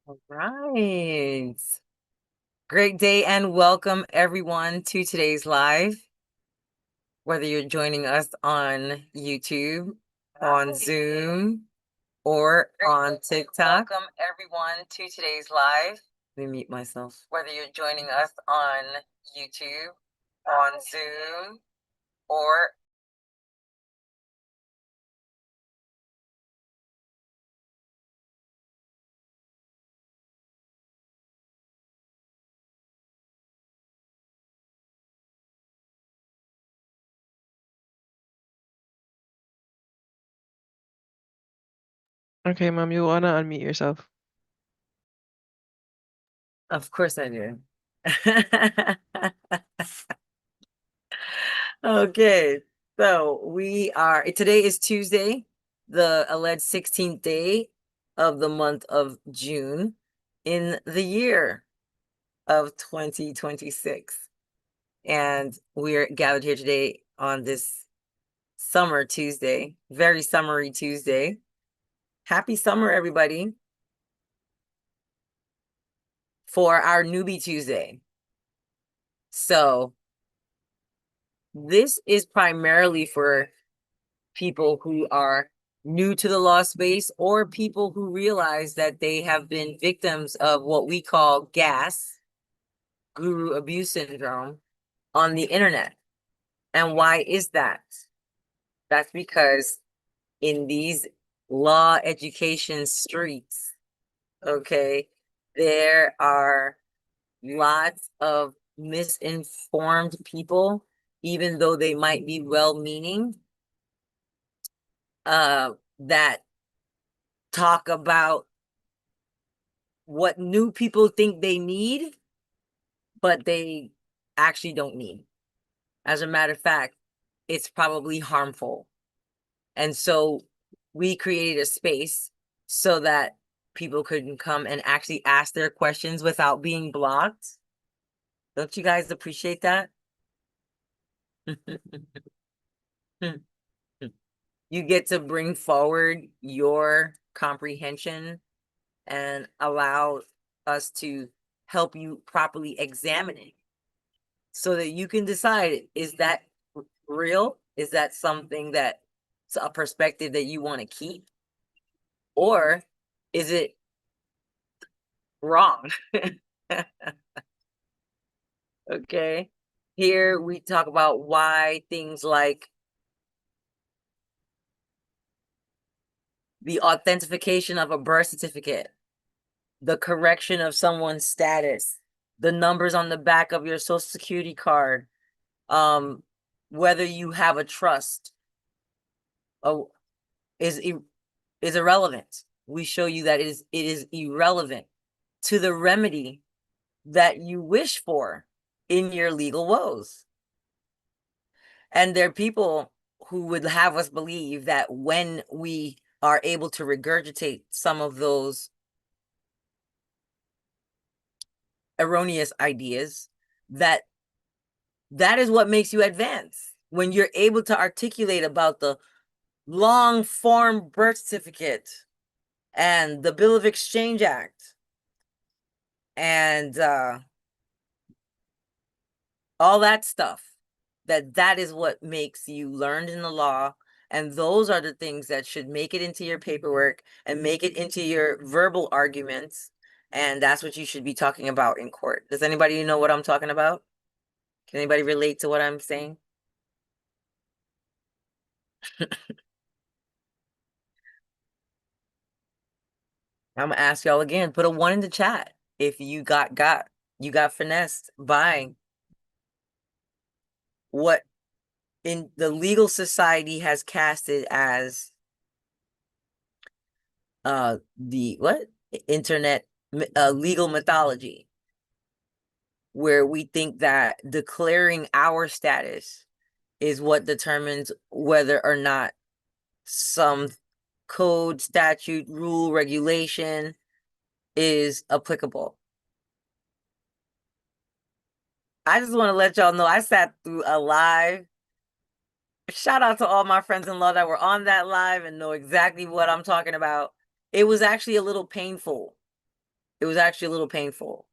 All right. Great day and welcome everyone to today's live. Whether you're joining us on YouTube, on Zoom, or on TikTok. Welcome everyone to today's live. Let me mute myself. Whether you're joining us on YouTube, on Zoom, or Okay, Mom, you wanna unmute yourself? of course I do. Okay, so today is Tuesday, the alleged 16th day of the month of June in the year of 2026. And we're gathered here today on this summer Tuesday, very summery Tuesday. Happy summer, everybody, for our Newbie Tuesday. So this is primarily for people who are new to the law space or people who realize that they have been victims of what we call GAS, guru abuse syndrome, on the internet. And why is that? That's because in these law education streets, okay, there are lots of misinformed people, even though they might be well-meaning, that talk about what new people think they need, but they actually don't need. As a matter of fact, it's probably harmful. And so we created a space so that people could come and actually ask their questions without being blocked. Don't you guys appreciate that? You get to bring forward your comprehension and allow us to help you properly examine it so that you can decide, is that real? Is that something that's a perspective that you want to keep? Or is it wrong? Okay. Here we talk about why things like the authentication of a birth certificate, the correction of someone's status, the numbers on the back of your social security card, um, whether you have a trust, oh, is is irrelevant. We show you that it is irrelevant to the remedy that you wish for in your legal woes. And there are people who would have us believe that when we are able to regurgitate some of those erroneous ideas, that that is what makes you advance. When you're able to articulate about the long form birth certificate and the Bill of Exchange Act and all that stuff, that is what makes you learned in the law. And those are the things that should make it into your paperwork and make it into your verbal arguments. And that's what you should be talking about in court. Does anybody know what I'm talking about? Can anybody relate to what I'm saying? I'm gonna ask y'all again. Put a one in the chat if you got finessed by what in the legal society has casted as the what internet legal mythology, where we think that declaring our status is what determines whether or not some code, statute, rule, regulation is applicable. I just want to let y'all know I sat through a live. Shout out to all my friends in law that were on that live and know exactly what I'm talking about. It was actually a little painful. It was actually a little painful.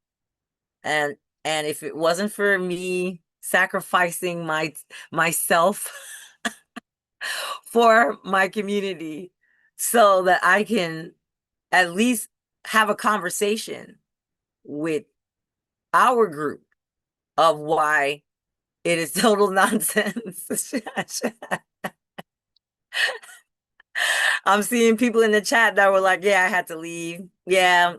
And if it wasn't for me sacrificing myself for my community so that I can at least have a conversation with our group of why it is total nonsense. I'm seeing people in the chat that were like, yeah, I had to leave. Yeah.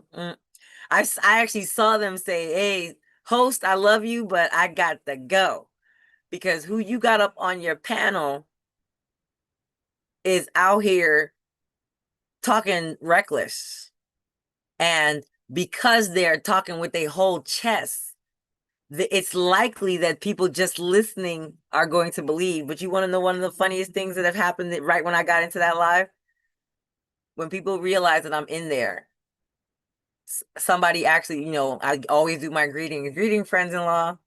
I actually saw them say, hey, host, I love you, but I got to go. Because who you got up on your panel is out here talking reckless. And because they're talking with their whole chest, it's likely that people just listening are going to believe. But you want to know one of the funniest things that have happened right when I got into that live? When people realize that I'm in there, somebody actually, I always do my greeting friends-in-law.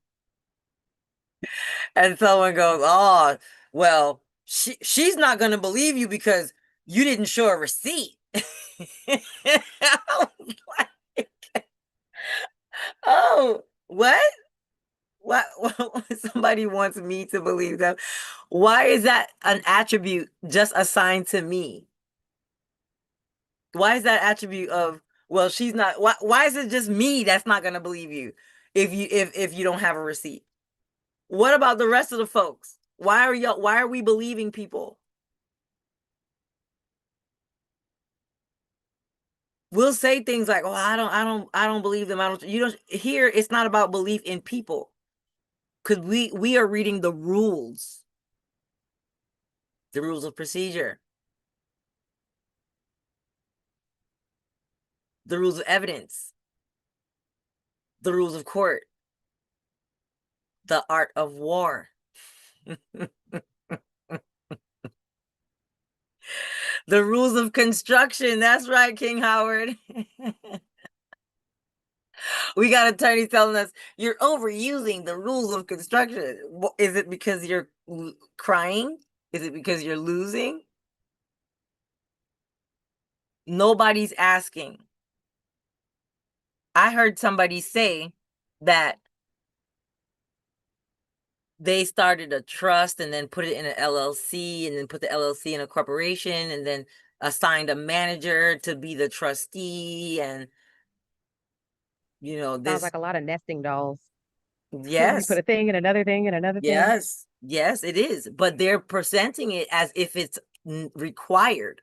And someone goes, oh, well, she's not going to believe you because you didn't show a receipt. I was like, oh, what? What? Somebody wants me to believe them. Why is that an attribute just assigned to me? Why is that attribute of, well, she's not, why is it just me that's not going to believe you if you don't have a receipt? What about the rest of the folks? Why are we believing people? We'll say things like, "Oh, I don't believe them. I don't." You don't. Here, it's not about belief in people, because we are reading the rules of procedure, the rules of evidence, the rules of court, the art of war, the rules of construction. That's right, King Howard. We got attorneys telling us you're overusing the rules of construction. Is it because you're crying? Is it because you're losing? Nobody's asking. I heard somebody say that they started a trust and then put it in an LLC and then put the LLC in a corporation and then assigned a manager to be the trustee. And, Sounds this, like a lot of nesting dolls. You put yes, a thing and another thing and another thing. yes, it is. But they're presenting it as if it's required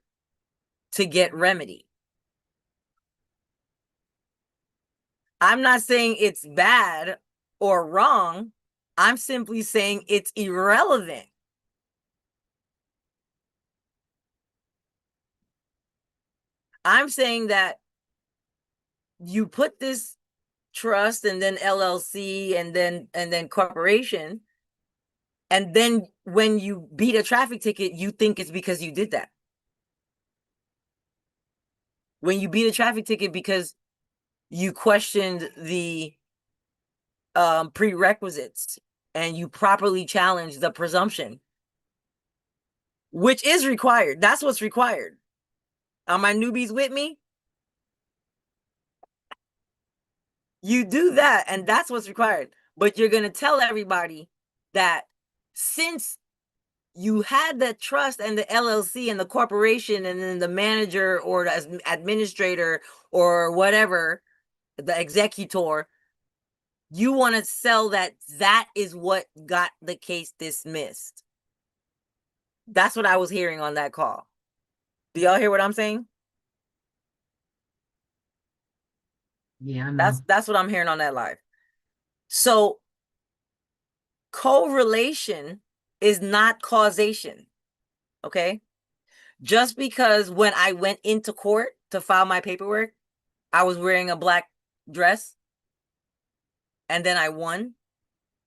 to get remedy. I'm not saying it's bad or wrong. I'm simply saying it's irrelevant. I'm saying that you put this trust and then LLC and then corporation, and then when you beat a traffic ticket, you think it's because you did that. When you beat a traffic ticket because you questioned the prerequisites and you properly challenged the presumption, which is required. That's what's required. Are my newbies with me? You do that, and that's what's required. But you're going to tell everybody that since you had the trust and the LLC and the corporation and then the manager or the administrator or whatever, the executor, you want to sell that is what got the case dismissed. That's what I was hearing on that call. Do y'all hear what I'm saying? Yeah, I know. That's what I'm hearing on that live. So correlation is not causation. Okay? Just because when I went into court to file my paperwork, I was wearing a black dress and then I won.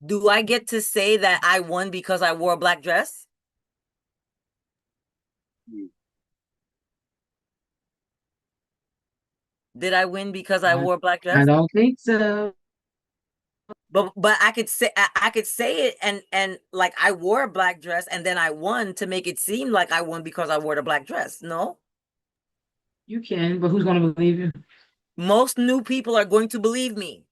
Do I get to say that I won because I wore a black dress? Did I win because I wore a black I dress? don't think so. But I could say it and like I wore a black dress and then I won to make it seem like I won because I wore the black dress. No? You can, but who's going to believe you? Most new people are going to believe me.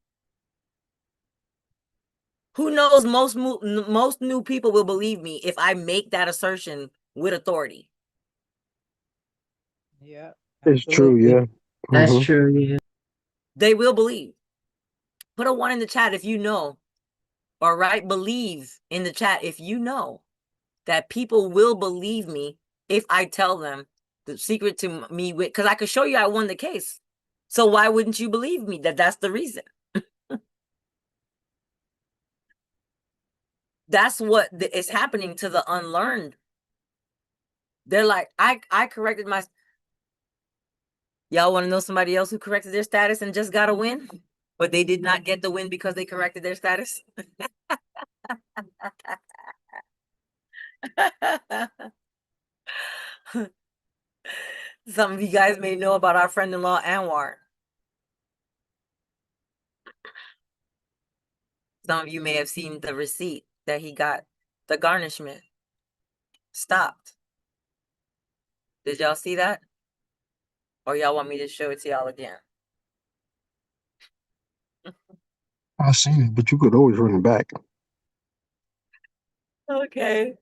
Who knows? Most new people will believe me if I make that assertion with authority. Yeah. It's true, Absolutely. yeah. That's Mhm. true, yeah. They will believe. Put a 1 in the chat if you know, or write believe in the chat if you know that people will believe me if I tell them the secret to me, because I could show you I won the case. So why wouldn't you believe me that that's the reason? That's what is happening to the unlearned. They're like, I corrected my. Y'all want to know somebody else who corrected their status and just got a win, but they did not get the win because they corrected their status? Some of you guys may know about our friend-in-law Anwar. Some of you may have seen the receipt that he got the garnishment stopped. Did y'all see that? Or y'all want me to show it to y'all again? I seen it, but you could always run it back. Okay.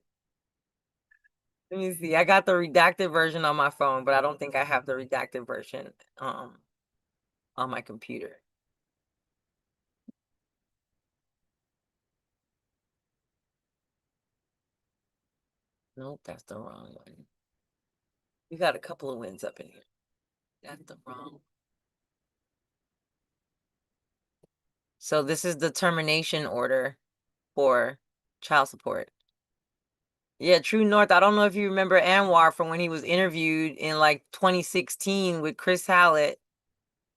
Let me see. I got the redacted version on my phone, but I don't think I have the redacted version on my computer. Nope, that's the wrong one. We got a couple of wins up in here. That's the wrong. So this is the termination order for child support. Yeah, True North. I don't know if you remember Anwar from when he was interviewed in like 2016 with Chris Hallett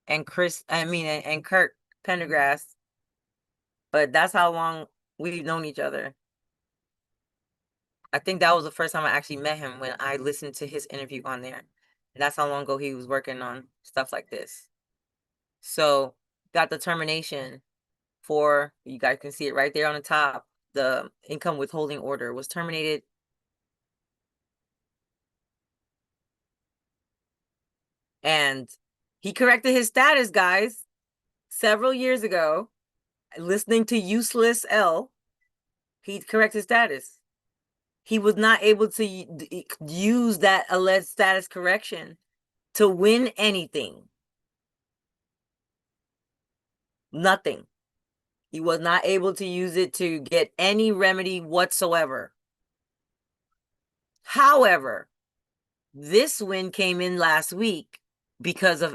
and and Kirk Pendergrass. But that's how long we've known each other. I think that was the first time I actually met him, when I listened to his interview on there. And that's how long ago he was working on stuff like this. So got the termination for, you guys can see it right there on the top. The income withholding order was terminated. And he corrected his status, guys, several years ago. Listening to Useless L, he corrected status. He was not able to use that alleged status correction to win anything. Nothing. He was not able to use it to get any remedy whatsoever. However, this win came in last week because of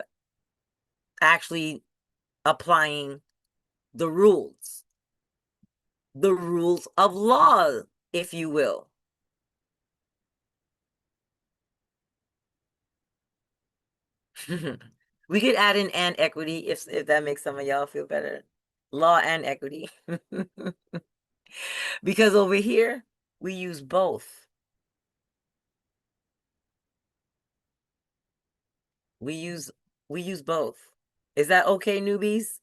actually applying the rules of law, if you will. We could add in and equity if that makes some of y'all feel better. Law and equity. Because over here, we use both. We use both. Is that okay, newbies?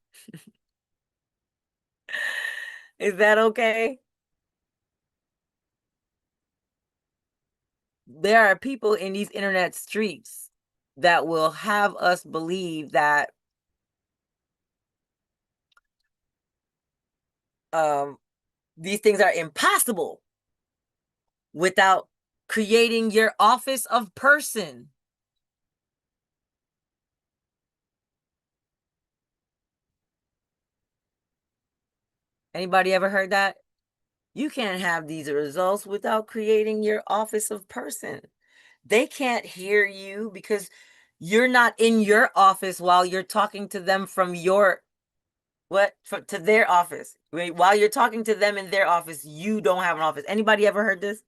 Is that okay? There are people in these internet streets that will have us believe that these things are impossible without creating your office of person. Anybody ever heard that? You can't have these results without creating your office of person. They can't hear you because you're not in your office while you're talking to them from your to their office. While you're talking to them in their office, you don't have an office. Anybody ever heard this?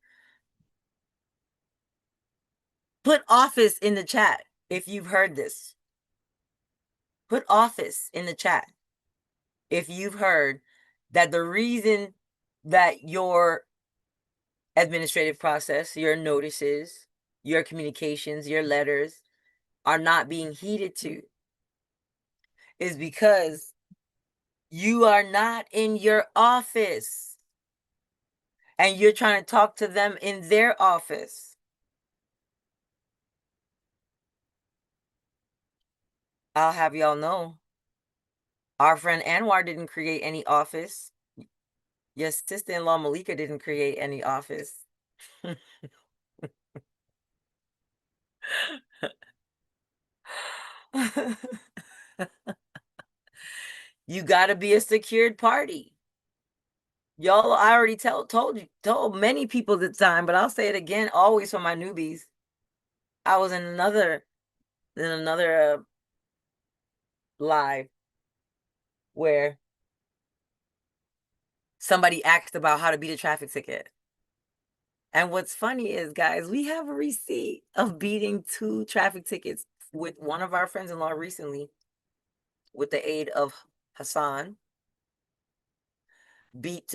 Put office in the chat if you've heard this. Put office in the chat if you've heard that the reason that your administrative process, your notices, your communications, your letters are not being heeded to is because you are not in your office and you're trying to talk to them in their office. I'll have y'all know. Our friend Anwar didn't create any office. Your sister-in-law Malika didn't create any office. You gotta be a secured party. Y'all, I already told many people at the time, but I'll say it again, always for my newbies. I was in another live where somebody asked about how to beat a traffic ticket. And what's funny is, guys, we have a receipt of beating 2 traffic tickets with one of our friends-in-law recently with the aid of Hassan. Beat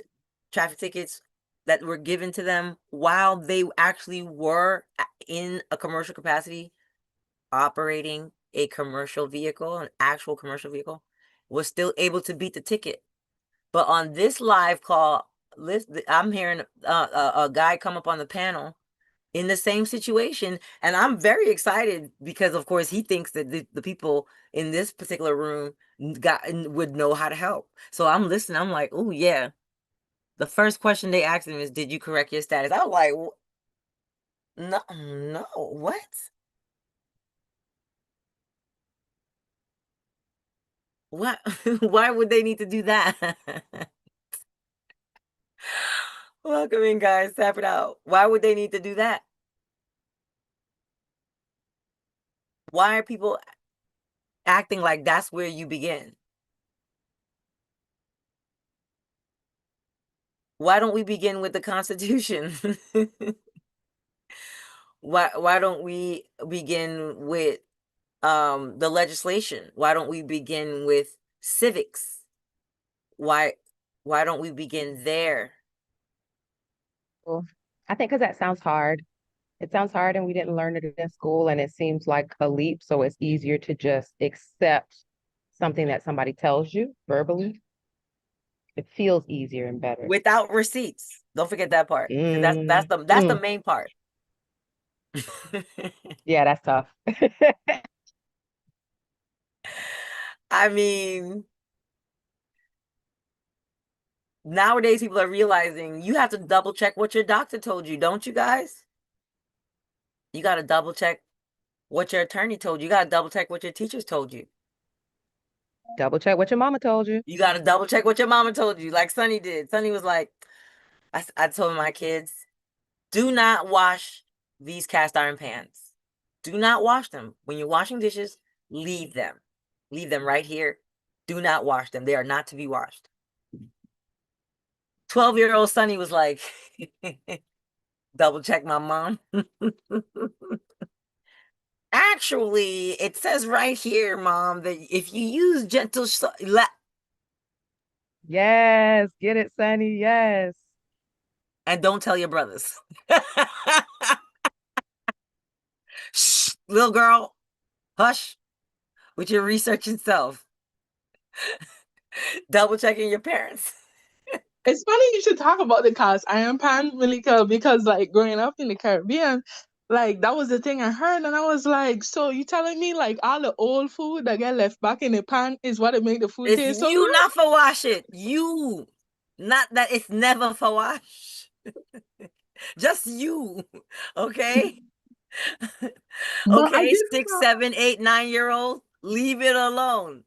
traffic tickets that were given to them while they actually were in a commercial capacity, operating a commercial vehicle, an actual commercial vehicle, was still able to beat the ticket. But on this live call, I'm hearing a guy come up on the panel in the same situation, and I'm very excited because, of course, he thinks that the people in this particular room would know how to help. So I'm listening. I'm like, oh yeah. The first question they asked him is, "Did you correct your status?" I was like, "No, no, what?" What? Why would they need to do that? Welcome in, guys. Tap it out. Why would they need to do that? Why are people acting like that's where you begin? Why don't we begin with the Constitution? Why don't we begin with the legislation? Why don't we begin with civics? Why don't we begin there? Well, I think because that sounds hard. It sounds hard, and we didn't learn it in school, and it seems like a leap. So it's easier to just accept something that somebody tells you verbally. It feels easier and better. Without receipts. Don't forget that part. 'Cause that's the main part. Yeah, that's tough. I mean, nowadays people are realizing you have to double check what your doctor told you, don't you guys? You got to double check what your attorney told you. You got to double check what your teachers told you. Double check what your mama told you. You got to double check what your mama told you, like Sonny did. Sonny was like, I told my kids, do not wash these cast iron pans. Do not wash them. When you're washing dishes, leave them. Leave them right here. Do not wash them. They are not to be washed. 12-year-old Sonny was like, double check my mom. Actually, it says right here, Mom, that if you use gentle Yes, get it, Sonny. Yes. and don't tell your brothers. Shh, little girl, hush with your researching self. Double checking your parents. It's funny you should talk about the cast iron pan, Malika, because like growing up in the Caribbean, like that was the thing I heard, and I was like, so you telling me like all the old food that get left back in the pan is what it make the food It's taste so you good? not for wash it. You. Not that it's never for wash. Just you. Okay? But I Okay, did 6, have 7, 8, 9-year-old. Leave it alone.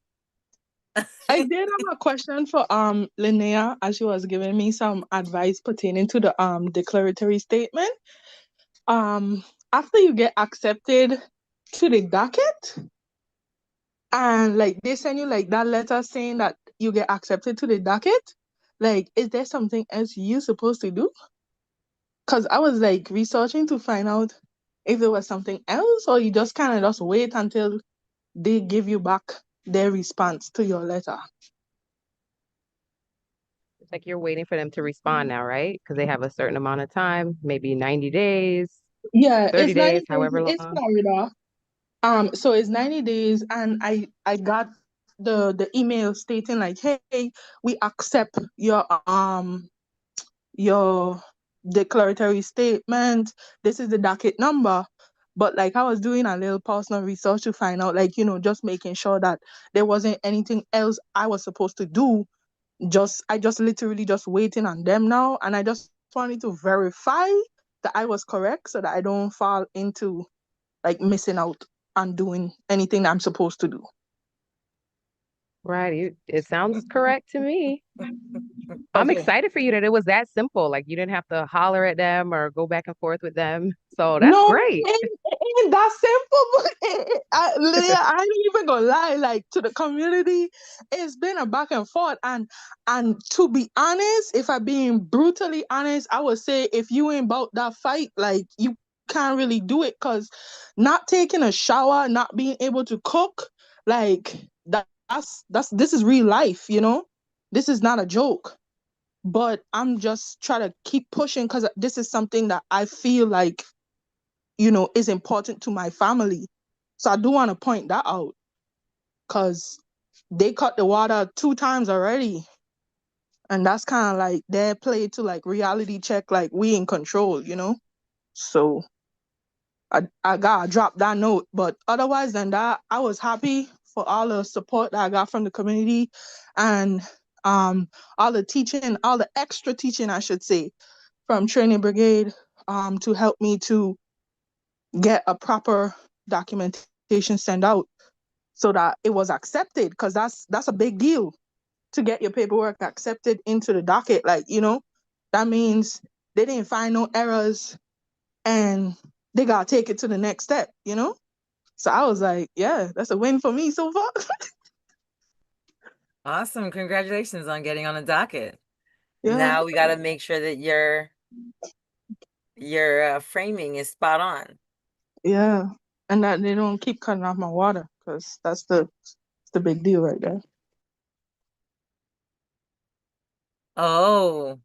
I did have a question for Linnea as she was giving me some advice pertaining to the declaratory statement. After you get accepted to the docket, and like they send you like that letter saying that you get accepted to the docket, like is there something else you supposed to do? Because I was like researching to find out if there was something else, or you just kind of just wait until they give you back their response to your letter. It's like you're waiting for them to respond now, right? Because they have a certain amount of time, maybe 90 days, Yeah, 30 it's 90 days, days. however It's long. Florida. So it's 90 days, and I got the email stating like, hey, we accept your declaratory statement. This is the docket number. But like I was doing a little personal research to find out, like, just making sure that there wasn't anything else I was supposed to do. I just literally just waiting on them now. And I just wanted to verify that I was correct so that I don't fall into like missing out on doing anything that I'm supposed to do. Right. It sounds correct to me. I'm Okay. excited for you that it was that simple. Like you didn't have to holler at them or go back and forth with them. So that's No, great. it ain't that simple. But Lydia, I ain't even gonna lie. Like to the community, it's been a back and forth. And to be honest, if I'm being brutally honest, I would say if you ain't about that fight, like you can't really do it. Cause not taking a shower, not being able to cook, like that's this is real life. This is not a joke. But I'm just trying to keep pushing because this is something that I feel like is important to my family. So I do want to point that out because they cut the water 2 times already. And that's kind of like their play to like reality check, like we in control. So I gotta drop that note. But otherwise than that, I was happy for all the support that I got from the community and all the teaching, all the extra teaching, I should say, from Training Brigade to help me to get a proper documentation sent out so that it was accepted because that's a big deal to get your paperwork accepted into the docket. Like, that means they didn't find no errors and they gotta take it to the next step. So I was like, yeah, that's a win for me so far. Awesome. Congratulations on getting on the docket. Yeah, Now we got to make sure that your framing is spot on. yeah. And that they don't keep cutting off my water because that's the big deal right there. Oh,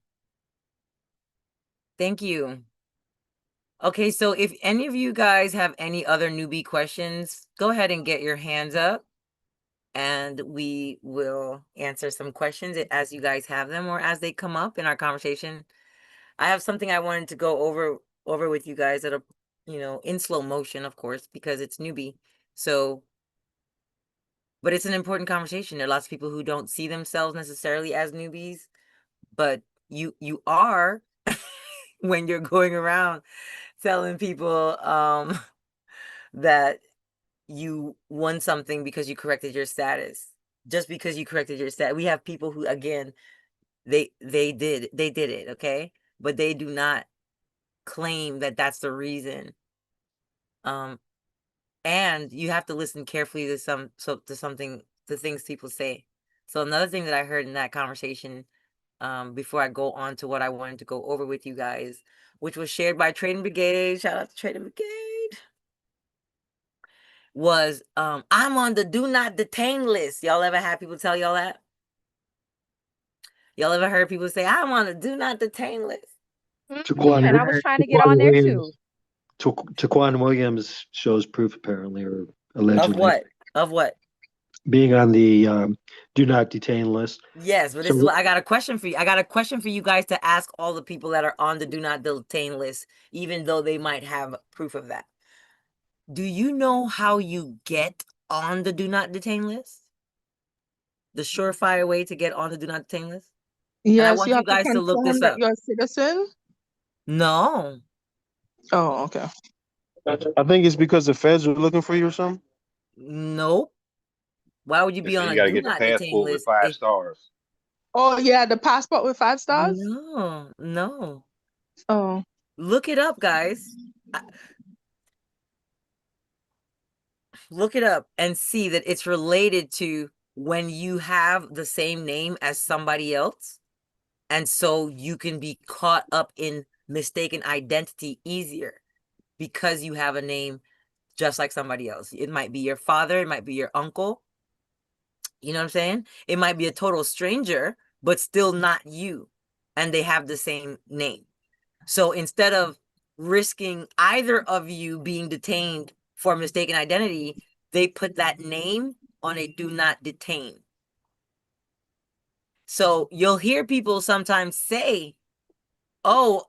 thank you. Okay, so if any of you guys have any other newbie questions, go ahead and get your hands up and we will answer some questions as you guys have them or as they come up in our conversation. I have something I wanted to go over with you guys at in slow motion, of course, because it's newbie. So, but it's an important conversation. There are lots of people who don't see themselves necessarily as newbies, but you are when you're going around telling people that you won something because you corrected your status. Just because you corrected your status. We have people who again they did it, okay? But they do not claim that that's the reason. And you have to listen carefully to the things people say. So another thing that I heard in that conversation, before I go on to what I wanted to go over with you guys, which was shared by Trading Brigade, shout out to Trading Brigade, was I'm on the do not detain list. Y'all ever had people tell y'all that? Y'all ever heard people say, I'm on the do not detain list? Yeah, and I was trying to get on there too. Taquan Williams shows proof apparently or Of allegedly what? Of what? being on the do not detain list. Yes, but this is So what I got a question for you. I got a question for you guys to ask all the people that are on the do not detain list, even though they might have proof of that. Do you know how you get on the do not detain list? The surefire way to get on the do not detain list? And I Yes, want you you have to guys to look confirm this that up. you're a citizen. No. Oh, okay. I think it's because the feds are looking for you or something. Nope. Why would you They be say on you a got to do get the not detain passport with list 5 stars. Oh yeah, the passport with 5 stars. No. Oh, Look it up, guys. Look it up and see that it's related to when you have the same name as somebody else. And so you can be caught up in mistaken identity easier because you have a name just like somebody else. It might be your father, it might be your uncle. You know what I'm saying? It might be a total stranger, but still not you. And they have the same name. So instead of risking either of you being detained for mistaken identity, they put that name on a do not detain. So you'll hear people sometimes say, oh,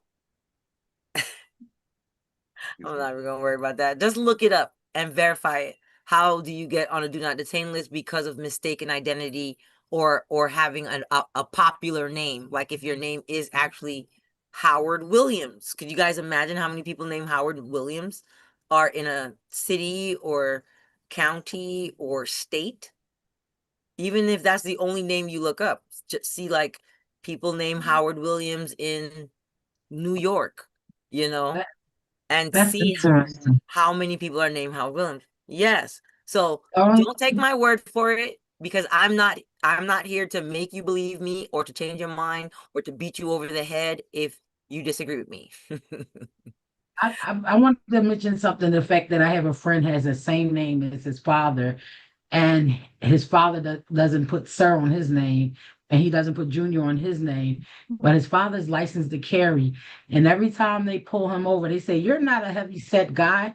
I'm not even gonna worry about that. Just look it up and verify it. How do you get on a do not detain list because of mistaken identity or having a popular name? Like if your name is actually Howard Williams. Could you guys imagine how many people named Howard Williams are in a city or county or state? Even if that's the only name you look up, just see like people named Howard Williams in New York, you know, That, and that's see interesting. how many people are named Howard Williams. Yes. So Um, don't take my word for it because I'm not here to make you believe me or to change your mind or to beat you over the head if you disagree with me. I wanted to mention something, the fact that I have a friend has the same name as his father, and his father doesn't put sir on his name, and he doesn't put junior on his name, but his father's licensed to carry. And every time they pull him over, they say, "You're not a heavy set guy."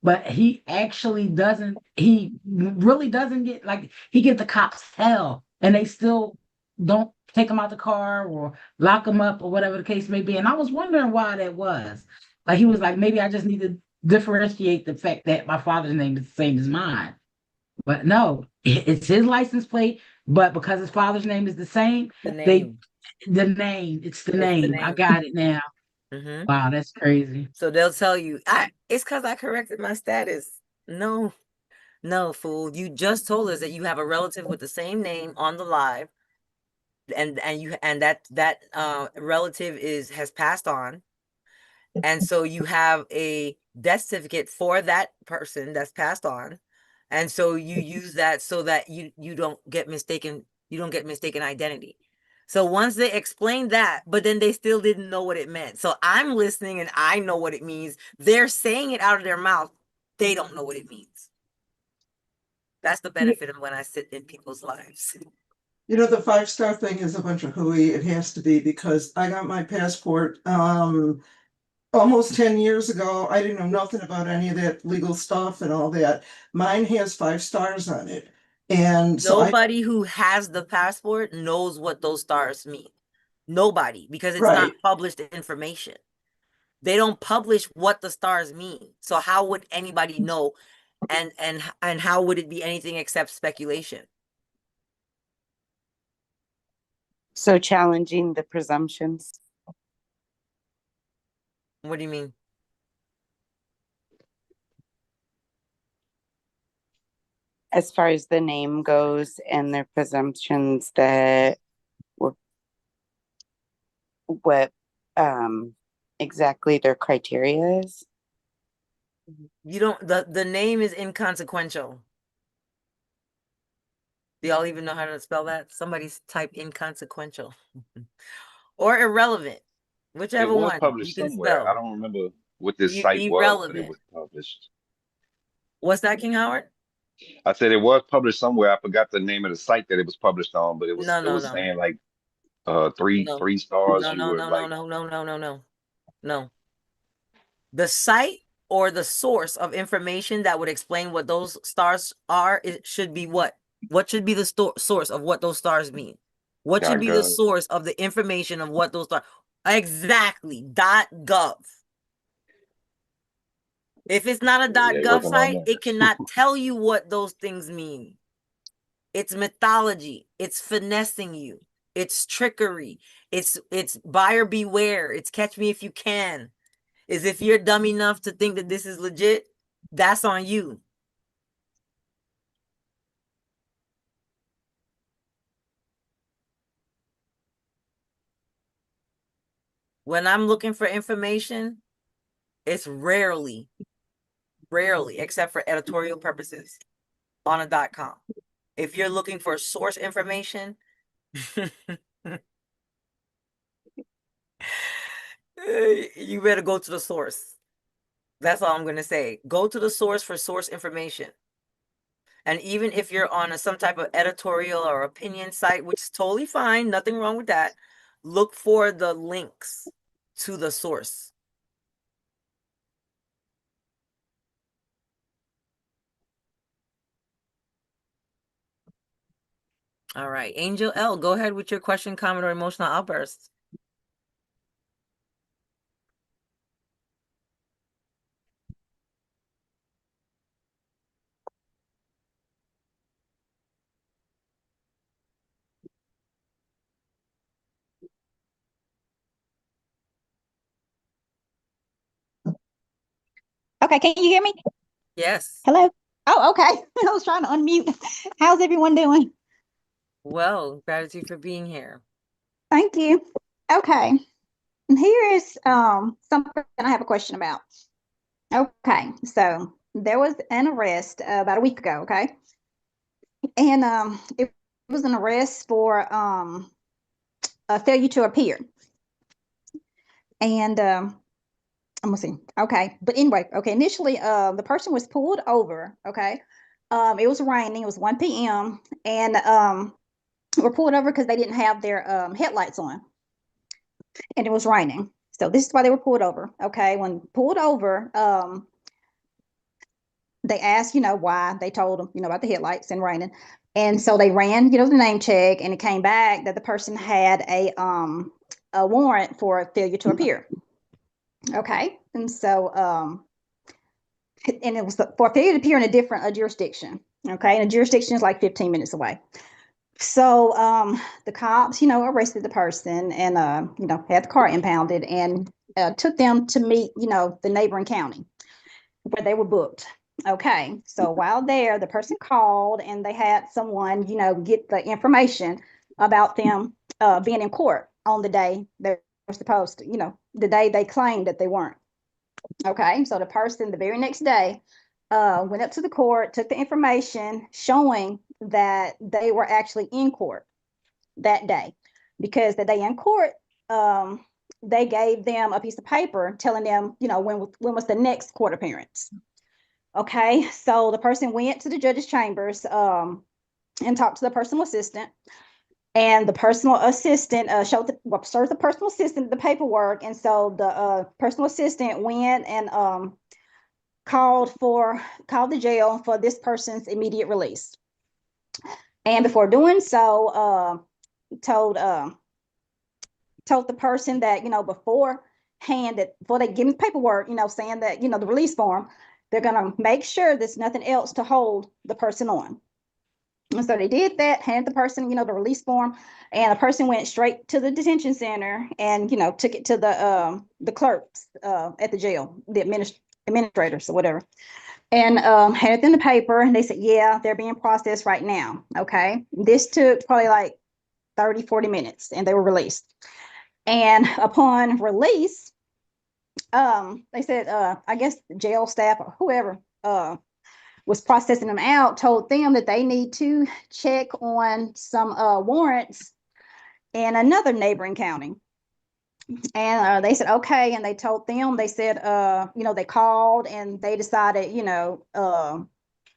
But he actually doesn't, he really doesn't get like, he get the cops hell, and they still don't take him out the car or lock him up or whatever the case may be. And I was wondering why that was. Like he was like, maybe I just need to differentiate the fact that my father's name is the same as mine. But no, it's his license plate. But because his father's name is the same, The they name. the name, it's the It's the name. I name. got it now. Hmm. Wow, that's crazy. So they'll tell you, it's because I corrected my status. No, no, fool. You just told us that you have a relative with the same name on the live, and that relative has passed on. And so you have a death certificate for that person that's passed on. And so you use that so that you don't get mistaken identity. So once they explained that, but then they still didn't know what it meant. So I'm listening and I know what it means. They're saying it out of their mouth. They don't know what it means. That's the benefit of when I sit in people's lives. You know, the 5-star thing is a bunch of hooey. It has to be because I got my passport almost 10 years ago. I didn't know nothing about any of that legal stuff and all that. Mine has 5 stars on it. And so Nobody who has the passport knows what those stars mean. Nobody, because it's not right. published information. They don't publish what the stars mean. So how would anybody know? And how would it be anything except speculation? So challenging the presumptions. What do you mean? As far as the name goes and their presumptions that what exactly their criteria is. You don't the name is inconsequential. Do y'all even know how to spell that? Somebody's type inconsequential or irrelevant, It whichever was one you published can somewhere. I spell. don't remember what this site was, but it Irrelevant. was published. What's that, King Howard? I said it was published somewhere. I forgot the name of the site that it was published on, but No, it no, was no, saying like three no, three stars. no, You no, were no, no, like, no, no, no, no, no, no. The site or the source of information that would explain what those stars are, it should be what? What should be the source of what those stars mean? What should be the .gov. source of the information of what those stars? Exactly. .gov. If it's not a Yeah, it .gov wasn't on site, there. it cannot tell you what those things mean. It's mythology. It's finessing you. It's trickery. It's buyer beware. It's catch me if you can. Is if you're dumb enough to think that this is legit, that's on you. When I'm looking for information, it's rarely, except for editorial purposes, on a .com. If you're looking for source information, you better go to the source. That's all I'm going to say. Go to the source for source information. And even if you're on some type of editorial or opinion site, which is totally fine, nothing wrong with that, look for the links to the source. All right. Angel L, go ahead with your question, comment, or emotional outburst. Okay, can you hear me? Yes. Hello? Oh, okay. I was trying to unmute. How's everyone doing? Well, gratitude for being here. Thank you. Okay. And here is something I have a question about. Okay, so there was an arrest about a week ago, okay? And it was an arrest for a failure to appear. And I'm gonna see. Okay, but anyway, okay. Initially, the person was pulled over. Okay, it was raining. It was 1 p.m. and were pulled over because they didn't have their headlights on, and it was raining. So this is why they were pulled over. Okay, when pulled over, they asked, why. They told them, about the headlights and raining, and so they ran, the name check, and it came back that the person had a warrant for failure to appear. Okay, and so and it was for failure to appear in a different jurisdiction. Okay, and the jurisdiction is like 15 minutes away. So the cops, arrested the person and had the car impounded and took them to meet, the neighboring county where they were booked. Okay, so while there, the person called and they had someone, get the information about them being in court on the day they were supposed to, the day they claimed that they weren't. Okay, so the person the very next day went up to the court, took the information showing that they were actually in court that day. Because the day in court, they gave them a piece of paper telling them, when was the next court appearance. Okay, so the person went to the judge's chambers and talked to the personal assistant. And the personal assistant served the personal assistant the paperwork. And so the personal assistant went and called the jail for this person's immediate release. And before doing so, told the person that, before they give him paperwork, saying that, the release form, they're going to make sure there's nothing else to hold the person on. And so they did that, handed the person, the release form, and the person went straight to the detention center and, took it to the clerks at the jail, the administrators or whatever, and handed them the paper. And they said, yeah, they're being processed right now. Okay. This took probably like 30, 40 minutes and they were released. And upon release, they said, I guess the jail staff or whoever was processing them out told them that they need to check on some warrants in another neighboring county. And they said, okay. And they told them, they said, they called and they decided,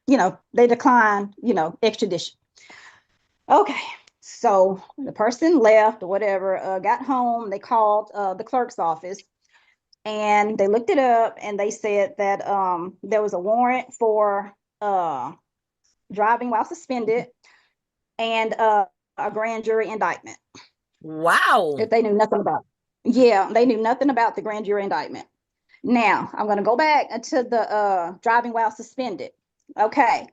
they declined, extradition. Okay. So the person left or whatever, got home, they called the clerk's office and they looked it up and they said that there was a warrant for driving while suspended and a grand jury indictment. Wow. If they knew nothing about it. Yeah, they knew nothing about the grand jury indictment. Now, I'm going to go back to the driving while suspended. Okay.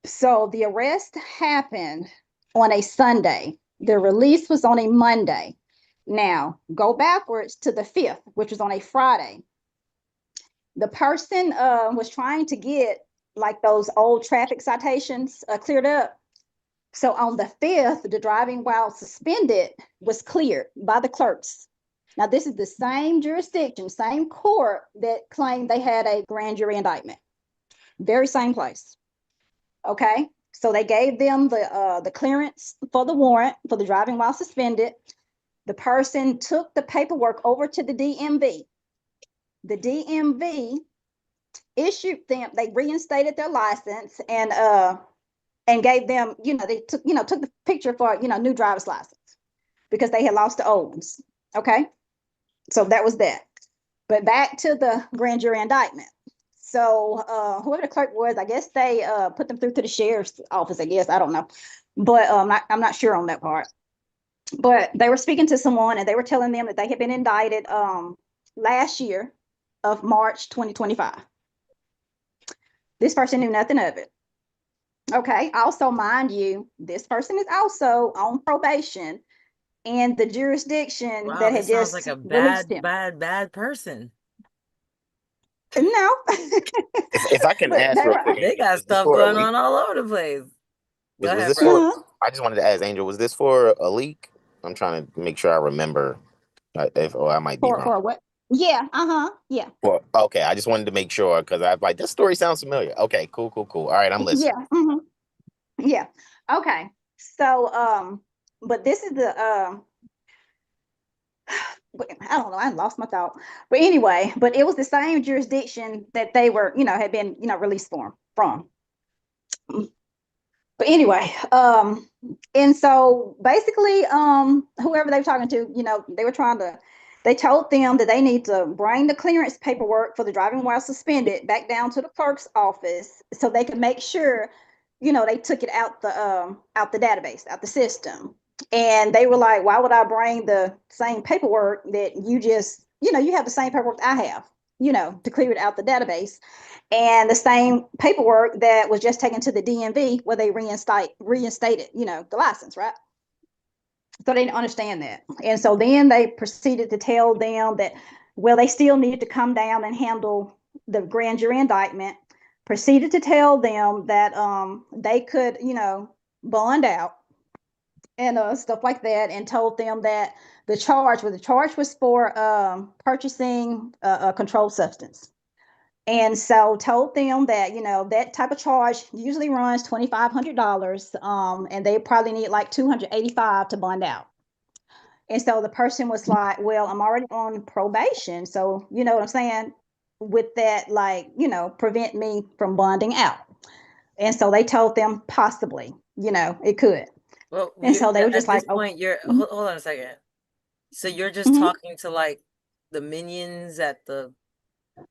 So the arrest happened on a Sunday. The release was on a Monday. Now, go backwards to the 5th, which was on a Friday. The person was trying to get like those old traffic citations cleared up. So on the 5th, the driving while suspended was cleared by the clerks. Now, this is the same jurisdiction, same court that claimed they had a grand jury indictment. Very same place. Okay, so they gave them the clearance for the warrant for the driving while suspended. The person took the paperwork over to the DMV. The DMV issued them, they reinstated their license and gave them, they took the picture for, new driver's license because they had lost the old ones. Okay, so that was that. But back to the grand jury indictment. So whoever the clerk was, I guess they put them through to the sheriff's office, I guess. I don't know. But I'm not sure on that part. But they were speaking to someone and they were telling them that they had been indicted last year of March 2025. This person knew nothing of it. Okay, also, mind you, this person is also on probation in the jurisdiction Wow, that had this sounds just like a released bad, him. bad, bad person. No. If I can But ask they real were, quick, They Angel, got was this stuff for a going leak? on all over the place. Go Was ahead, this bro. for? mhm. I just wanted to ask Angel, was this for a leak? I'm trying to make sure I remember. If or I might be wrong. For what? Yeah, yeah. Well, okay, I just wanted to make sure because I like this story sounds familiar. Okay, cool. All right, I'm Yeah. listening. Yeah. Okay. So, but this is the I don't know, I lost my thought. But anyway, but it was the same jurisdiction that they were, had been, released from. But anyway, and so basically, whoever they were talking to, they told them that they need to bring the clearance paperwork for the driving while suspended back down to the clerk's office so they could make sure, they took it out the database, out the system. And they were like, why would I bring the same paperwork that you just, you have the same paperwork I have, to clear it out the database and the same paperwork that was just taken to the DMV where they reinstated, the license, right? So they didn't understand that. And so then they proceeded to tell them that, well, they still needed to come down and handle the grand jury indictment, proceeded to tell them that they could, bond out and stuff like that, and told them that the charge was for purchasing a controlled substance. And so told them that, that type of charge usually runs $2,500, and they probably need like 285 to bond out. And so the person was like, well, I'm already on probation. So, you know what I'm saying? With that, like, prevent me from bonding out. And so they told them possibly, it could. Well, And so they were at just this like, oh, point, you're mhm, hold on a second. So you're just mhm. talking to like the minions at the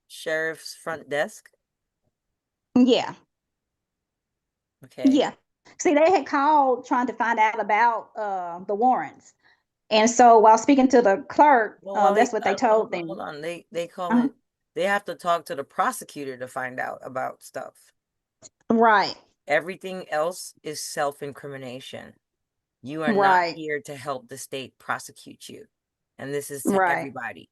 sheriff's front desk? Yeah. Okay. Yeah. See, they had called trying to find out about the warrants. And so while speaking to the clerk, Well, that's what they told hold them. on. They call Uh-huh. it. They have to talk to the prosecutor to find out about stuff. Right, Everything else is self-incrimination. You are not right, here to help the state prosecute you. And this is to right. everybody.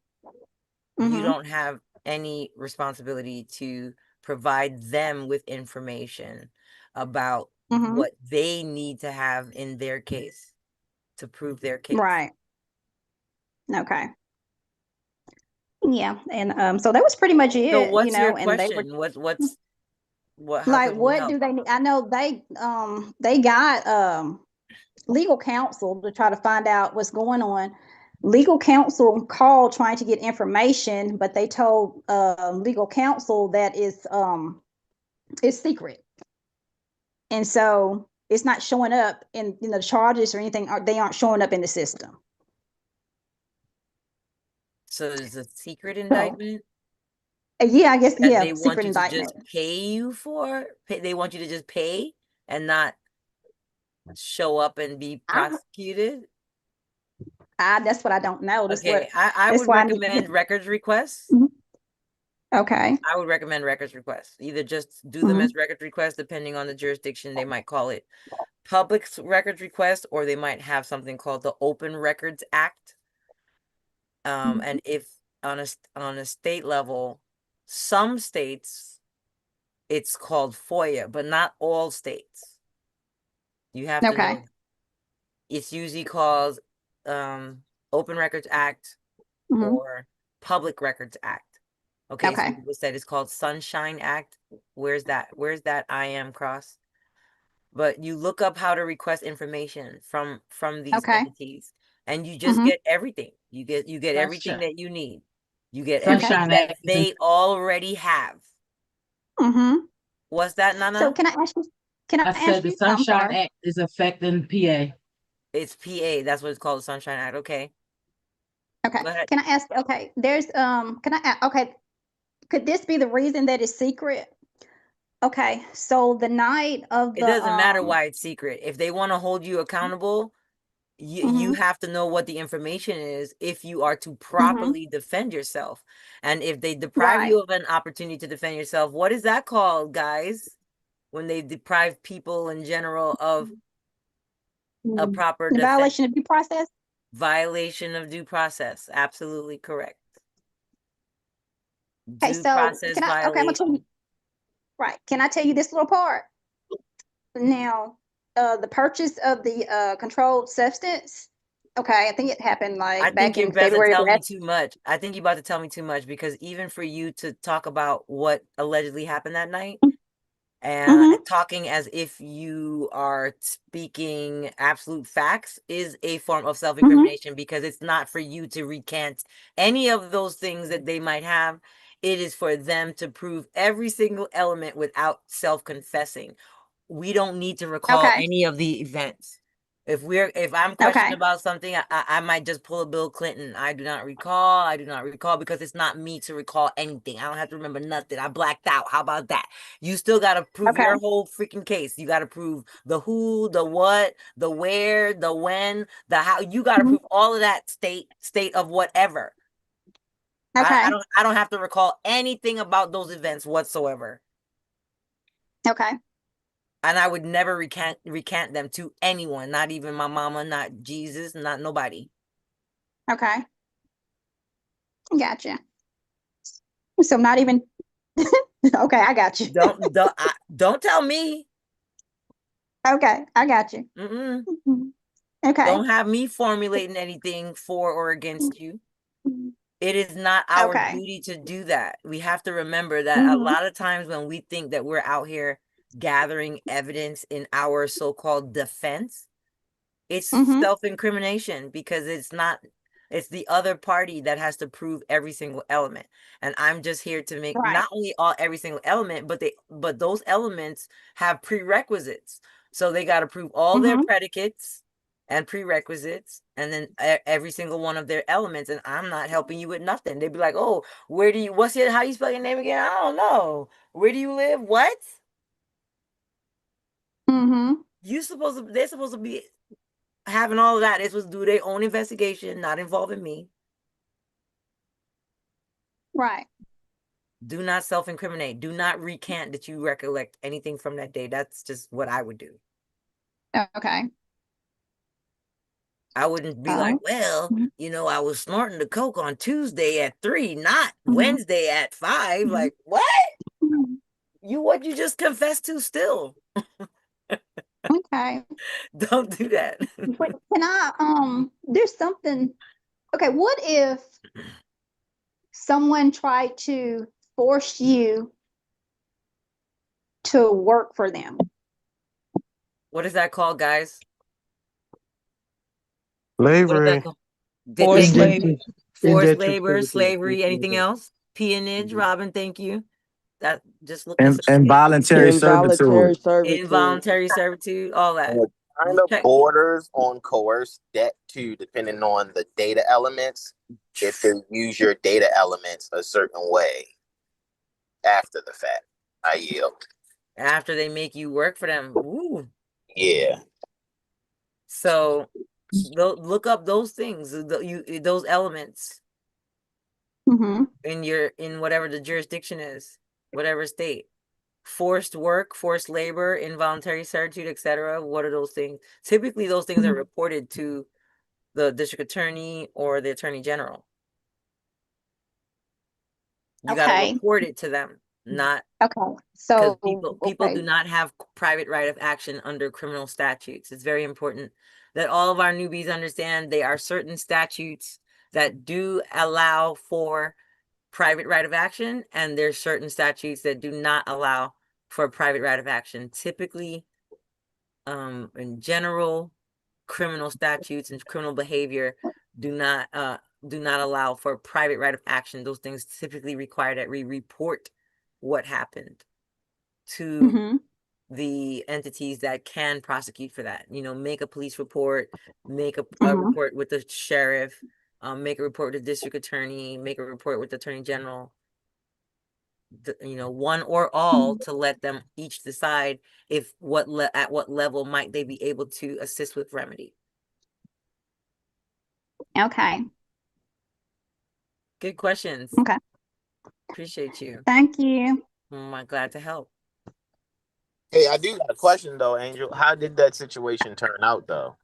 You Mm-hmm. don't have any responsibility to provide them with information about Mm-hmm. what they need to have in their case to prove their case. Right. Okay. Yeah. And so that was pretty much So it, what's your and they were question? How like, can we what help? do they need? I know they got legal counsel to try to find out what's going on. Legal counsel called trying to get information, but they told legal counsel that it's secret. And so it's not showing up in the charges or anything, they aren't showing up in the system. So it's a secret So indictment yeah, I guess, that yeah, they want secret you to indictment. just pay you for? They want you to just pay and not show up and be I, prosecuted? that's what I don't know. Okay, I That's would why I need to recommend records requests. Mhm. Okay. I would recommend records requests. Either just do them Mhm. as records requests, depending on the jurisdiction, they might call it public records request, or they might have something called the Open Records Act. And if on a state level, some states it's called FOIA, but not all states. You have to know Okay. that. It's usually called Open Records Act Mhm. or Public Records Act. Okay, some Okay. people said it's called Sunshine Act. Where's that? Where's that I am cross? But you look up how to request information from these Okay. entities, and you just Mhm. get everything. You get everything Sunshine, that you need. You get Okay. everything Sunshine that Act is in, they already have. Mhm. What's that, So Nana? can I I ask said the you, I'm Sunshine sorry. Act is affecting PA. It's PA. That's what it's called, the Sunshine Act. Okay, Okay. go ahead. Can I ask, okay, there's okay, could this be the reason that it's secret? Okay. So the night of It the doesn't matter why it's secret. If they want to hold you accountable, you mhm. have to know what the information is if you are to Mhm. properly defend yourself. And if they deprive Right. you of an opportunity to defend yourself, what is that called, guys? When they deprive people in general of a proper The defense. violation of due process? Violation of due process. Absolutely correct. Okay, Due so process can I? Okay, I'm gonna tell violation. you. Right. Can I tell you this little part? Now, the purchase of the controlled substance. Okay, I think it happened I like think back you're in about to February tell me last. too much. I think you're about to tell me too much because even for you to talk about what allegedly happened that night and Mm-hmm. talking as if you are speaking absolute facts is a form of Mm-hmm. self-incrimination because it's not for you to recant any of those things that they might have. It is for them to prove every single element without self-confessing. We don't need to recall Okay. any of the events. If I'm questioned Okay. about something, I might just pull a Bill Clinton. I do not recall. I do not recall because it's not me to recall anything. I don't have to remember nothing. I blacked out. How about that? You still got to prove Okay. your whole freaking case. You got to prove the who, the what, the where, the when, the how. You got to Mhm. prove all of that state of whatever. Okay. I don't have to recall anything about those events whatsoever. Okay. And I would never recant them to anyone, not even my mama, not Jesus, not nobody. Okay. Gotcha. So not even. Okay, I got you. Don't tell me. Okay, I got you. Mm-mm. Mhm. Okay. Don't have me formulating anything for or against you. It is not our Okay. duty to do that. We have to remember that a Mm-hmm. lot of times when we think that we're out here gathering evidence in our so-called defense, it's Mm-hmm. self-incrimination because it's the other party that has to prove every single element. And I'm just here to make Right. not only every single element, but those elements have prerequisites. So they got to prove all their Mm-hmm. predicates and prerequisites and then every single one of their elements. And I'm not helping you with nothing. They'd be like, "Oh, how you spell your name again? I don't know. Where do you live? What? Mm-hmm. They're supposed to be having all of that. They're supposed to do their own investigation, not involving me. Right. Do not self-incriminate. Do not recant that you recollect anything from that day. That's just what I would do. Okay. I wouldn't be like, Oh. well, I was snorting the coke on Tuesday at 3, not Mm-hmm. Wednesday at 5. Mm-hmm. Like, what? Mm-hmm. What you just confessed to still. Okay. Don't do that. Can I do something? Okay, what if someone tried to force you to work for them? What is that called, guys? What is that Slavery. called? Forced Thank you. slavery. Forced Indentured labor, servitude. slavery, anything else? Peonage, Mhm. Robin, thank you. That just look this up. Involuntary Involuntary servitude. servitude. Involuntary servitude, all that. And it kind Just of check. borders on coerced debt too, depending on the data elements. If they use your data elements a certain way after the fact, I yield. After they make you work for them. Ooh. Yeah. So look up those things, those elements Mm-hmm. in whatever the jurisdiction is, whatever state. Forced work, forced labor, involuntary servitude, etc. What are those things? Typically, those things are reported to the district attorney or the attorney general. You got to Okay. report it to them, not Okay. because So, people okay. do not have private right of action under criminal statutes. It's very important that all of our newbies understand there are certain statutes that do allow for private right of action, and there's certain statutes that do not allow for private right of action. Typically, in general, criminal statutes and criminal behavior do not allow for private right of action. Those things typically require that we report what happened to Mm-hmm. the entities that can prosecute for that. Make a police report, make a Mm-hmm. report with the sheriff, make a report with the district attorney, make a report with the attorney general. One or all to let them each decide if at what level might they be able to assist with remedy. Okay. Good questions. Okay. Appreciate you. Thank you. I'm glad to help. Hey, I do got a question though, Angel. How did that situation turn out though?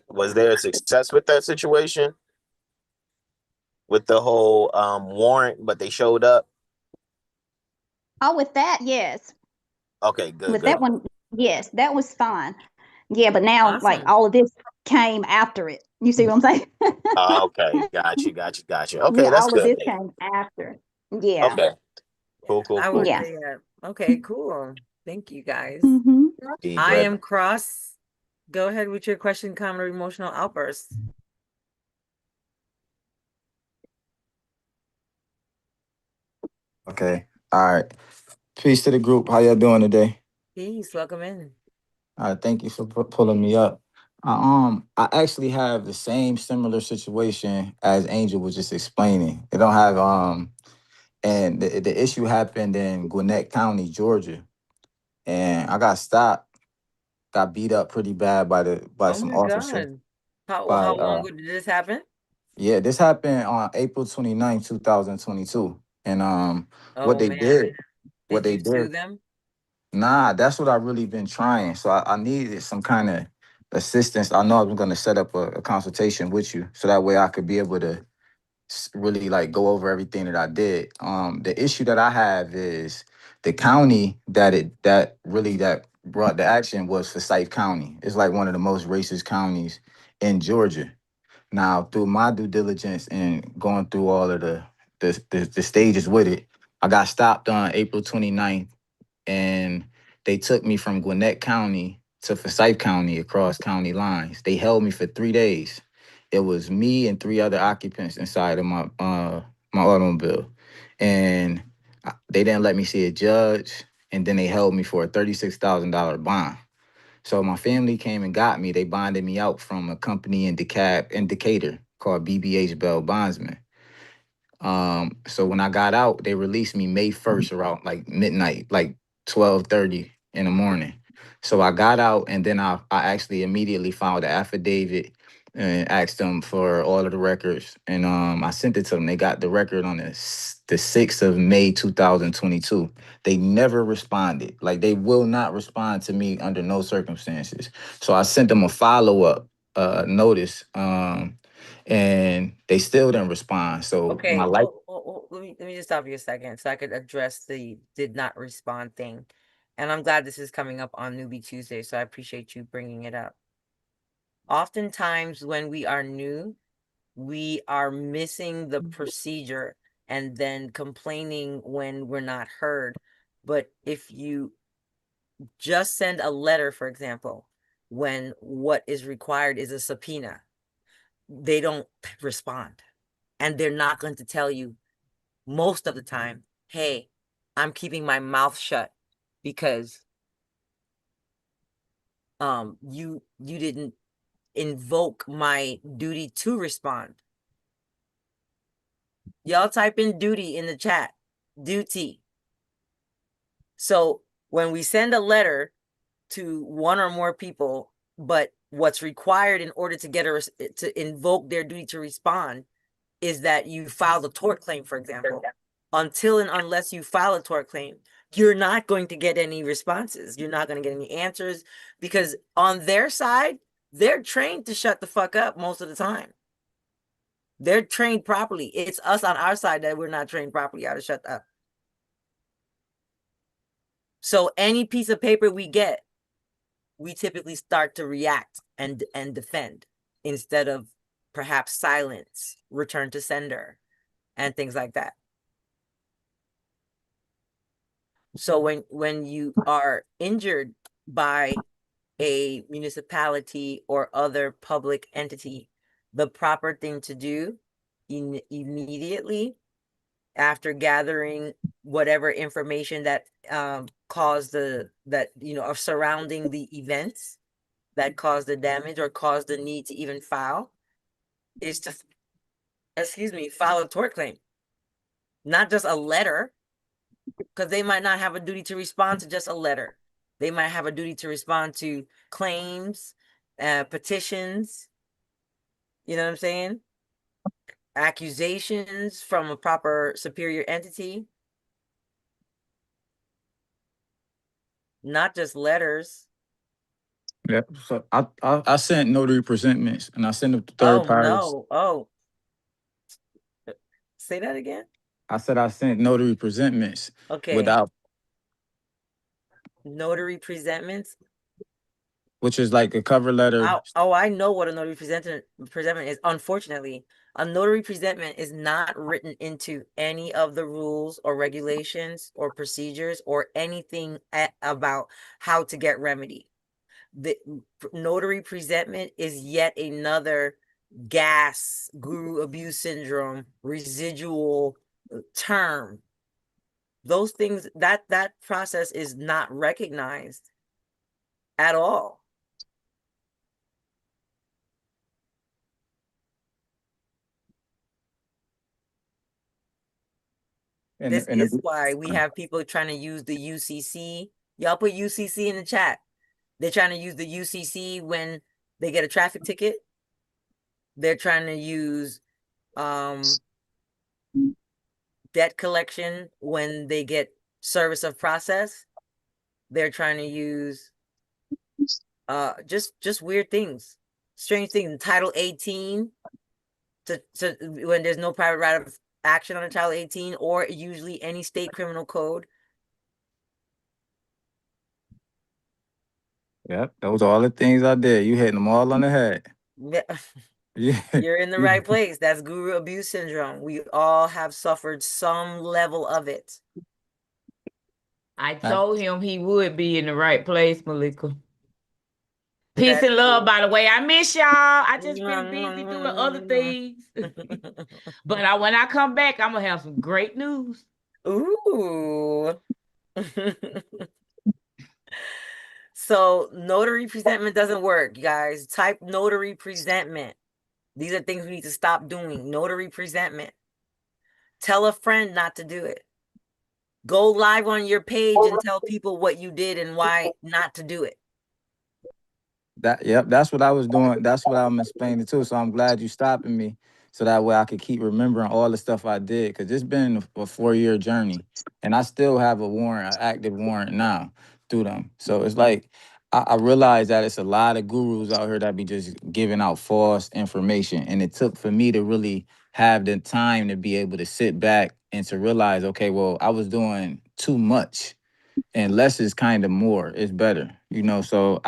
Was there a success with that situation? with the whole warrant, but they showed up? Oh, with that, yes. Okay, good, With good. that one, yes, that was fine. Yeah, but now like Awesome. all of this came after it. You see what I'm saying? Okay, got you. Okay, Yeah, that's all of good. this came after. Yeah. Okay, cool. I would Yeah. say that. Okay, cool. Thank you guys. Mm-hmm. Be I great. am Cross. Go ahead with your question, comment, or emotional outburst. Okay. All right. Peace to the group. How y'all doing today? Peace. Welcome in. All right. Thank you for pulling me up. I actually have the same similar situation as Angel was just explaining. They don't have and the issue happened in Gwinnett County, Georgia, and I got stopped, got beat up pretty bad by Oh some my officers. God. How By long ago did this happen? Yeah, this happened on April 29th, 2022, and what Oh they man. did, what Did they you sue did. them? Nah, that's what I really been trying. So I needed some kind of assistance. I know I was gonna set up a consultation with you, so that way I could be able to really like go over everything that I did. The issue that I have is the county that brought the action was Forsyth County. It's like one of the most racist counties in Georgia. Now, through my due diligence and going through all of the stages with it, I got stopped on April 29th, and they took me from Gwinnett County to Forsyth County across county lines. They held me for 3 days. It was me and three other occupants inside of my automobile, and they didn't let me see a judge. And then they held me for a $36,000 bond. So my family came and got me. They bonded me out from a company in Decatur called BBH Bell Bondsman. So when I got out, they released me May 1st around like midnight, like 12:30 in the morning. So I got out, and then I actually immediately filed an affidavit and asked them for all of the records. And I sent it to them. They got the record on the 6th of May 2022. They never responded. Like, they will not respond to me under no circumstances. So I sent them a follow-up notice. And they still didn't respond. So Okay, my life. let me just stop you a second so I could address the did not respond thing. And I'm glad this is coming up on Newbie Tuesday, so I appreciate you bringing it up. Oftentimes when we are new, we are missing the procedure and then complaining when we're not heard. But if you just send a letter, for example, when what is required is a subpoena, they don't respond. And they're not going to tell you most of the time, hey, I'm keeping my mouth shut because you didn't invoke my duty to respond. Y'all type in duty in the chat. Duty. So when we send a letter to one or more people, but what's required in order to get to invoke their duty to respond is that you file a tort claim, for example. Until and unless you file a tort claim, you're not going to get any responses. You're not going to get any answers because on their side, they're trained to shut the fuck up most of the time. They're trained properly. It's us on our side that we're not trained properly how to shut up. So any piece of paper we get, we typically start to react and defend instead of perhaps silence, return to sender, and things like that. So when you are injured by a municipality or other public entity, the proper thing to do immediately after gathering whatever information that caused or surrounding the events that caused the damage or caused the need to even file is to file a tort claim. Not just a letter, because they might not have a duty to respond to just a letter. They might have a duty to respond to claims, petitions, you know what I'm saying? Accusations from a proper superior entity. Not just letters. Yeah. So I sent notary presentments, and I sent them to third Oh parties. no. Oh. Say that again. I said I sent notary presentments Okay. without, Notary presentments. which is like a cover letter. I know what a notary presentment is. Unfortunately, a notary presentment is not written into any of the rules or regulations or procedures or anything about how to get remedy. The notary presentment is yet another guru abuse syndrome residual term. Those things, that process is not recognized at all. This is why we have people trying to use the UCC. Y'all put UCC in the chat. They're trying to use the UCC when they get a traffic ticket. They're trying to use debt collection when they get service of process. They're trying to use just weird things, strange things. Title 18 to when there's no private right of action on a Title 18 or usually any state criminal code. Yep, those are all the things I did. You hitting them all on the head. Yeah. You're in the right place. That's guru abuse syndrome. We all have suffered some level of it. I told him he would be in the right place, Malika. Peace and love, by the way. I miss y'all. I just been busy doing other things. But when I come back, I'm going to have some great news. Ooh. So notary presentment doesn't work, you guys. Type notary presentment. These are things we need to stop doing. Notary presentment. Tell a friend not to do it. Go live on your page and tell people what you did and why not to do it. Yep, that's what I was doing. That's what I'm explaining too. So I'm glad you stopping me, so that way I could keep remembering all the stuff I did. Because it's been a 4-year journey, and I still have a warrant, an active warrant now through them. So it's like I realize that it's a lot of gurus out here that be just giving out false information, and it took for me to really have the time to be able to sit back and to realize, okay, well, I was doing too much. And less is kind of more. It's better, So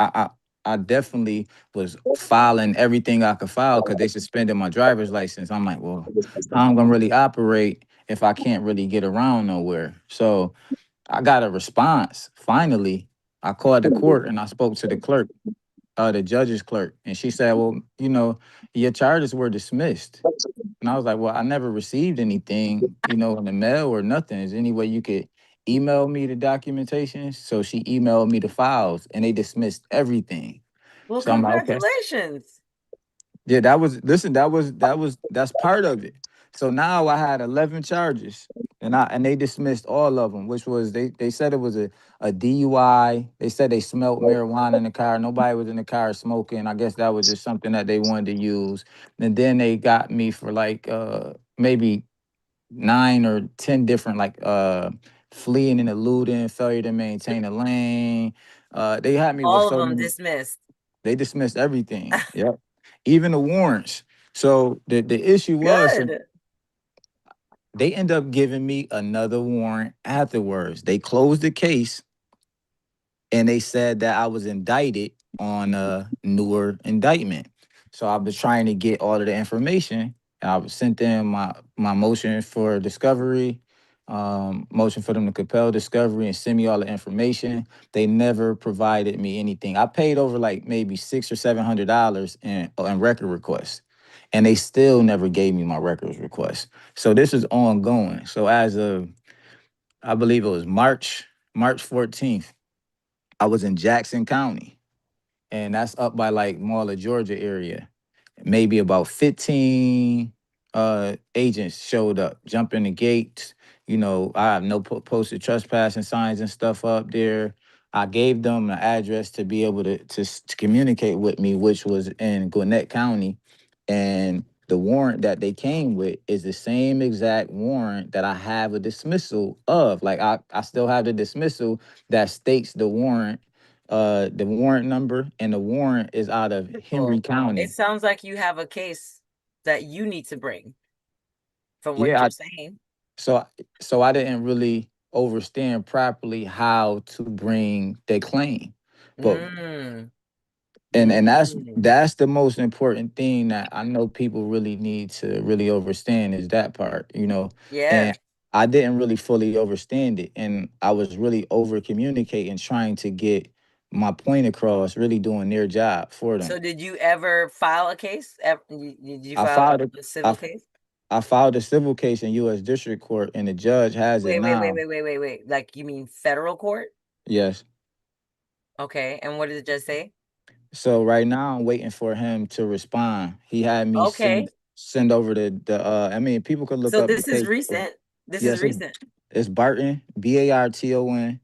I definitely was filing everything I could file because they suspended my driver's license. I'm like, well, how I'm gonna really operate if I can't really get around nowhere? So I got a response. Finally, I called the court and I spoke to the clerk, the judge's clerk, and she said, well, your charges were dismissed. And I was like, well, I never received anything, in the mail or nothing. Is there any way you could email me the documentation? So she emailed me the files and they dismissed everything. Well, So I'm like, okay. congratulations. Yeah, that's part of it. So now I had 11 charges and they dismissed all of them, which was they said it was a DUI. They said they smelled marijuana in the car. Nobody was in the car smoking. I guess that was just something that they wanted to use. And then they got me for like maybe 9 or 10 different like fleeing and eluding, failure to maintain a lane. They had me with All of so them many. dismissed. They dismissed everything. Yep. Even the warrants. So the issue was they end up giving me another warrant afterwards. They closed the case and they said that I was indicted on a newer indictment. So I was trying to get all of the information. I was sent in my motion for discovery, motion for them to compel discovery and send me all the information. They never provided me anything. I paid over like maybe $600 or $700 in record requests, and they still never gave me my records request. So this is ongoing. So as of, I believe it was March 14th, I was in Jackson County, and that's up by like Mall of Georgia area. Maybe about 15 agents showed up, jumping the gates. I have no posted trespassing signs and stuff up there. I gave them an address to be able to communicate with me, which was in Gwinnett County. And the warrant that they came with is the same exact warrant that I have a dismissal of. Like I still have the dismissal that states the warrant number, and the warrant is out of Henry County. It sounds like you have a case that you need to bring from what Yeah, you're saying. so I didn't really understand properly how to bring the claim. But Mm. and Mm. that's the most important thing that I know people really need to really understand is that part, you know. Yeah. And I didn't really fully understand it. And I was really over communicating, trying to get my point across, really doing their job for them. So did you ever file a case? Did you I file filed a, a I, civil case? I filed a civil case in U.S. District Court, and the judge has it now. Wait. Like, you mean federal court? Yes. Okay. And what did it just say? So right now I'm waiting for him to respond. He had me Okay. send over the I mean, people could look So up the this is case. recent. This is Yes, recent. it's Barton, Barton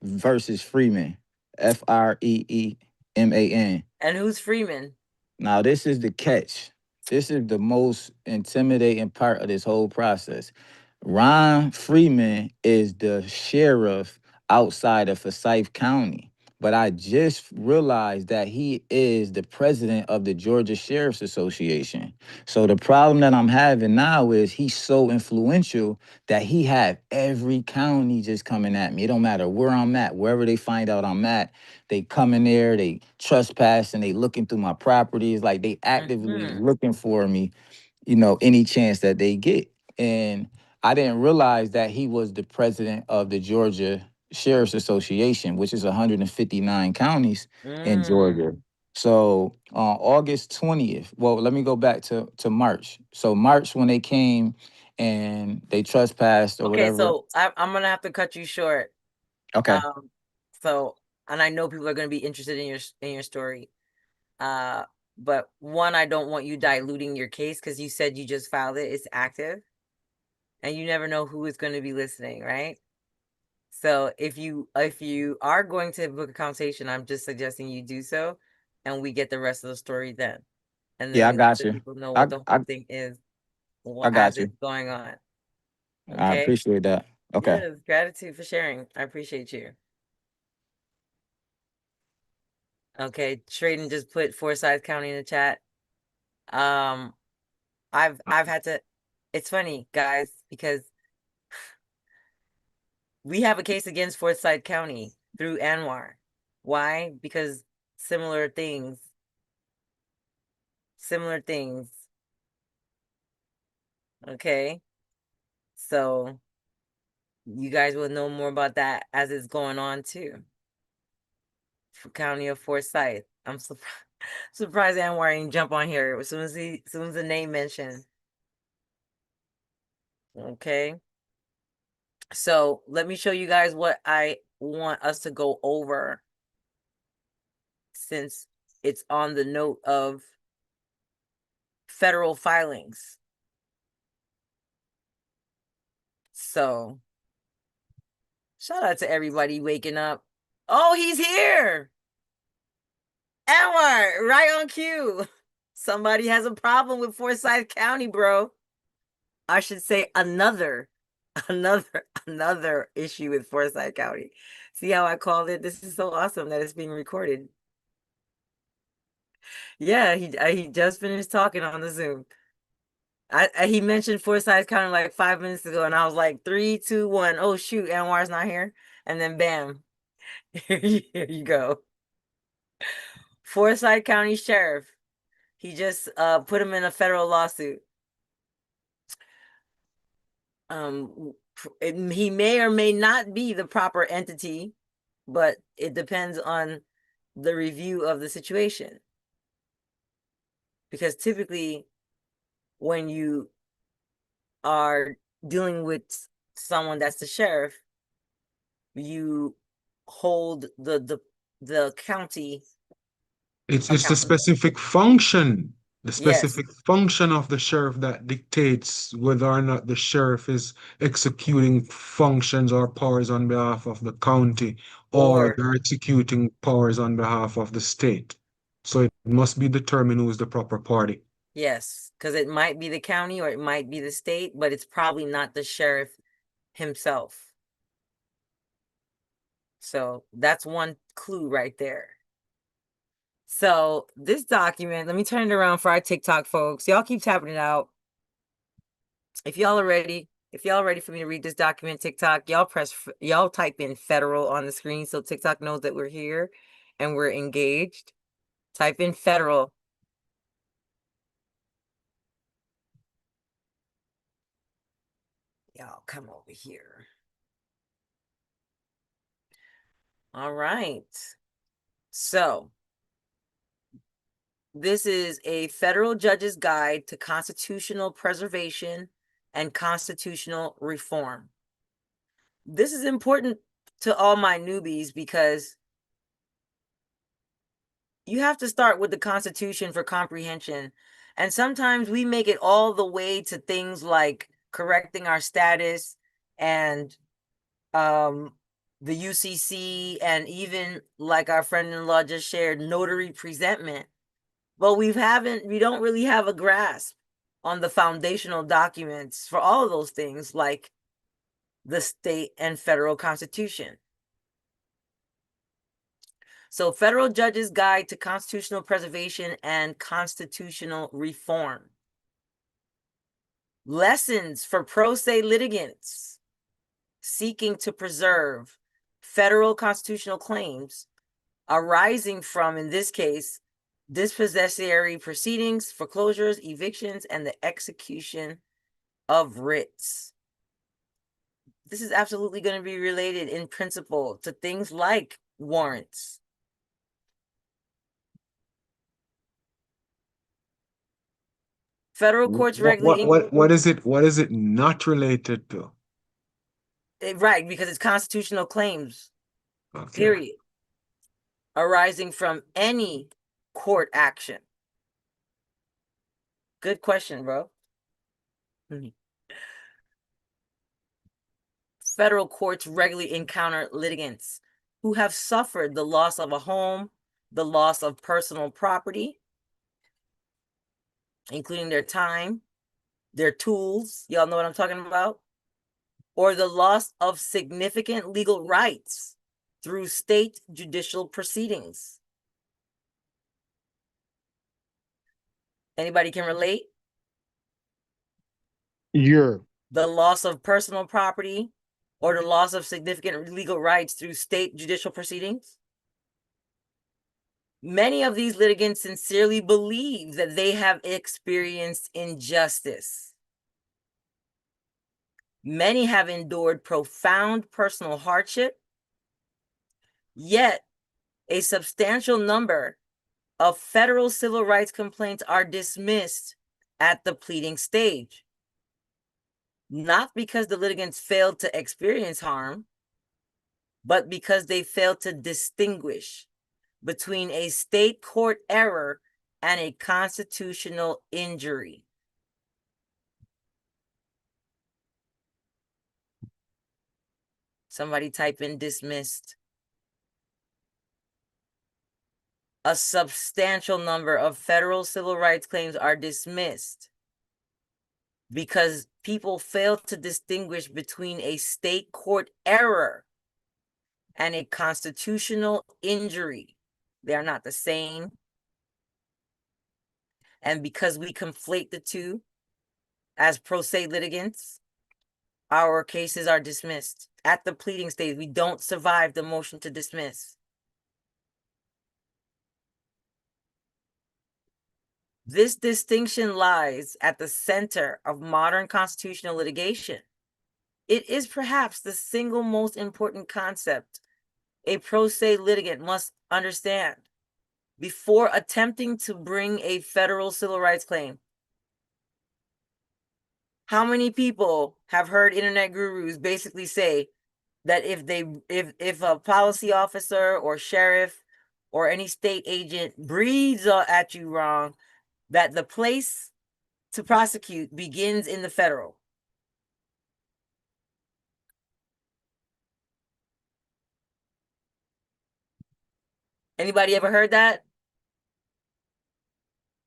versus Freeman, Freeman. And who's Freeman? Now, this is the catch. This is the most intimidating part of this whole process. Ron Freeman is the sheriff outside of Forsyth County. But I just realized that he is the president of the Georgia Sheriff's Association. So the problem that I'm having now is he's so influential that he had every county just coming at me. It don't matter where I'm at, wherever they find out I'm at, they come in there, they trespass, and they looking through my properties, like they actively Mm-hmm. looking for me, you know, any chance that they get. And I didn't realize that he was the president of the Georgia Sheriff's Association, which is 159 counties in Georgia. Mm. So on August 20th, well, let me go back to March. So March when they came and they trespassed or Okay, whatever. so I'm gonna have to cut you short. Okay. So, and I know people are gonna be interested in your story. But one, I don't want you diluting your case because you said you just filed it. It's active, and you never know who is going to be listening, right? So if you are going to book a conversation, I'm just suggesting you do so, and we get the rest of the story then, and then Yeah, I we let got the you. people know what I the I whole thing is I as got you. it's going on. I Okay. appreciate that. Okay. Yes, gratitude for sharing. I appreciate you. Okay, Traden just put Forsyth County in the chat. I've had to. It's funny, guys, because we have a case against Forsyth County through Anwar. Why? Because similar things. Similar things. Okay. So you guys will know more about that as it's going on too. County of Forsyth. I'm surprised Anwar ain't jump on here as soon as the name mentioned. Okay. So let me show you guys what I want us to go over since it's on the note of federal filings. So shout out to everybody waking up. Oh, he's here. Anwar, right on cue. Somebody has a problem with Forsyth County, bro. I should say another issue with Forsyth County. See how I called it? This is so awesome that it's being recorded. Yeah, he just finished talking on the Zoom. He mentioned Forsyth County like 5 minutes ago, and I was like 3, 2, 1. Oh shoot, Anwar's not here, and then bam, here you go. Forsyth County Sheriff. He just put him in a federal lawsuit. He may or may not be the proper entity, but it depends on the review of the situation. Because typically, when you are dealing with someone that's the sheriff, you hold the county It's the accountable. specific function, the Yes, specific function of the sheriff that dictates whether or not the sheriff is executing functions or powers on behalf of the county or or they're executing powers on behalf of the state. So it must be determined who is the proper party. yes, because it might be the county or it might be the state, but it's probably not the sheriff himself. So that's one clue right there. So this document, let me turn it around for our TikTok folks. Y'all keep tapping it out. If y'all are ready, if y'all ready for me to read this document, TikTok, y'all type in federal on the screen so TikTok knows that we're here and we're engaged. Type in federal. Y'all come over here. All right. So this is a federal judge's guide to constitutional preservation and constitutional reform. This is important to all my newbies because you have to start with the Constitution for comprehension. And sometimes we make it all the way to things like correcting our status and the UCC, and even like our friend-in-law just shared, notary presentment. But we don't really have a grasp on the foundational documents for all of those things, like the state and federal constitution. So, Federal Judge's Guide to Constitutional Preservation and Constitutional Reform. Lessons for pro se litigants seeking to preserve federal constitutional claims arising from, in this case, dispossessory proceedings, foreclosures, evictions, and the execution of writs. This is absolutely going to be related in principle to things like warrants. Federal courts regularly What is it not related to? right, because it's constitutional claims, Okay. period, arising from any court action. Good question, bro. Federal courts regularly encounter litigants who have suffered the loss of a home, the loss of personal property, including their time, their tools, y'all know what I'm talking about, or the loss of significant legal rights through state judicial proceedings. Anybody can relate? Yeah. The loss of personal property or the loss of significant legal rights through state judicial proceedings? Many of these litigants sincerely believe that they have experienced injustice. Many have endured profound personal hardship, yet a substantial number of federal civil rights complaints are dismissed at the pleading stage. Not because the litigants failed to experience harm, but because they failed to distinguish between a state court error and a constitutional injury. Somebody type in dismissed. A substantial number of federal civil rights claims are dismissed because people fail to distinguish between a state court error and a constitutional injury. They are not the same. And because we conflate the two as pro se litigants, our cases are dismissed. At the pleading stage, we don't survive the motion to dismiss. This distinction lies at the center of modern constitutional litigation. It is perhaps the single most important concept a pro se litigant must understand before attempting to bring a federal civil rights claim. How many people have heard internet gurus basically say that if a policy officer or sheriff or any state agent breathes at you wrong, that the place to prosecute begins in the federal? Anybody ever heard that?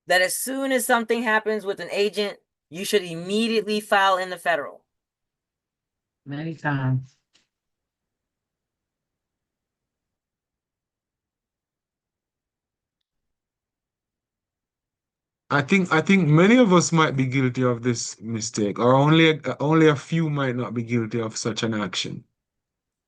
That as soon as something happens with an agent, you should immediately file in the federal. Many times. I think many of us might be guilty of this mistake, or only a few might not be guilty of such an action.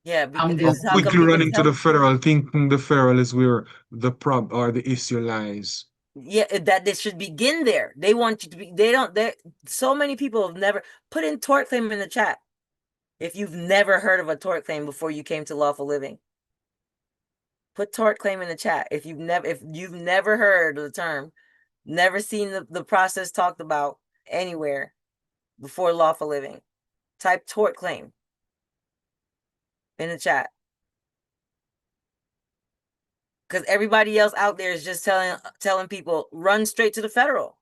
Yeah, because I'm this Of is just how quickly because running to the federal, thinking the federal is where the prob or the issue lies. yeah, that they should begin there. They want you to be. They don't. They so many people have never put in tort claim in the chat. If you've never heard of a tort claim before you came to lawful living, put tort claim in the chat. If you've never heard of the term, never seen the process talked about anywhere before lawful living, type tort claim in the chat. Because everybody else out there is just telling people run straight to the federal.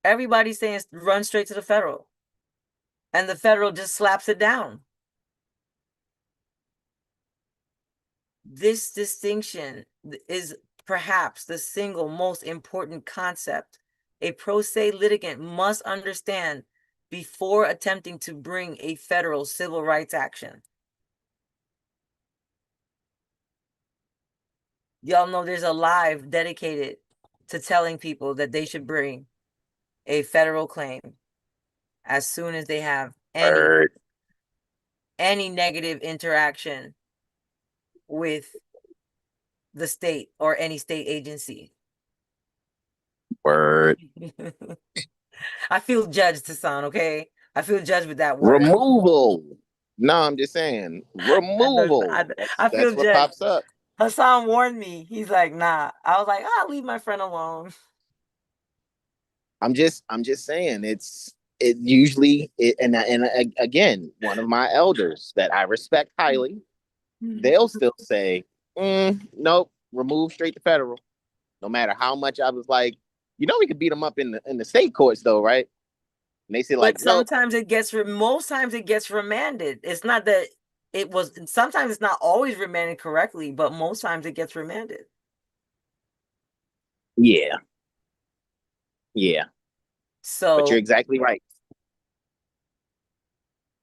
Everybody's saying run straight to the federal. And the federal just slaps it down. This distinction is perhaps the single most important concept a pro se litigant must understand before attempting to bring a federal civil rights action. Y'all know there's a live dedicated to telling people that they should bring a federal claim as soon as they have any negative interaction with the state or any state agency. Word. I feel judged, Hassan, okay? I feel judged with that word. Removal. No, I'm just saying removal. I feel That's what judged. pops up. Hassan warned me. He's like, nah. I was like, I'll leave my friend alone. I'm just saying it usually and again, one of my elders that I respect highly, they'll still say, nope, remove straight to federal. No matter how much I was like, we could beat them up in the state courts though, right? And they say like, But sometimes most times it gets remanded. It's not that sometimes it's not always remanded correctly, but most times it gets remanded. Yeah. Yeah. So, but you're exactly right.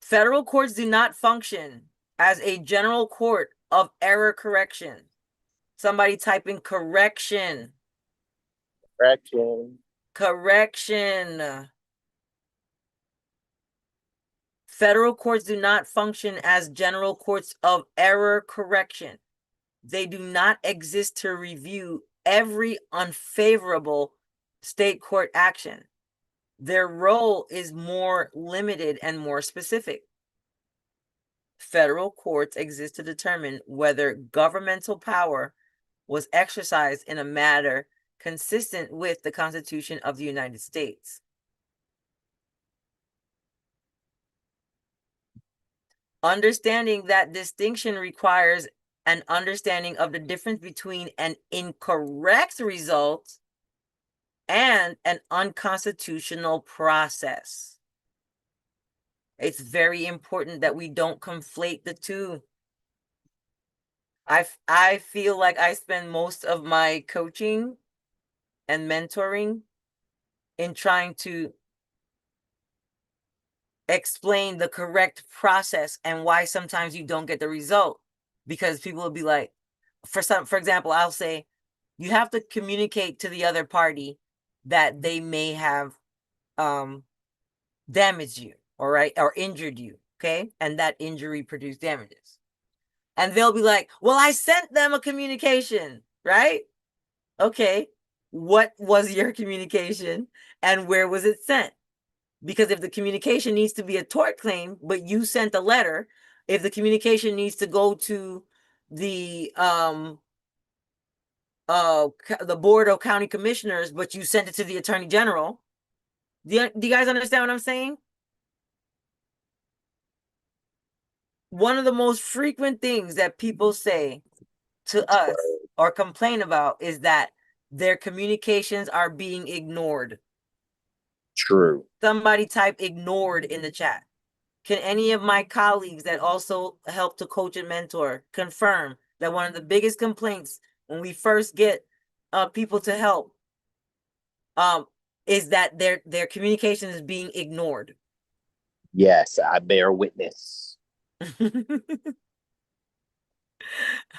Federal courts do not function as a general court of error correction. Somebody typing correction. Correction. Federal courts do not function as general courts of error correction. They do not exist to review every unfavorable state court action. Their role is more limited and more specific. Federal courts exist to determine whether governmental power was exercised in a manner consistent with the Constitution of the United States. Understanding that distinction requires an understanding of the difference between an incorrect result and an unconstitutional process. It's very important that we don't conflate the two. I feel like I spend most of my coaching and mentoring in trying to explain the correct process and why sometimes you don't get the result. Because people will be like, for example, I'll say, you have to communicate to the other party that they may have damaged you, all right, or injured you, okay? And that injury produced damages. And they'll be like, well, I sent them a communication, right? Okay, what was your communication and where was it sent? Because if the communication needs to be a tort claim, but you sent a letter, if the communication needs to go to the board of county commissioners, but you sent it to the attorney general, do you guys understand what I'm saying? One of the most frequent things that people say to us or complain about is that their communications are being ignored. True. Somebody type ignored in the chat. Can any of my colleagues that also help to coach and mentor confirm that one of the biggest complaints when we first get people to help is that their communication is being ignored? Yes, I bear witness.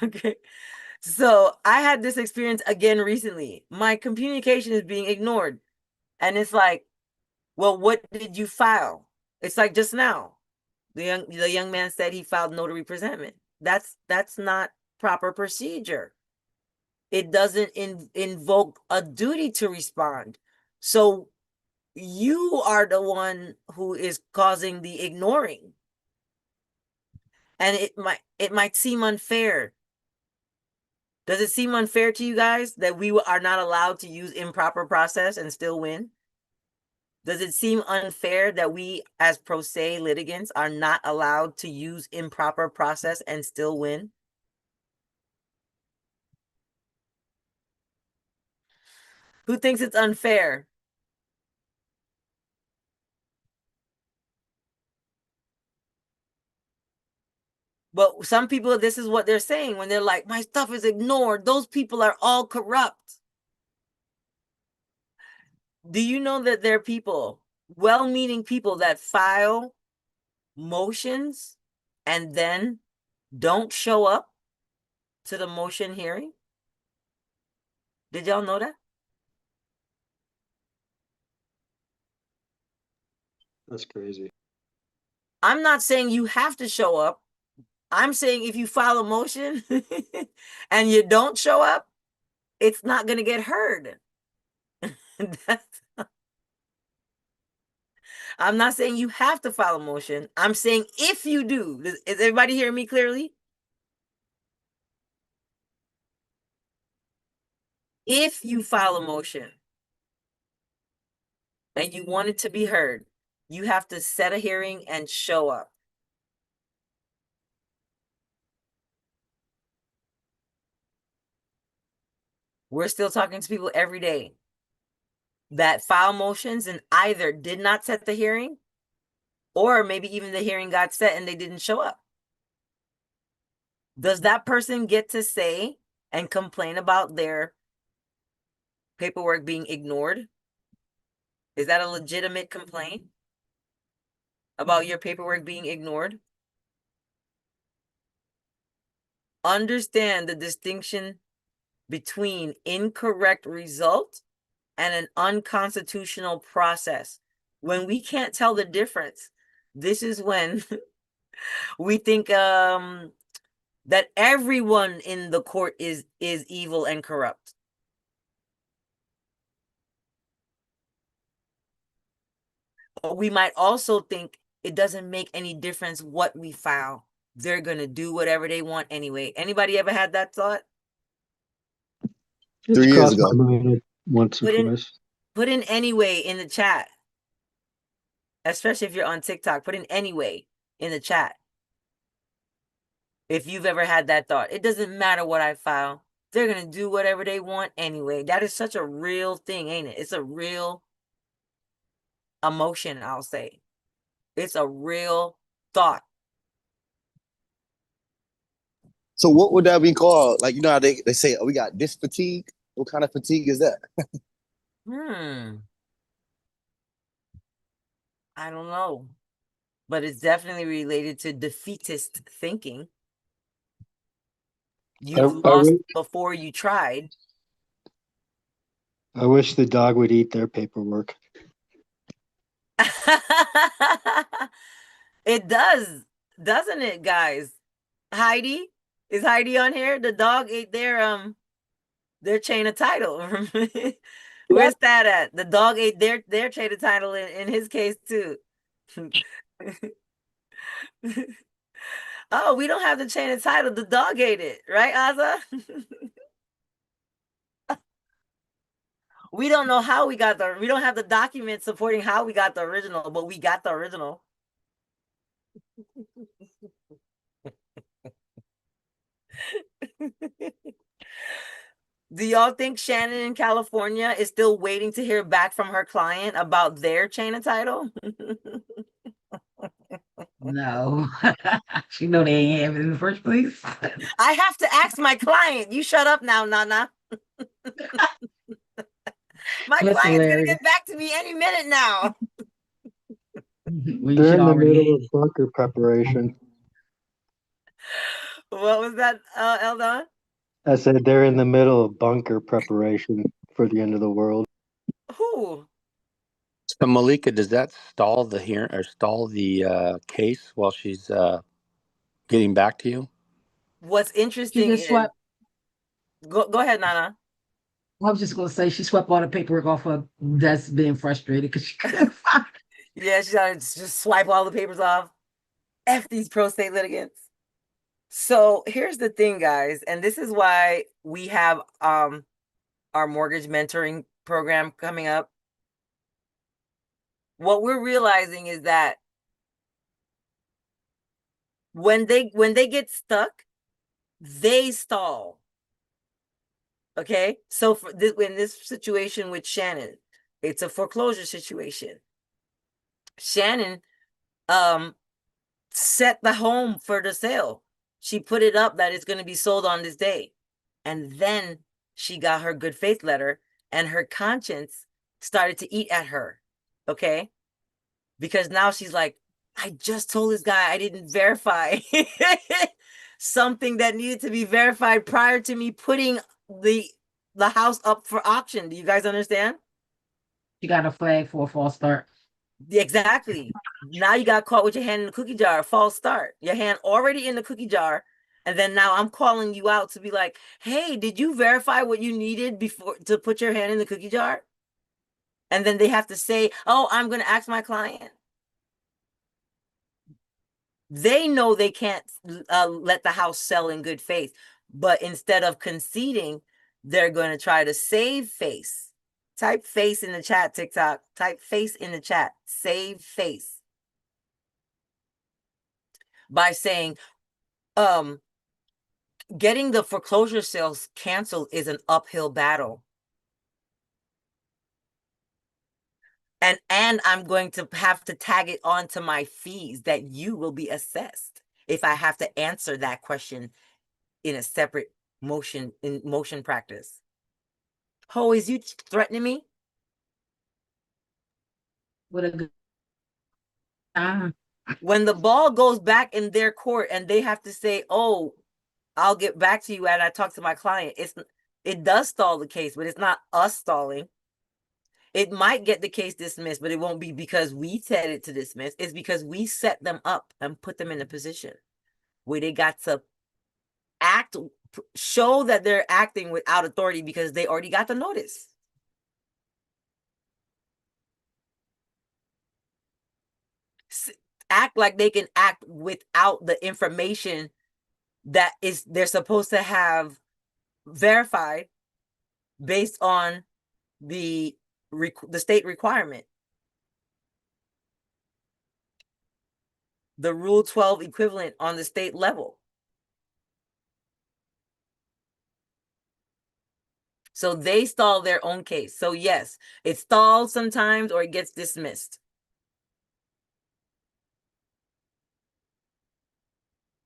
Okay. So I had this experience again recently. My communication is being ignored. And it's like, well, what did you file? It's like just now. The young man said he filed notary presentment. That's not proper procedure. It doesn't invoke a duty to respond. So you are the one who is causing the ignoring. And it might seem unfair. Does it seem unfair to you guys that we are not allowed to use improper process and still win? Does it seem unfair that we as pro se litigants are not allowed to use improper process and still win? Who thinks it's unfair? But some people, this is what they're saying when they're like, my stuff is ignored. Those people are all corrupt. Do you know that there are people, well-meaning people, that file motions and then don't show up to the motion hearing? Did y'all know that? That's crazy. I'm not saying you have to show up. I'm saying if you file a motion and you don't show up, it's not going to get heard. I'm not saying you have to file a motion. I'm saying if you do. Is everybody hearing me clearly? If you file a motion and you want it to be heard, you have to set a hearing and show up. We're still talking to people every day that file motions and either did not set the hearing or maybe even the hearing got set and they didn't show up. Does that person get to say and complain about their paperwork being ignored? Is that a legitimate complaint about your paperwork being ignored? Understand the distinction between incorrect result and an unconstitutional process. When we can't tell the difference, this is when we think that everyone in the court is evil and corrupt. Or we might also think it doesn't make any difference what we file. They're going to do whatever they want anyway. Anybody ever had that thought? It's 3 years crossed my ago. mind once or Put in twice. anyway in the chat. Especially if you're on TikTok, put in anyway in the chat. If you've ever had that thought, it doesn't matter what I file. They're going to do whatever they want anyway. That is such a real thing, ain't it? It's a real emotion, I'll say. It's a real thought. So what would that be called? Like, you know how they say, oh, we got this fatigue? What kind of fatigue is that? I don't know. But it's definitely related to defeatist thinking. You've lost before you tried. I wish the dog would eat their paperwork. It does, doesn't it, guys? Heidi? Is Heidi on here? The dog ate their chain of title. Where's that at? The dog ate their chain of title in his case too. Oh, we don't have the chain of title. The dog ate it, right, Aza? We don't know how we got we don't have the document supporting how we got the original, but we got the original. Do y'all think Shannon in California is still waiting to hear back from her client about their chain of title? No. She know they ain't have it in the first place. I have to ask my client. You shut up now, Nana. My That's client's gonna hilarious. get back to me any minute now. They're in the middle of bunker preparation. What was that, Eldon? I said they're in the middle of bunker preparation for the end of the world. Who? So Malika, does that stall the hearing or stall the case while she's getting back to you? What's She interesting just is swept. go ahead, Nana. I was just gonna say she swept all the paperwork off her desk, being frustrated because she couldn't find. Yeah, she's gotta just swipe all the papers off. F these pro state litigants. So here's the thing, guys, and this is why we have our mortgage mentoring program coming up. What we're realizing is that when they get stuck, they stall. Okay, so for this, in this situation with Shannon, it's a foreclosure situation. Shannon set the home for the sale. She put it up that it's going to be sold on this day, and then she got her good faith letter, and her conscience started to eat at her. Okay, because now she's like, I just told this guy I didn't verify something that needed to be verified prior to me putting the house up for auction. Do you guys understand? She got a flag for a false start. Exactly. Now you got caught with your hand in the cookie jar. False start. Your hand already in the cookie jar. And then now I'm calling you out to be like, hey, did you verify what you needed before to put your hand in the cookie jar? And then they have to say, oh, I'm going to ask my client. They know they can't let the house sell in good faith. But instead of conceding, they're going to try to save face. Type face in the chat, TikTok. Type face in the chat. Save face. By saying, getting the foreclosure sales canceled is an uphill battle. And I'm going to have to tag it onto my fees that you will be assessed if I have to answer that question in a separate motion practice. Ho, is you threatening me? With a good When the ball goes back in their court and they have to say, oh, I'll get back to you and I talk to my client, it does stall the case, but it's not us stalling. It might get the case dismissed, but it won't be because we said it to dismiss. It's because we set them up and put them in a position where they got to act, show that they're acting without authority because they already got the notice. Act like they can act without the information that is they're supposed to have verified based on the state requirement. The Rule 12 equivalent on the state level. So they stall their own case. So yes, it stalls sometimes or it gets dismissed.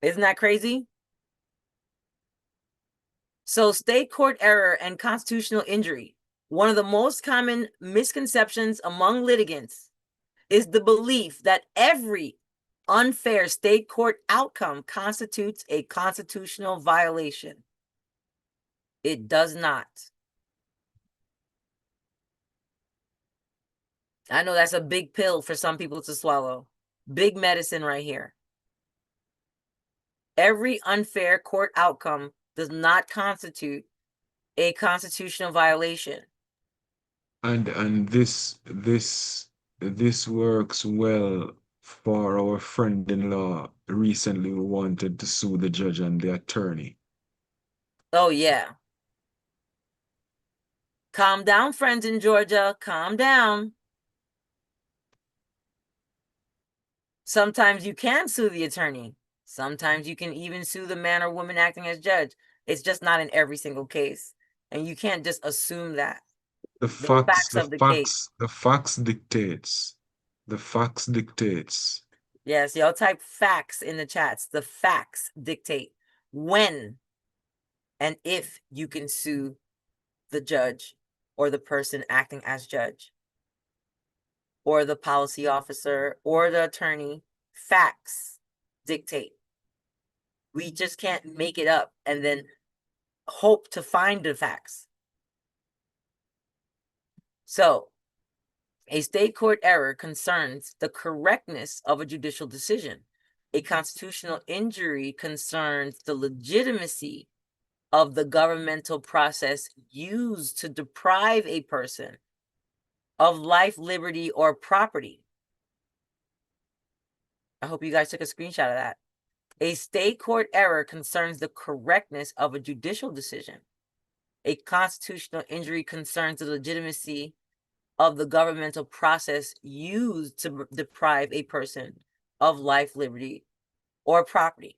Isn't that crazy? So state court error and constitutional injury. One of the most common misconceptions among litigants is the belief that every unfair state court outcome constitutes a constitutional violation. It does not. I know that's a big pill for some people to swallow. Big medicine right here. Every unfair court outcome does not constitute a constitutional violation. And this works well for our friend-in-law recently who wanted to sue the judge and the attorney. Oh, yeah. Calm down, friends in Georgia. Calm down. Sometimes you can sue the attorney. Sometimes you can even sue the man or woman acting as judge. It's just not in every single case. And you can't just assume that. The facts of the case. the facts dictates. The facts dictates. Yes, y'all type facts in the chats. The facts dictate when and if you can sue the judge or the person acting as judge or the policy officer or the attorney. Facts dictate. We just can't make it up and then hope to find the facts. So, a state court error concerns the correctness of a judicial decision. A constitutional injury concerns the legitimacy of the governmental process used to deprive a person of life, liberty, or property. I hope you guys took a screenshot of that. A state court error concerns the correctness of a judicial decision. A constitutional injury concerns the legitimacy of the governmental process used to deprive a person of life, liberty, or property.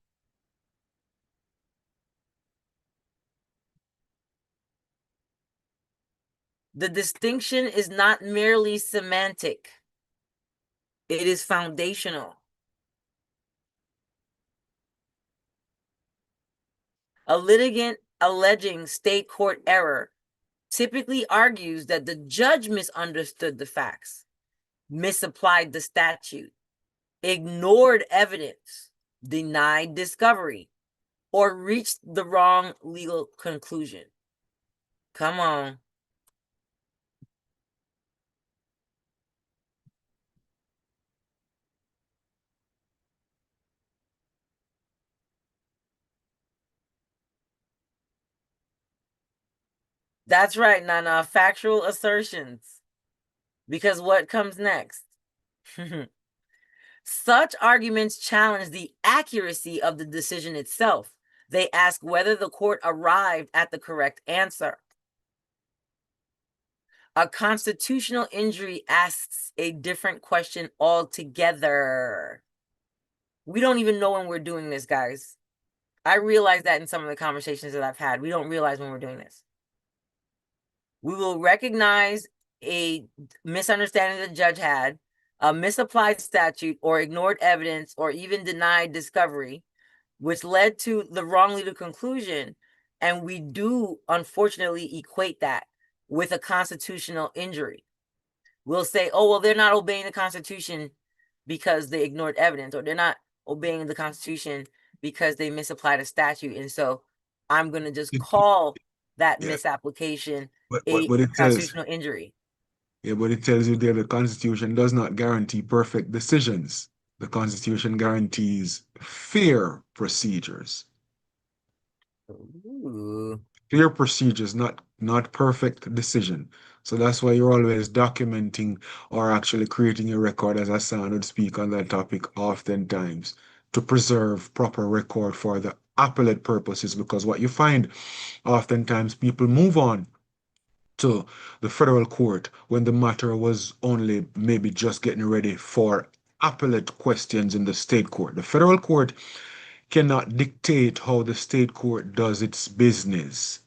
The distinction is not merely semantic. It is foundational. A litigant alleging state court error typically argues that the judge misunderstood the facts, misapplied the statute, ignored evidence, denied discovery, or reached the wrong legal conclusion. Come on. That's right, Nana. Factual assertions. Because what comes next? Such arguments challenge the accuracy of the decision itself. They ask whether the court arrived at the correct answer. A constitutional injury asks a different question altogether. We don't even know when we're doing this, guys. I realize that in some of the conversations that I've had. We don't realize when we're doing this. We will recognize a misunderstanding the judge had, a misapplied statute, or ignored evidence, or even denied discovery, which led to the wrong legal conclusion. And we do, unfortunately, equate that with a constitutional injury. We'll say, oh, well, they're not obeying the Constitution because they ignored evidence, or they're not obeying the Constitution because they misapplied a statute. And so I'm going to just call that misapplication But a it tells, constitutional injury. yeah, but it tells you there the Constitution does not guarantee perfect decisions. The Constitution guarantees fair procedures. Ooh. Fair procedures, not perfect decision. So that's why you're always documenting or actually creating a record, as Hassan would speak on that topic oftentimes, to preserve proper record for the appellate purposes, because what you find oftentimes people move on to the federal court when the matter was only maybe just getting ready for appellate questions in the state court. The federal court cannot dictate how the state court does its business.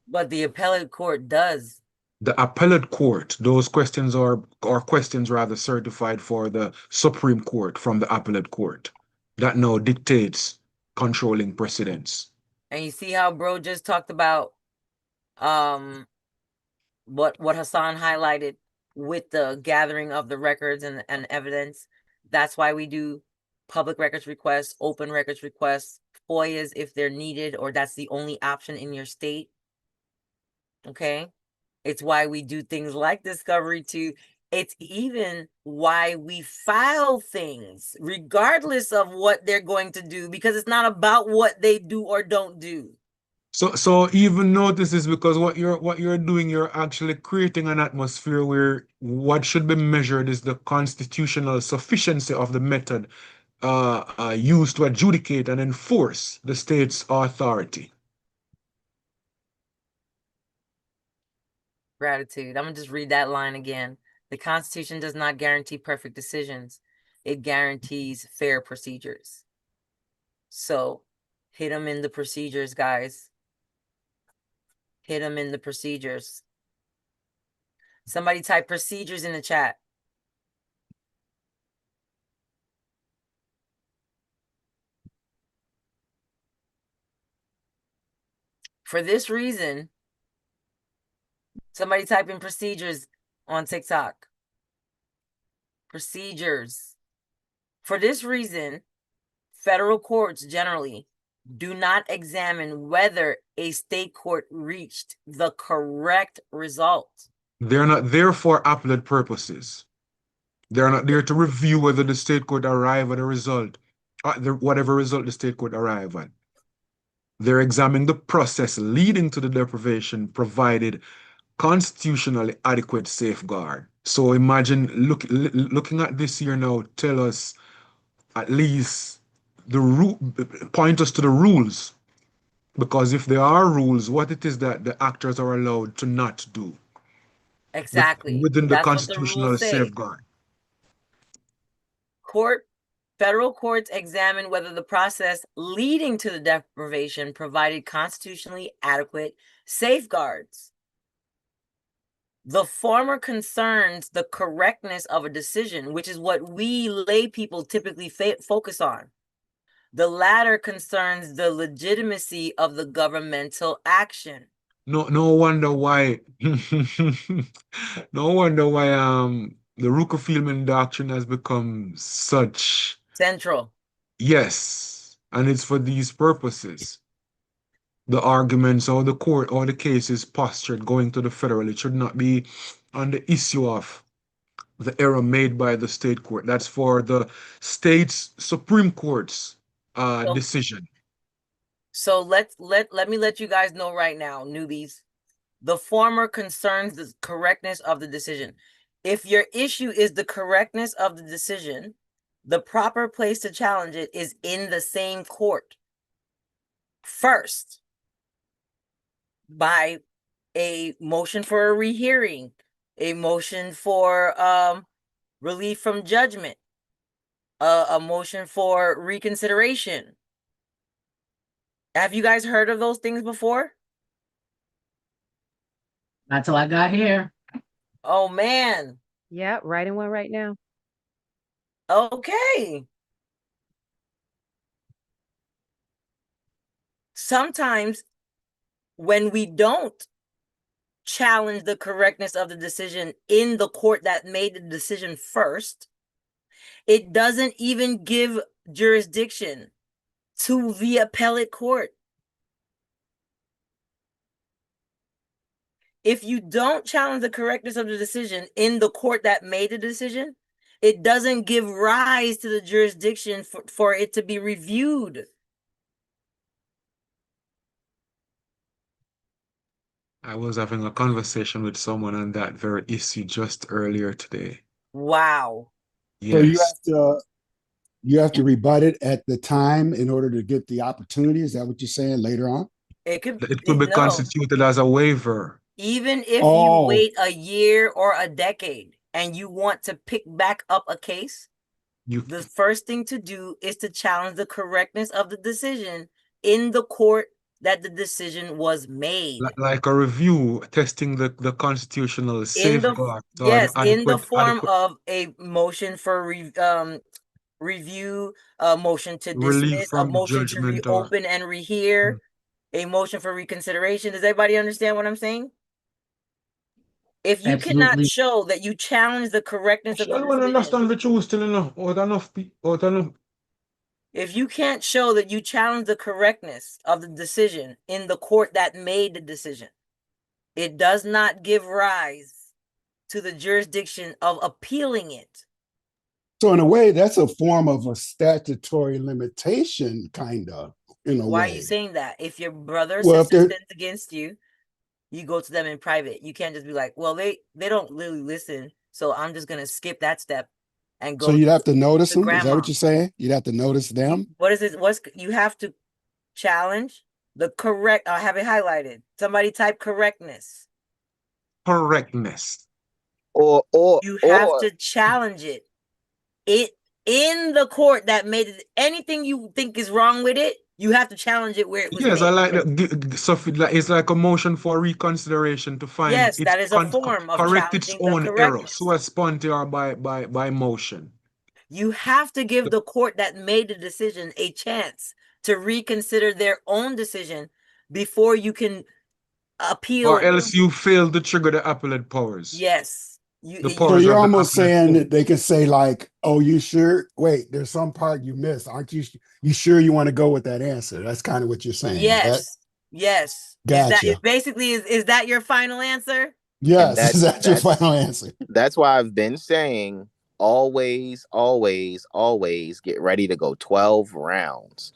But the appellate court does. The appellate court, those questions are questions rather certified for the Supreme Court from the appellate court. That now dictates controlling precedents. And you see how bro just talked about what Hassan highlighted with the gathering of the records and evidence. That's why we do public records requests, open records requests, FOIAs if they're needed, or that's the only option in your state. Okay? It's why we do things like discovery too. It's even why we file things regardless of what they're going to do, because it's not about what they do or don't do. So even notice is because what you're doing, you're actually creating an atmosphere where what should be measured is the constitutional sufficiency of the method used to adjudicate and enforce the state's authority. Gratitude. I'm gonna just read that line again. The Constitution does not guarantee perfect decisions. It guarantees fair procedures. So hit them in the procedures, guys. Hit them in the procedures. Somebody type procedures in the chat. For this reason, somebody type in procedures on TikTok. Procedures. For this reason, federal courts generally do not examine whether a state court reached the correct result. They're not there for appellate purposes. They're not there to review whether the state court arrived at a result, whatever result the state court arrived at. They're examining the process leading to the deprivation provided constitutionally adequate safeguard. So imagine looking at this here now, tell us at least point us to the rules. Because if there are rules, what it is that the actors are allowed to not do Exactly. within the That's what the constitutional rules say. safeguard. Federal courts examine whether the process leading to the deprivation provided constitutionally adequate safeguards. The former concerns the correctness of a decision, which is what we lay people typically focus on. The latter concerns the legitimacy of the governmental action. No wonder why no wonder why the Rooker-Feldman doctrine has become such central. Yes, and it's for these purposes. The arguments or the court or the case is postured going to the federal. It should not be on the issue of the error made by the state court. That's for the state's Supreme Court's decision. So let me let you guys know right now, newbies. The former concerns the correctness of the decision. If your issue is the correctness of the decision, the proper place to challenge it is in the same court. First, by a motion for a rehearing, a motion for relief from judgment, a motion for reconsideration. Have you guys heard of those things before? Not till I got here. Oh man. Yeah, writing one right now. Okay. Sometimes when we don't challenge the correctness of the decision in the court that made the decision first, it doesn't even give jurisdiction to the appellate court. If you don't challenge the correctness of the decision in the court that made the decision, it doesn't give rise to the jurisdiction for it to be reviewed. I was having a conversation with someone on that very issue just earlier today. Wow. Yes. So you have to rebut it at the time in order to get the opportunity. Is that what you're saying later on? It could be constituted as a waiver. Even if you wait a year or a decade and you want to pick back up a case, the first thing to do is to challenge the correctness of the decision in the court that the decision was made. Like a review, testing the constitutional safeguards. Yes, in the form of a motion for review, a motion to dismiss, a motion to reopen and rehear, a motion for reconsideration. Does everybody understand what I'm saying? If you cannot show that you challenge the correctness of the decision, if you can't show that you challenge the correctness of the decision in the court that made the decision, it does not give rise to the jurisdiction of appealing it. So in a way, that's a form of a statutory limitation, kind of, in a way. Why are you saying that? If your brother or sister sins against you, you go to them in private. You can't just be like, well, they don't really listen, so I'm just gonna skip that step and go. So you'd have to notice them? Is that what you're saying? You'd have to notice them? What is it? You have to challenge the correct, I have it highlighted. Somebody type correctness. Correctness. Or you have to challenge it. It in the court that made it. Anything you think is wrong with it, you have to challenge it where it was Yes, made. I like that. So it's like a motion for reconsideration to find yes, that is a form of correct its challenging the own error, correctness. so as sponte or by motion. You have to give the court that made the decision a chance to reconsider their own decision before you can appeal. Or else you fail to trigger the appellate powers. Yes. The So powers you're of the almost appellate saying court. that they can say like, "Oh, you sure? Wait, there's some part you missed. Aren't you? You sure you want to go with that answer?" That's kind of what you're saying. Is that Yes. gotcha? Basically is that your final answer? And Yes. Is that your final answer? that's why I've been saying always, always, always get ready to go 12 rounds.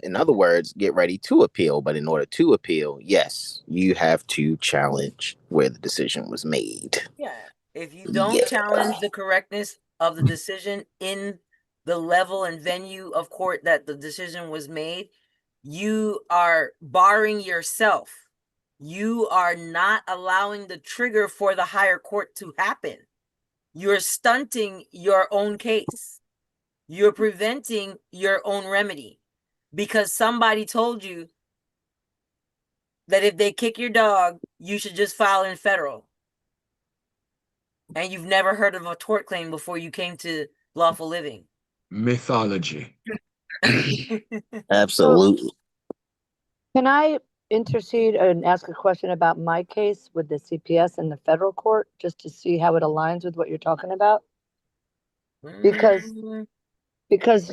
In other words, get ready to appeal. But in order to appeal, yes, you have to challenge where the decision was made. Yeah. If you don't challenge the correctness of the decision in the level and venue of court that the decision was made, you are barring yourself. You are not allowing the trigger for the higher court to happen. You're stunting your own case. You're preventing your own remedy because somebody told you that if they kick your dog, you should just file in federal. And you've never heard of a tort claim before you came to lawful living. Mythology. Absolutely. Can I intercede and ask a question about my case with the CPS and the federal court, just to see how it aligns with what you're talking about? Because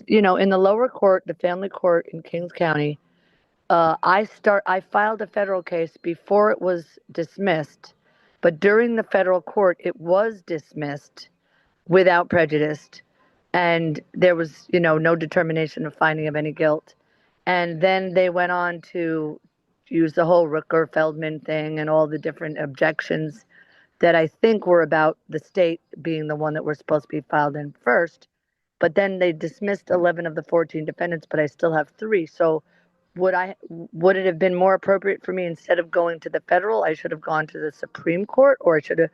you know, in the lower court, the family court in Kings County, I filed a federal case before it was dismissed, but during the federal court, it was dismissed without prejudice, and there was, you know, no determination of finding of any guilt. And then they went on to use the whole Rooker-Feldman thing and all the different objections that I think were about the state being the one that were supposed to be filed in first. But then they dismissed 11 of the 14 defendants, but I still have 3. So would it have been more appropriate for me, instead of going to the federal, I should have gone to the Supreme Court, or I should have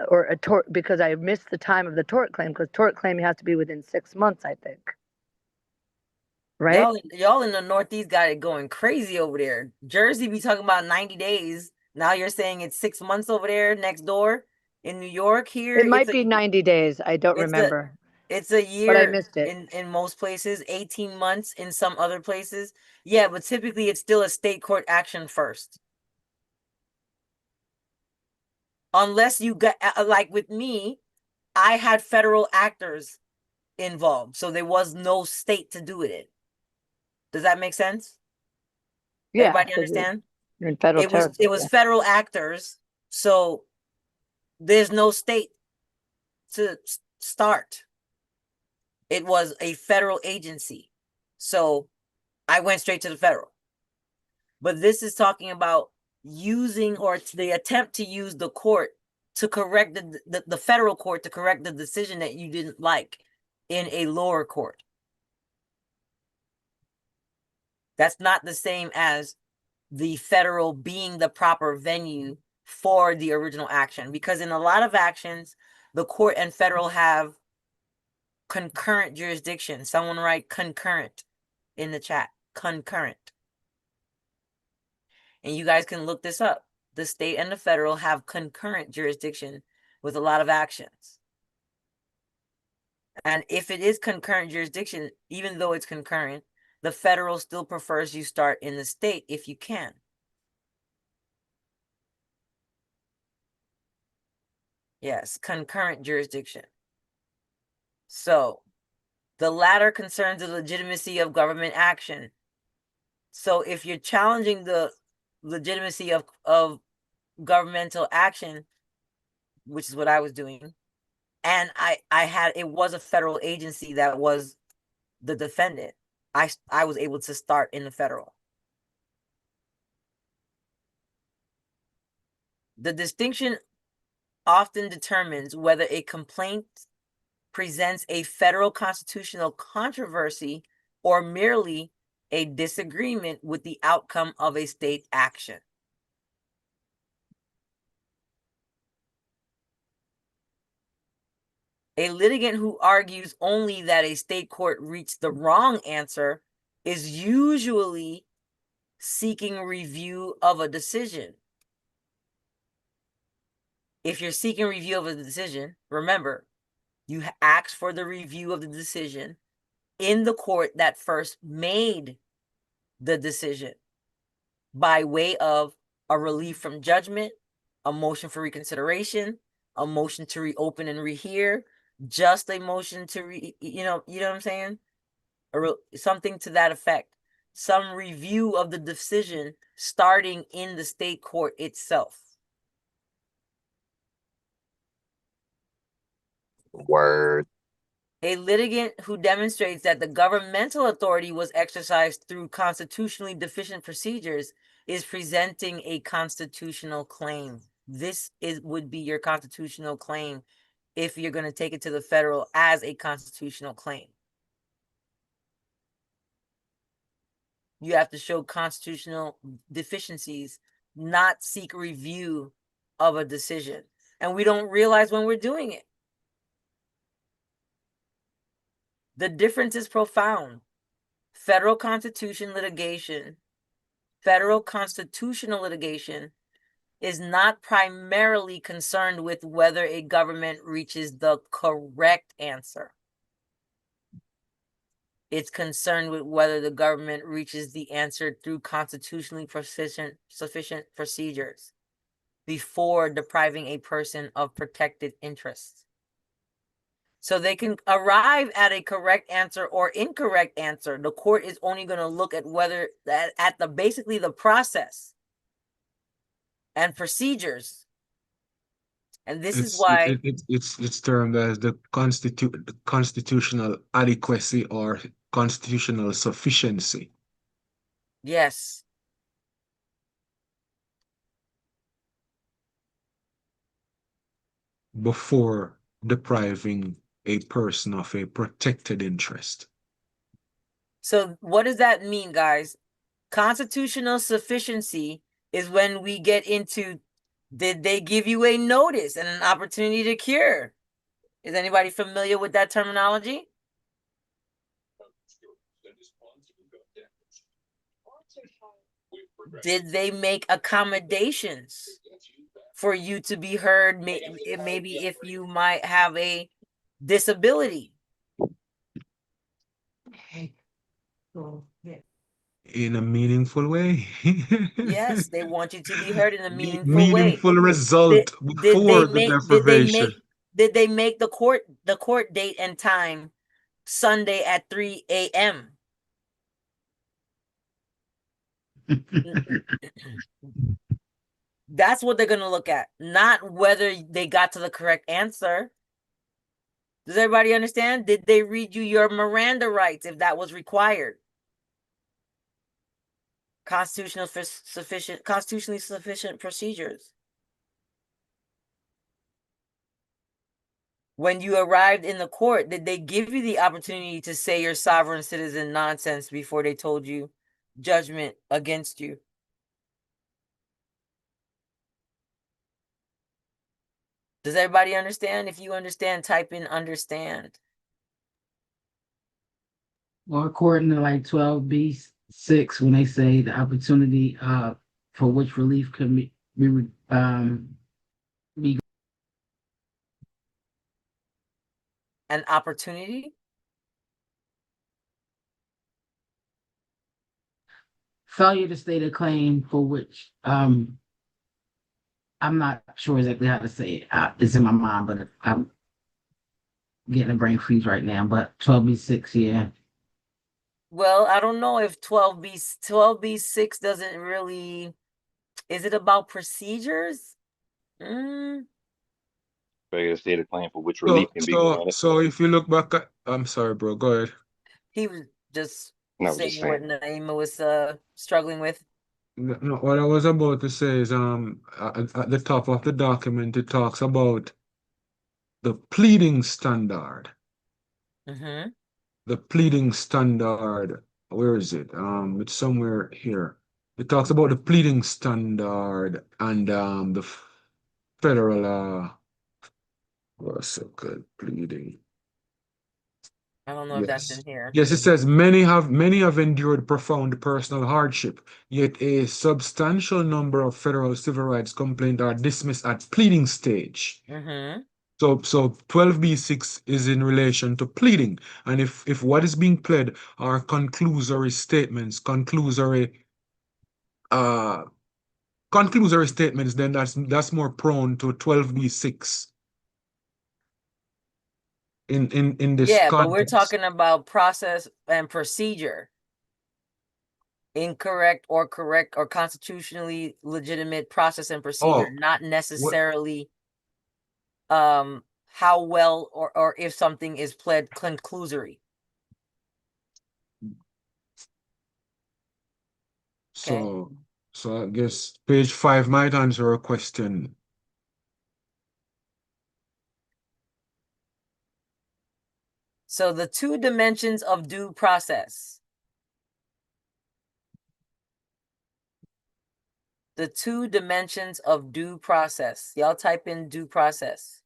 or a tort, because I missed the time of the tort claim, because tort claim has to be within 6 months, I think. Right? Y'all in the Northeast got it going crazy over there. Jersey be talking about 90 days. Now you're saying it's 6 months over there next door in New York. Here It might be 90 days. I don't remember. It's a But I year missed it. in most places, 18 months in some other places. Yeah, but typically it's still a state court action first. Unless you got, like with me, I had federal actors involved. So there was no state to do with it. Does that make sense? Yeah, Everybody 'cause understand? you're in federal It was territory. federal actors, so there's no state to start. It was a federal agency, so I went straight to the federal. But this is talking about using, or the attempt to use the court to correct the federal court to correct the decision that you didn't like in a lower court. That's not the same as the federal being the proper venue for the original action, because in a lot of actions, the court and federal have concurrent jurisdiction. Someone write concurrent in the chat. Concurrent. And you guys can look this up. The state and the federal have concurrent jurisdiction with a lot of actions. And if it is concurrent jurisdiction, even though it's concurrent, the federal still prefers you start in the state if you can. Yes, concurrent jurisdiction. So the latter concerns the legitimacy of government action. So if you're challenging the legitimacy of governmental action, which is what I was doing, and it was a federal agency that was the defendant, I was able to start in the federal. The distinction often determines whether a complaint presents a federal constitutional controversy or merely a disagreement with the outcome of a state action. A litigant who argues only that a state court reached the wrong answer is usually seeking review of a decision. If you're seeking review of a decision, remember, you ask for the review of the decision in the court that first made the decision by way of a relief from judgment, a motion for reconsideration, a motion to reopen and rehear, just a motion to you know what I'm saying? Or something to that effect. Some review of the decision starting in the state court itself. Word. A litigant who demonstrates that the governmental authority was exercised through constitutionally deficient procedures is presenting a constitutional claim. This would be your constitutional claim if you're going to take it to the federal as a constitutional claim. You have to show constitutional deficiencies, not seek review of a decision. And we don't realize when we're doing it. The difference is profound. Federal constitutional litigation is not primarily concerned with whether a government reaches the correct answer. It's concerned with whether the government reaches the answer through constitutionally sufficient procedures before depriving a person of protected interests. So they can arrive at a correct answer or incorrect answer. The court is only going to look at whether at the basically the process and procedures. And this is why it's termed as the constitutional adequacy or constitutional sufficiency. yes. Before depriving a person of a protected interest. So what does that mean, guys? Constitutional sufficiency is when we get into, did they give you a notice and an opportunity to cure? Is anybody familiar with that terminology? Did they make accommodations for you to be heard? Maybe if you might have a disability. In a meaningful way. Yes, they want you to be heard in a meaningful way. Meaningful result before the deprivation. Did they make the court date and time Sunday at 3 a.m.? That's what they're going to look at, not whether they got to the correct answer. Does everybody understand? Did they read you your Miranda rights if that was required? Constitutionally sufficient procedures. When you arrived in the court, did they give you the opportunity to say your sovereign citizen nonsense before they told you judgment against you? Does everybody understand? If you understand, type in understand. Well, according to like 12B6, when they say the opportunity for which relief can be an opportunity? Failure to state a claim for which I'm not sure exactly how to say it. It's in my mind, but I'm getting a brain freeze right now. But 12B6, yeah. Well, I don't know if 12B6 doesn't really. Is it about procedures? Failure to state a claim for which relief can be granted. So if you look back at, I'm sorry, bro. Go ahead. He was just saying what Naima was struggling with. No, what I was about to say is at the top of the document it talks about the pleading standard. Mm-hmm. The pleading standard, where is it? It's somewhere here. It talks about the pleading standard and the federal what's it called? Pleading. I don't know if that's in here. Yes, it says many have endured profound personal hardship, yet a substantial number of federal civil rights complaints are dismissed at pleading stage. Mm-hmm. So 12B6 is in relation to pleading. And if what is being pled are conclusory statements, conclusory statements, then that's more prone to 12B6 in this Yeah, but we're context. talking about process and procedure. Incorrect or correct or constitutionally legitimate process and procedure, Oh, not what? necessarily how well or if something is pled conclusory. Okay. So I guess page 5 might answer a question. So the two dimensions of due process. The two dimensions of due process. Y'all type in due process.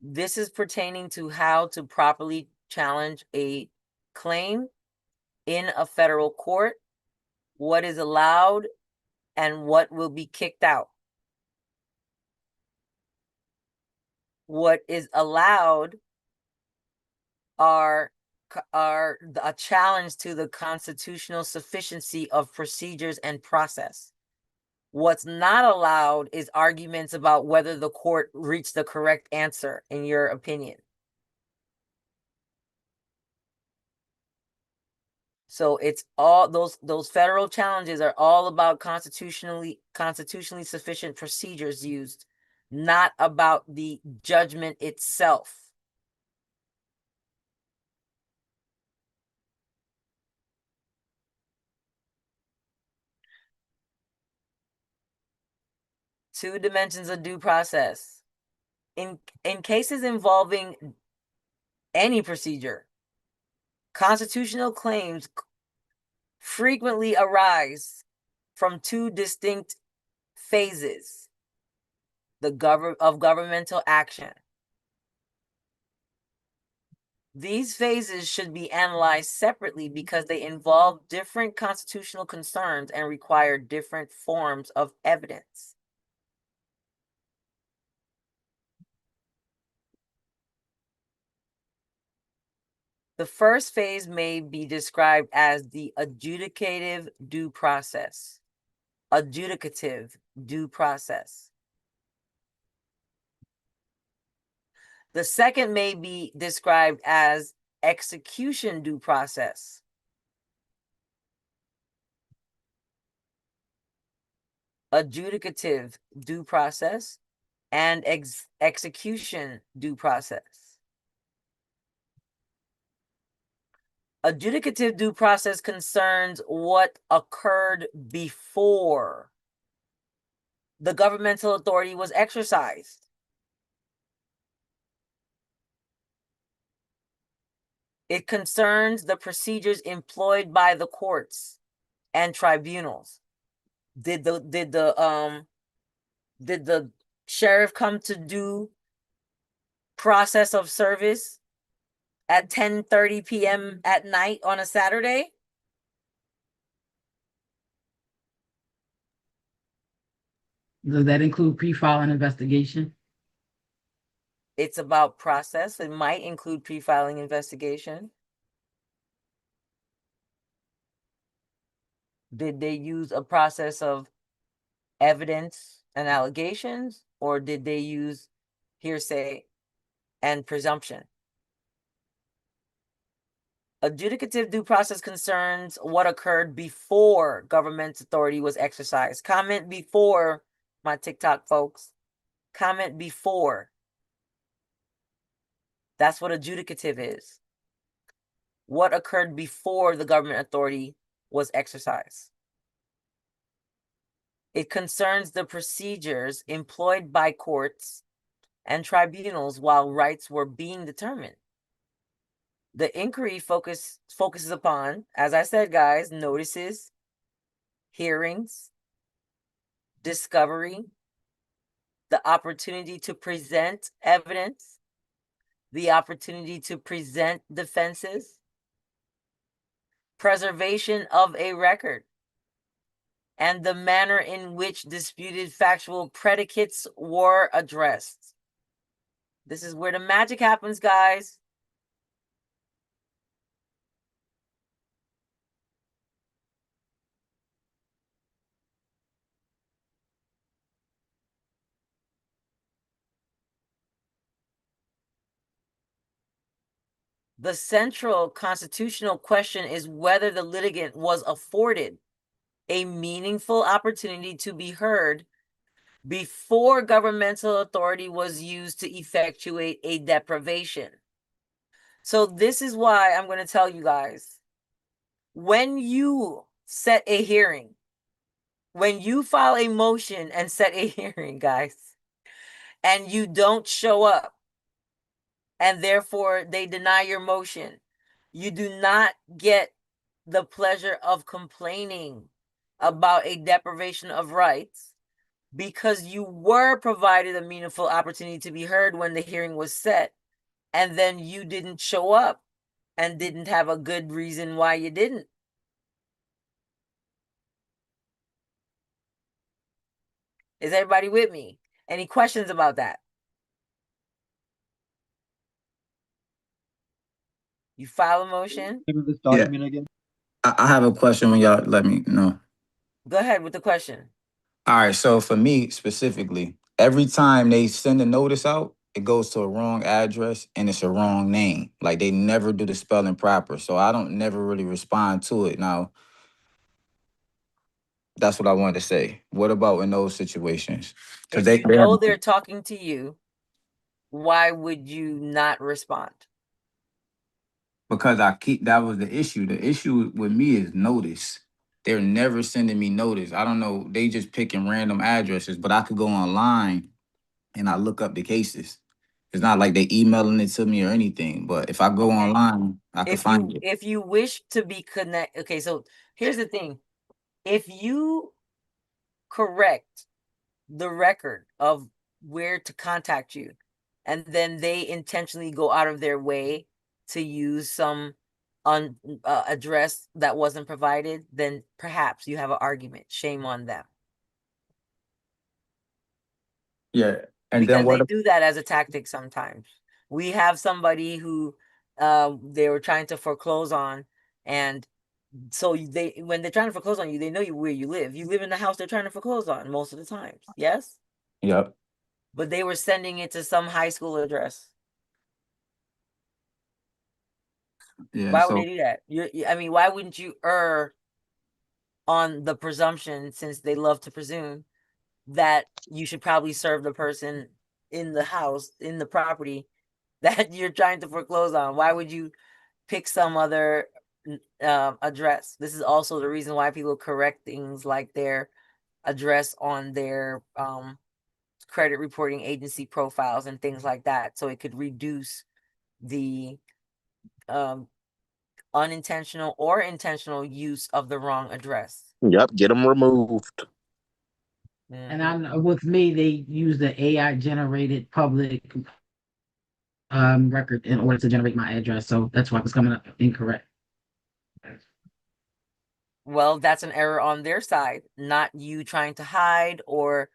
This is pertaining to how to properly challenge a claim in a federal court, what is allowed and what will be kicked out. What is allowed are a challenge to the constitutional sufficiency of procedures and process. What's not allowed is arguments about whether the court reached the correct answer, in your opinion. So it's all those federal challenges are all about constitutionally sufficient procedures used, not about the judgment itself. Two dimensions of due process. In cases involving any procedure, constitutional claims frequently arise from two distinct phases of governmental action. These phases should be analyzed separately because they involve different constitutional concerns and require different forms of evidence. The first phase may be described as the adjudicative due process. Adjudicative due process. The second may be described as execution due process. Adjudicative due process and execution due process. Adjudicative due process concerns what occurred before the governmental authority was exercised. It concerns the procedures employed by the courts and tribunals. Did the sheriff come to do process of service at 10:30 p.m. at night on a Saturday? Does that include pre-filing investigation? It's about process. It might include pre-filing investigation. Did they use a process of evidence and allegations, or did they use hearsay and presumption? Adjudicative due process concerns what occurred before government authority was exercised. Comment before, my TikTok folks. Comment before. That's what adjudicative is. What occurred before the government authority was exercised. It concerns the procedures employed by courts and tribunals while rights were being determined. The inquiry focuses upon, as I said, guys, notices, hearings, discovery, the opportunity to present evidence, the opportunity to present defenses, preservation of a record, and the manner in which disputed factual predicates were addressed. This is where the magic happens, guys. The central constitutional question is whether the litigant was afforded a meaningful opportunity to be heard before governmental authority was used to effectuate a deprivation. So this is why I'm going to tell you guys, when you set a hearing, when you file a motion and set a hearing, guys, and you don't show up, and therefore they deny your motion, you do not get the pleasure of complaining about a deprivation of rights because you were provided a meaningful opportunity to be heard when the hearing was set, and then you didn't show up and didn't have a good reason why you didn't. Is everybody with me? Any questions about that? You file a motion. Name of this Yeah, document again? I have a question when y'all let me know. Go ahead with the question. All right, so for me specifically, every time they send a notice out, it goes to a wrong address and it's a wrong name. Like they never do the spelling proper. So I don't never really respond to it. Now, that's what I wanted to say. What about in those situations? Because If you they have, know they're talking to you, why would you not respond? because I keep that was the issue. The issue with me is notice. They're never sending me notice. I don't know. They just picking random addresses, but I could go online and I look up the cases. It's not like they emailing it to me or anything. But if I go online, I can find it. If you wish to be okay, so here's the thing. If you correct the record of where to contact you, and then they intentionally go out of their way to use some address that wasn't provided, then perhaps you have an argument. Shame on them. Yeah. And Because then they what? do that as a tactic sometimes. We have somebody who they were trying to foreclose on, and so when they're trying to foreclose on you, they know where you live. You live in the house they're trying to foreclose on most of the times. Yes? Yep. But they were sending it to some high school address. Yeah. Why would So they do that? I mean, why wouldn't you err on the presumption, since they love to presume, that you should probably serve the person in the house, in the property that you're trying to foreclose on? Why would you pick some other address? This is also the reason why people correct things like their address on their credit reporting agency profiles and things like that, so it could reduce the unintentional or intentional use of the wrong address. Yep, get them removed. And I with me, they use the AI generated public record in order to generate my address. So that's why it was coming up incorrect. Well, that's an error on their side, not you trying to hide or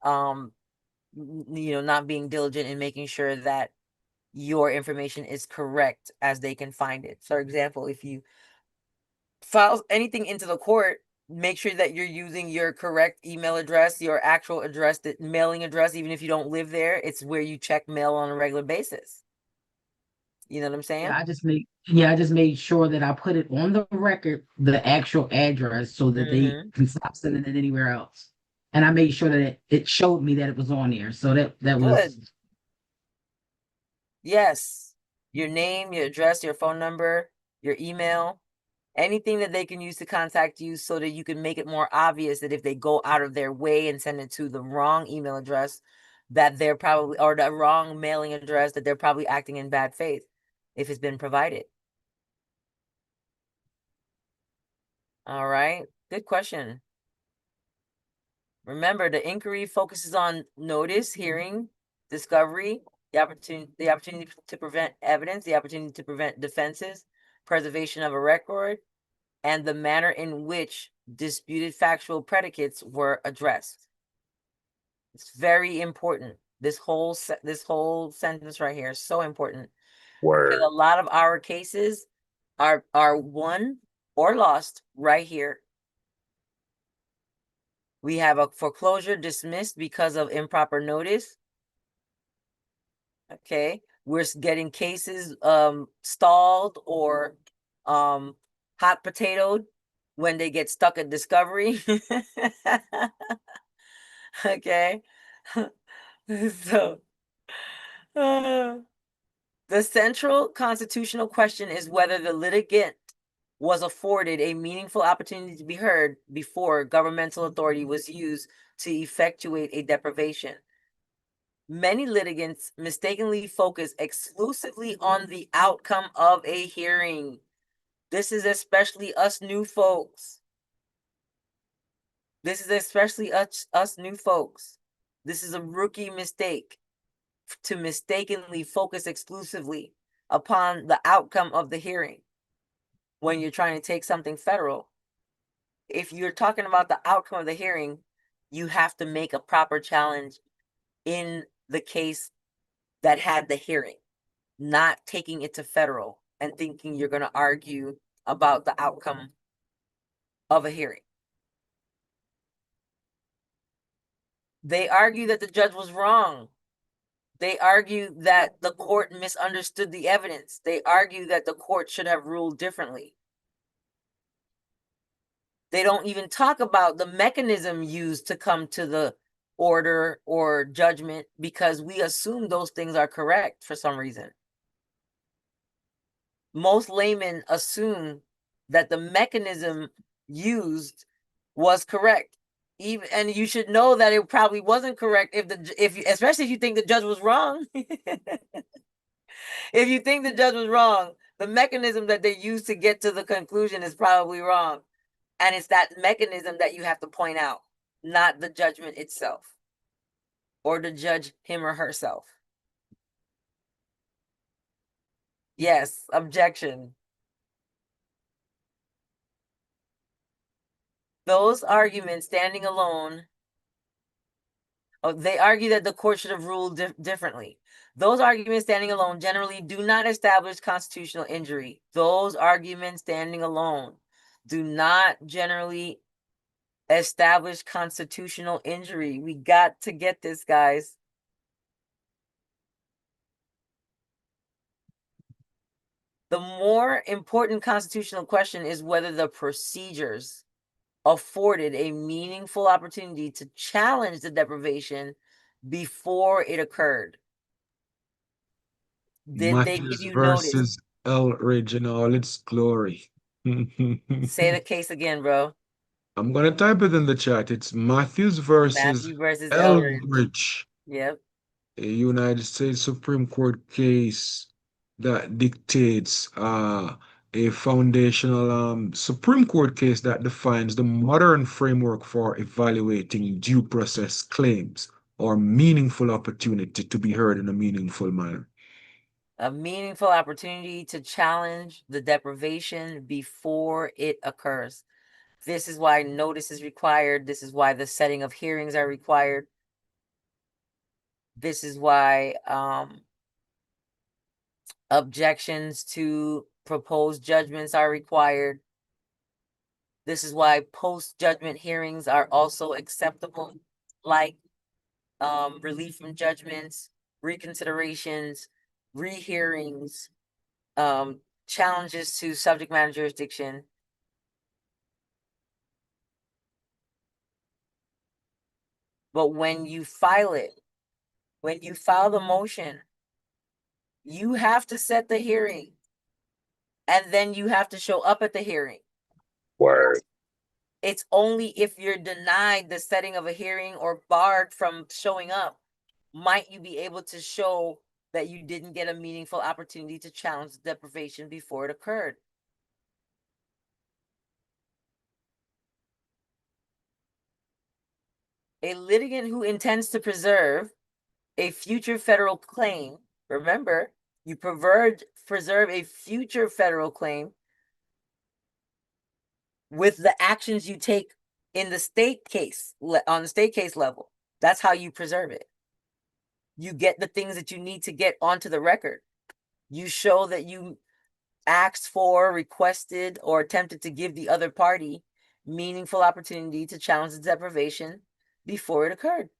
not being diligent in making sure that your information is correct as they can find it. For example, if you file anything into the court, make sure that you're using your correct email address, your actual address, the mailing address, even if you don't live there. It's where you check mail on a regular basis. You know what I'm saying? Yeah, I just made sure that I put it on the record, the actual address, so that they can stop sending it anywhere else. And I made sure that it showed me that it was on there. So that was Good. Yes. Your name, your address, your phone number, your email, anything that they can use to contact you, so that you can make it more obvious that if they go out of their way and send it to the wrong email address, that they're probably, or the wrong mailing address, that they're probably acting in bad faith if it's been provided. All right. Good question. Remember, the inquiry focuses on notice, hearing, discovery, the opportunity to prevent evidence, the opportunity to prevent defenses, preservation of a record, and the manner in which disputed factual predicates were addressed. It's very important. This whole sentence right here is so important. Word. Because a lot of our cases are won or lost right here. We have a foreclosure dismissed because of improper notice. Okay. We're getting cases stalled or hot potatoed when they get stuck at discovery. Okay. So the central constitutional question is whether the litigant was afforded a meaningful opportunity to be heard before governmental authority was used to effectuate a deprivation. Many litigants mistakenly focus exclusively on the outcome of a hearing. This is especially us new folks. This is especially us new folks. This is a rookie mistake to mistakenly focus exclusively upon the outcome of the hearing when you're trying to take something federal. If you're talking about the outcome of the hearing, you have to make a proper challenge in the case that had the hearing, not taking it to federal and thinking you're going to argue about the outcome of a hearing. They argue that the judge was wrong. They argue that the court misunderstood the evidence. They argue that the court should have ruled differently. They don't even talk about the mechanism used to come to the order or judgment because we assume those things are correct for some reason. Most laymen assume that the mechanism used was correct. Even, and you should know that it probably wasn't correct especially if you think the judge was wrong. If you think the judge was wrong, the mechanism that they used to get to the conclusion is probably wrong. And it's that mechanism that you have to point out, not the judgment itself or to judge him or herself. Yes, objection. Those arguments standing alone, they argue that the court should have ruled differently. Those arguments standing alone generally do not establish constitutional injury. Those arguments standing alone do not generally establish constitutional injury. We got to get this, guys. The more important constitutional question is whether the procedures afforded a meaningful opportunity to challenge the deprivation before it occurred. Did they give Matthews you notice? versus Elridge in all its glory. Say the case again, bro. I'm gonna type it in the chat. It's Matthews versus Matthew versus Elridge. Elridge, Yep. a United States Supreme Court case that dictates a foundational Supreme Court case that defines the modern framework for evaluating due process claims or meaningful opportunity to be heard in a meaningful manner. A meaningful opportunity to challenge the deprivation before it occurs. This is why notice is required. This is why the setting of hearings are required. This is why objections to proposed judgments are required. This is why post-judgment hearings are also acceptable, like relief from judgments, reconsiderations, rehearings, challenges to subject matter jurisdiction. But when you file the motion, you have to set the hearing. And then you have to show up at the hearing. Word. It's only if you're denied the setting of a hearing or barred from showing up, might you be able to show that you didn't get a meaningful opportunity to challenge the deprivation before it occurred. A litigant who intends to preserve a future federal claim, remember, you preserve a future federal claim with the actions you take in the state case, on the state case level. That's how you preserve it. You get the things that you need to get onto the record. You show that you asked for, requested, or attempted to give the other party meaningful opportunity to challenge the deprivation before it occurred.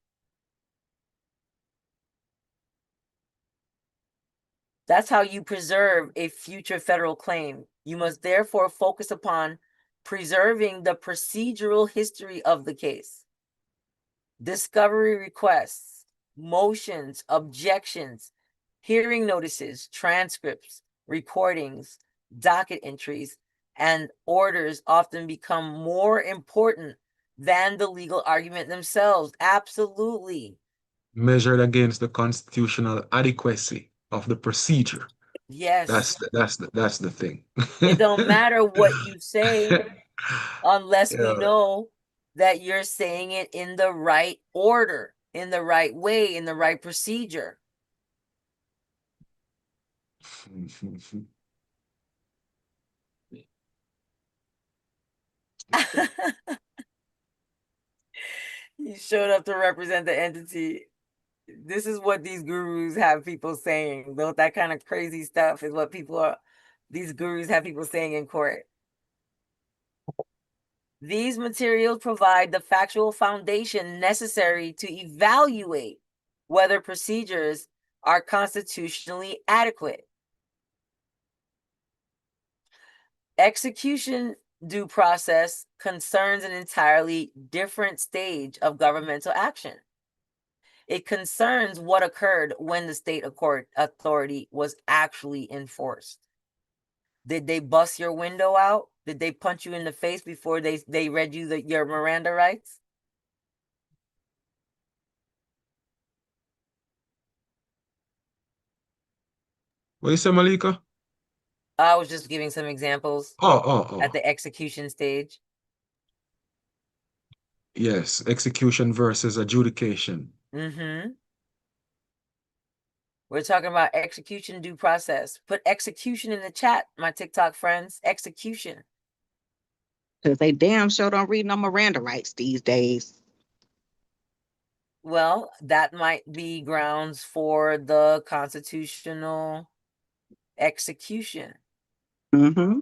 That's how you preserve a future federal claim. You must therefore focus upon preserving the procedural history of the case. Discovery requests, motions, objections, hearing notices, transcripts, recordings, docket entries, and orders often become more important than the legal argument themselves. Absolutely. Measured against the constitutional adequacy of the procedure. Yes. That's the thing. It don't matter what you say unless we Yeah. know that you're saying it in the right order, in the right way, in the right procedure. You showed up to represent the entity. This is what these gurus have people saying. Though that kind of crazy stuff is what these gurus have people saying in court. These materials provide the factual foundation necessary to evaluate whether procedures are constitutionally adequate. Execution due process concerns an entirely different stage of governmental action. It concerns what occurred when the state authority was actually enforced. Did they bust your window out? Did they punch you in the face before they read you your Miranda rights? What you say, Malika? I was just giving some examples Oh. at the execution stage. Yes, execution versus adjudication. Mm-hmm. We're talking about execution due process. Put execution in the chat, my TikTok friends. Execution. Because they damn sure don't read no Miranda rights these days. Well, that might be grounds for the constitutional execution. Mm-hmm.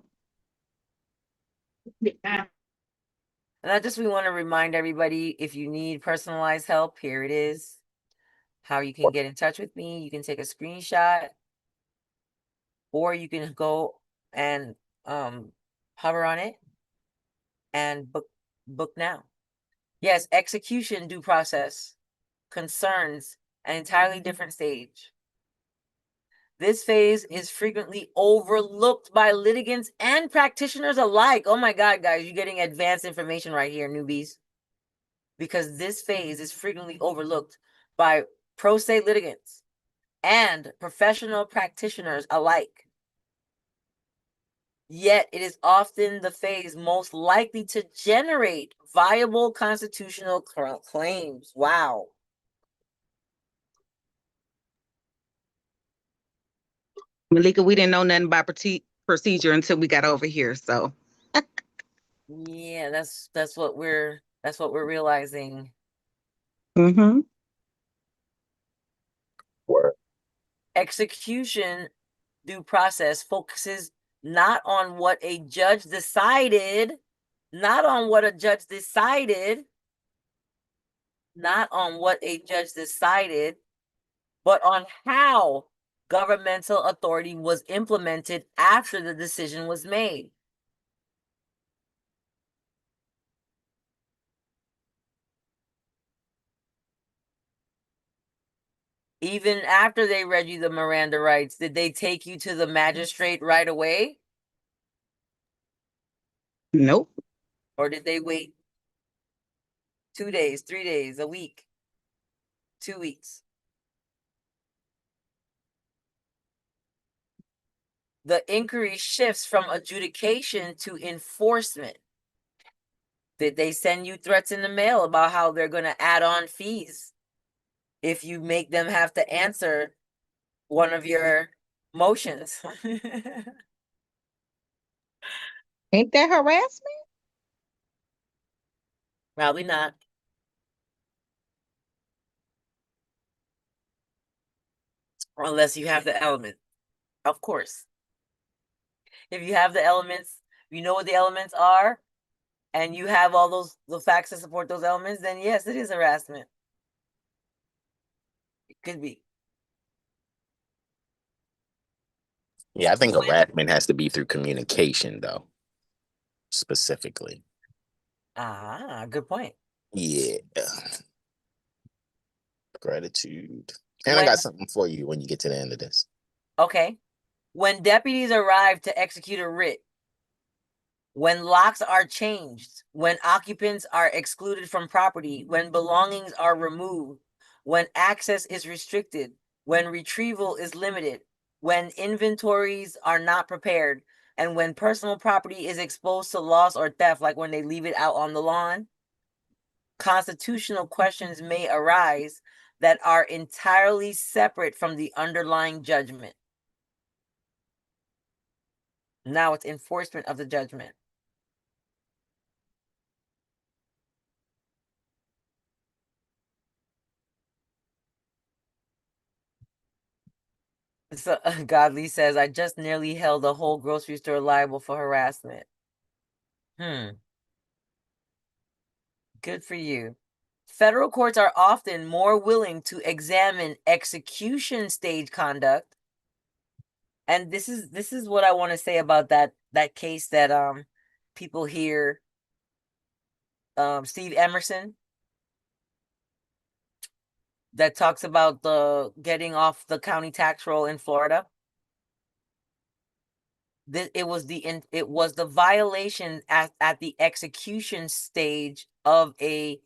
And we want to remind everybody, if you need personalized help, here it is. How you can get in touch with me. You can take a screenshot, or you can go and hover on it and book now. Yes, execution due process concerns an entirely different stage. This phase is frequently overlooked by litigants and practitioners alike. Oh my God, guys, you're getting advanced information right here, newbies. Because this phase is frequently overlooked by pro se litigants and professional practitioners alike. Yet it is often the phase most likely to generate viable constitutional claims. Wow. Malika, we didn't know nothing about procedure until we got over here. So Yeah, that's what we're realizing. mm-hmm. Execution due process focuses not on what a judge decided, not on what a judge decided, not on what a judge decided, but on how governmental authority was implemented after the decision was made. Even after they read you the Miranda rights, did they take you to the magistrate right away? Nope. Or did they wait 2 days, 3 days, a week, 2 weeks? The inquiry shifts from adjudication to enforcement. Did they send you threats in the mail about how they're going to add on fees if you make them have to answer one of your motions? Ain't that harassment? Probably not. Unless you have the element. Of course. If you have the elements, you know what the elements are, and you have all the facts to support those elements, then yes, it is harassment. It could be. Yeah, I think harassment has to be through communication, though, specifically. Ah, good point. Yeah. Gratitude. And I When got something for you when you get to the end of this. okay, when deputies arrive to execute a writ, when locks are changed, when occupants are excluded from property, when belongings are removed, when access is restricted, when retrieval is limited, when inventories are not prepared, and when personal property is exposed to loss or theft, like when they leave it out on the lawn, constitutional questions may arise that are entirely separate from the underlying judgment. Now it's enforcement of the judgment. So Godly says, I just nearly held a whole grocery store liable for harassment. Good for you. Federal courts are often more willing to examine execution stage conduct. And this is what I want to say about that case that people hear Steve Emerson that talks about the getting off the county tax roll in Florida. It was the violation at the execution stage of a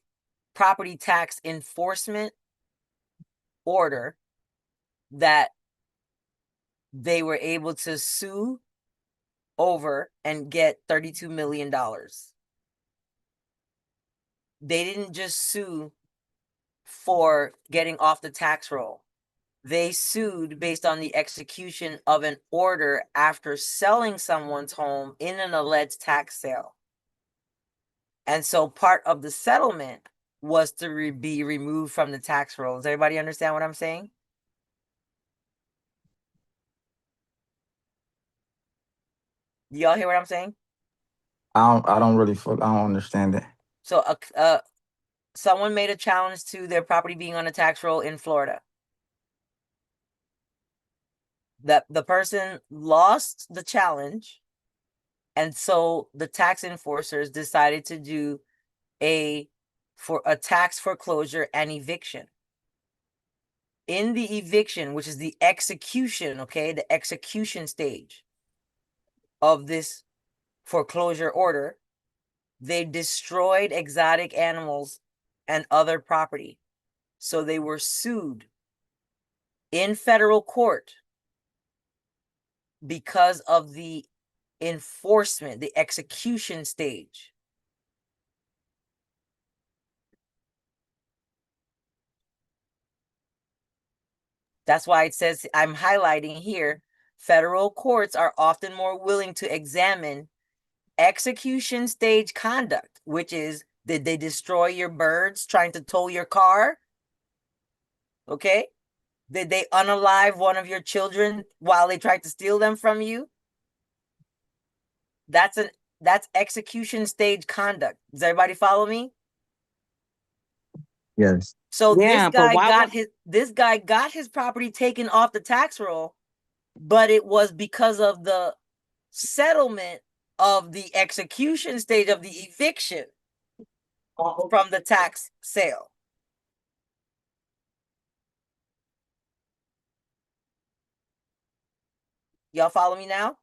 property tax enforcement order that they were able to sue over and get $32 million. They didn't just sue for getting off the tax roll. They sued based on the execution of an order after selling someone's home in an alleged tax sale. And so part of the settlement was to be removed from the tax roll. Does everybody understand what I'm saying? Y'all hear what I'm saying? I don't really I don't understand it. So someone made a challenge to their property being on a tax roll in Florida. That the person lost the challenge, and so the tax enforcers decided to do a tax foreclosure and eviction. In the eviction, which is the execution, okay, the execution stage of this foreclosure order, they destroyed exotic animals and other property. So they were sued in federal court because of the enforcement, the execution stage. That's why it says, I'm highlighting here, federal courts are often more willing to examine execution stage conduct, which is, did they destroy your birds trying to tow your car? Okay. Did they unalive one of your children while they tried to steal them from you? That's execution stage conduct. Does everybody follow me? Yes. So Yeah, but why would this guy got his property taken off the tax roll, but it was because of the settlement of the execution stage of the eviction from the tax sale. Y'all follow me now?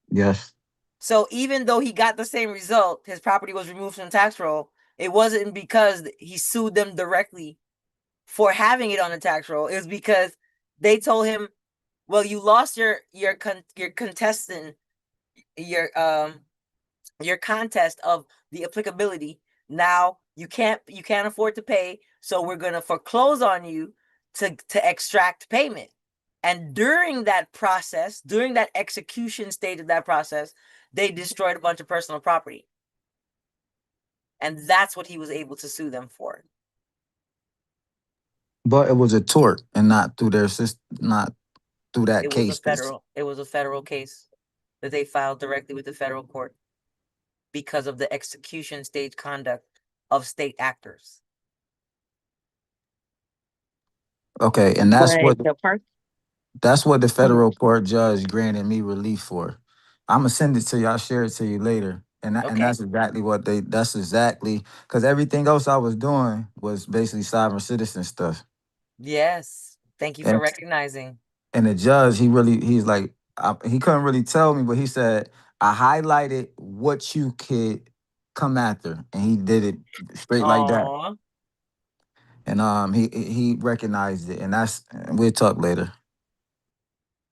Yes. So even though he got the same result, his property was removed from the tax roll, it wasn't because he sued them directly for having it on the tax roll. It was because they told him, well, you lost your contestant, your contest of the applicability. Now you can't afford to pay, so we're gonna foreclose on you to extract payment. And during that process, during that execution stage of that process, they destroyed a bunch of personal property. And that's what he was able to sue them for. But it was a tort and not through their system, not through that It was case. a federal case that they filed directly with the federal court because of the execution stage conduct of state actors. Okay, and that's but what the person That's what the federal court judge granted me relief for. I'm gonna send it to you. I'll share it to you later. And Okay. that's exactly what that's exactly because everything else I was doing was basically sovereign citizen stuff. Yes. Thank you for And recognizing. and the judge, he's like, he couldn't really tell me, but he said, I highlighted what you could come after. And he did it straight like that. Aw. And he recognized it. And we'll talk later.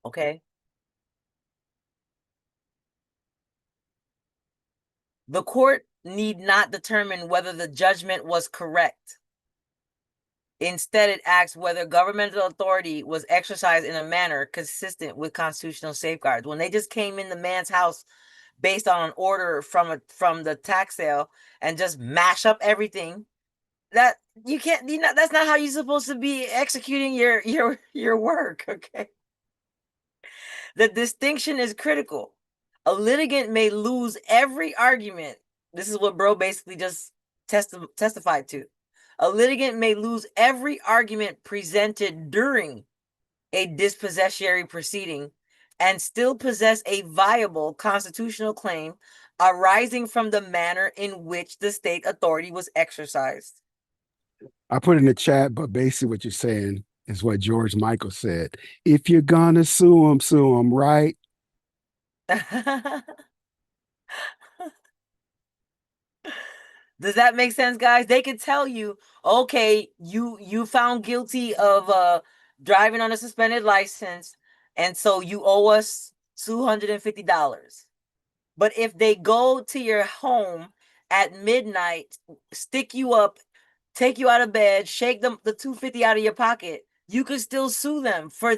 Okay. The court need not determine whether the judgment was correct. Instead, it asks whether governmental authority was exercised in a manner consistent with constitutional safeguards. When they just came in the man's house based on an order from the tax sale and just mash up everything, that you can't. That's not how you're supposed to be executing your work. Okay. The distinction is critical. A litigant may lose every argument. This is what bro basically just testified to. A litigant may lose every argument presented during a dispossessory proceeding and still possess a viable constitutional claim arising from the manner in which the state authority was exercised. I put in the chat, but basically what you're saying is what George Michael said. If you're gonna sue him, right? Does that make sense, guys? They could tell you, okay, you found guilty of driving on a suspended license, and so you owe us $250. But if they go to your home at midnight, stick you up, take you out of bed, shake the $250 out of your pocket, you could still sue them for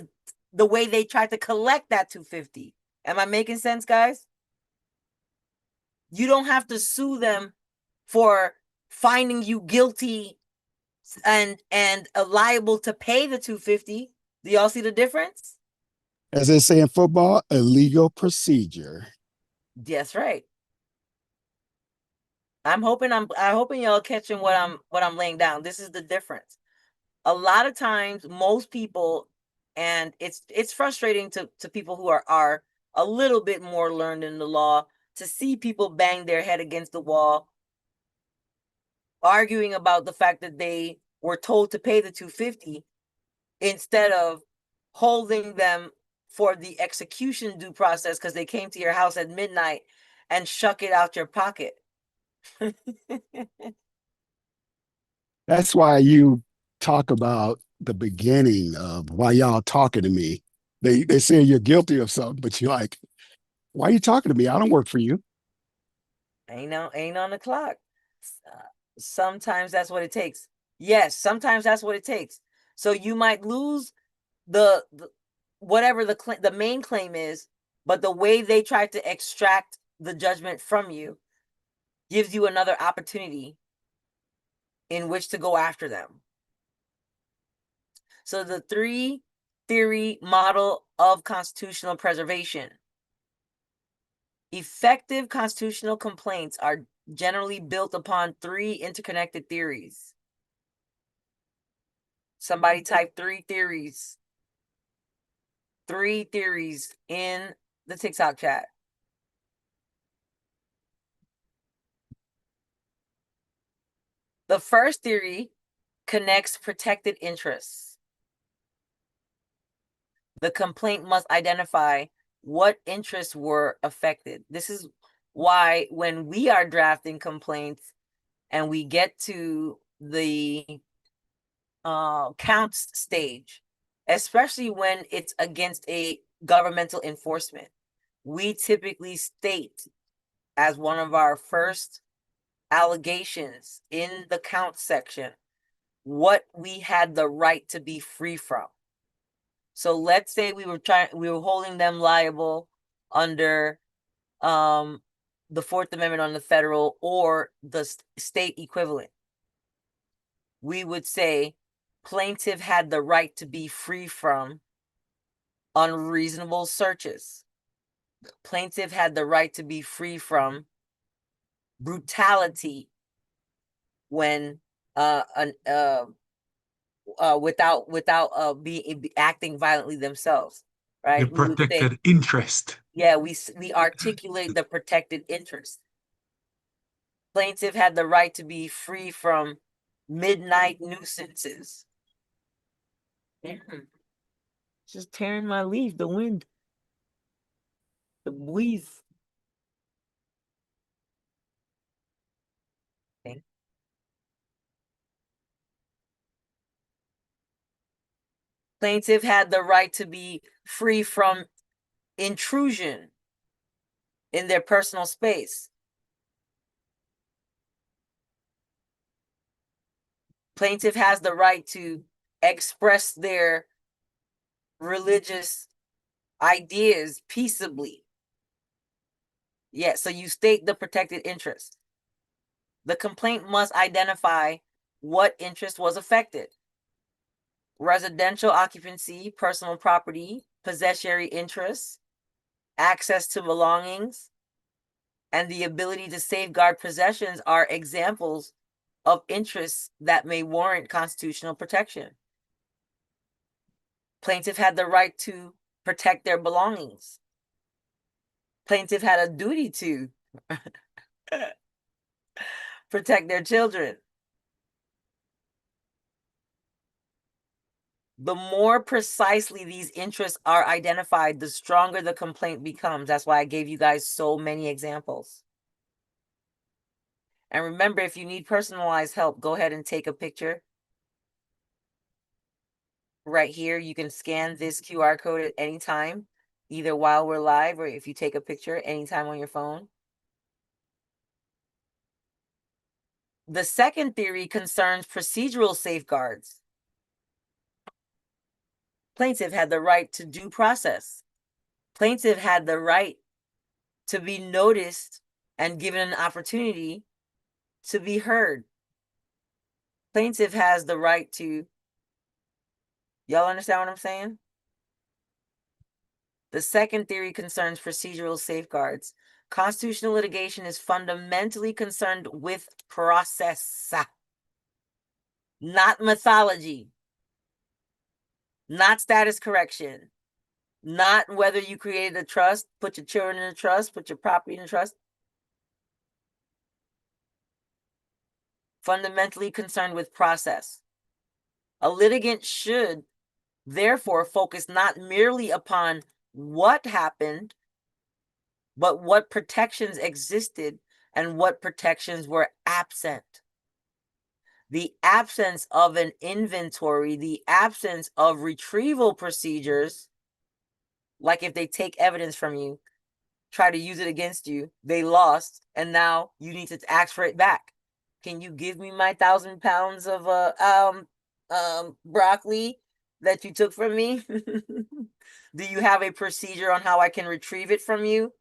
the way they tried to collect that $250. Am I making sense, guys? You don't have to sue them for finding you guilty and liable to pay the $250. Do y'all see the difference? As they say in football, a legal procedure. That's right. I'm hoping y'all catching what I'm laying down. This is the difference. A lot of times, most people, and it's frustrating to people who are a little bit more learned in the law, to see people bang their head against the wall, arguing about the fact that they were told to pay the $250 instead of holding them for the execution due process because they came to your house at midnight and shuck it out your pocket. That's why you talk about the beginning of why y'all talking to me. They say you're guilty of something, but you're like, why are you talking to me? I don't work for you. Ain't on the clock. Sometimes that's what it takes. Yes, sometimes that's what it takes. So you might lose the whatever the main claim is, but the way they try to extract the judgment from you gives you another opportunity in which to go after them. So the three theory model of constitutional preservation. Effective constitutional complaints are generally built upon three interconnected theories. Somebody type three theories. Three theories in the TikTok chat. The first theory connects protected interests. The complaint must identify what interests were affected. This is why when we are drafting complaints and we get to the counts stage, especially when it's against a governmental enforcement, we typically state as one of our first allegations in the count section what we had the right to be free from. So let's say we were holding them liable under the Fourth Amendment on the federal or the state equivalent. We would say plaintiff had the right to be free from unreasonable searches. Plaintiff had the right to be free from brutality when without acting violently themselves, right? The We would say, protected interest. yeah, we articulate the protected interest. Plaintiff had the right to be free from midnight nuisances. Just tearing my leaf, the wind, the breeze. Okay. Plaintiff had the right to be free from intrusion in their personal space. Plaintiff has the right to express their religious ideas peaceably. Yeah, so you state the protected interest. The complaint must identify what interest was affected. Residential occupancy, personal property, possessory interests, access to belongings, and the ability to safeguard possessions are examples of interests that may warrant constitutional protection. Plaintiff had the right to protect their belongings. Plaintiff had a duty to protect their children. The more precisely these interests are identified, the stronger the complaint becomes. That's why I gave you guys so many examples. And remember, if you need personalized help, go ahead and take a picture. Right here, you can scan this QR code at any time, either while we're live or if you take a picture anytime on your phone. The second theory concerns procedural safeguards. Plaintiff had the right to due process. Plaintiff had the right to be noticed and given an opportunity to be heard. Plaintiff has the right to, y'all understand what I'm saying? The second theory concerns procedural safeguards. Constitutional litigation is fundamentally concerned with process, not mythology, not status correction, not whether you created a trust, put your children in a trust, put your property in a trust. Fundamentally concerned with process. A litigant should therefore focus not merely upon what happened, but what protections existed and what protections were absent. The absence of an inventory, the absence of retrieval procedures, like if they take evidence from you, try to use it against you, they lost, and now you need to ask for it back. Can you give me my 1,000 pounds of broccoli that you took from me? Do you have a procedure on how I can retrieve it from you?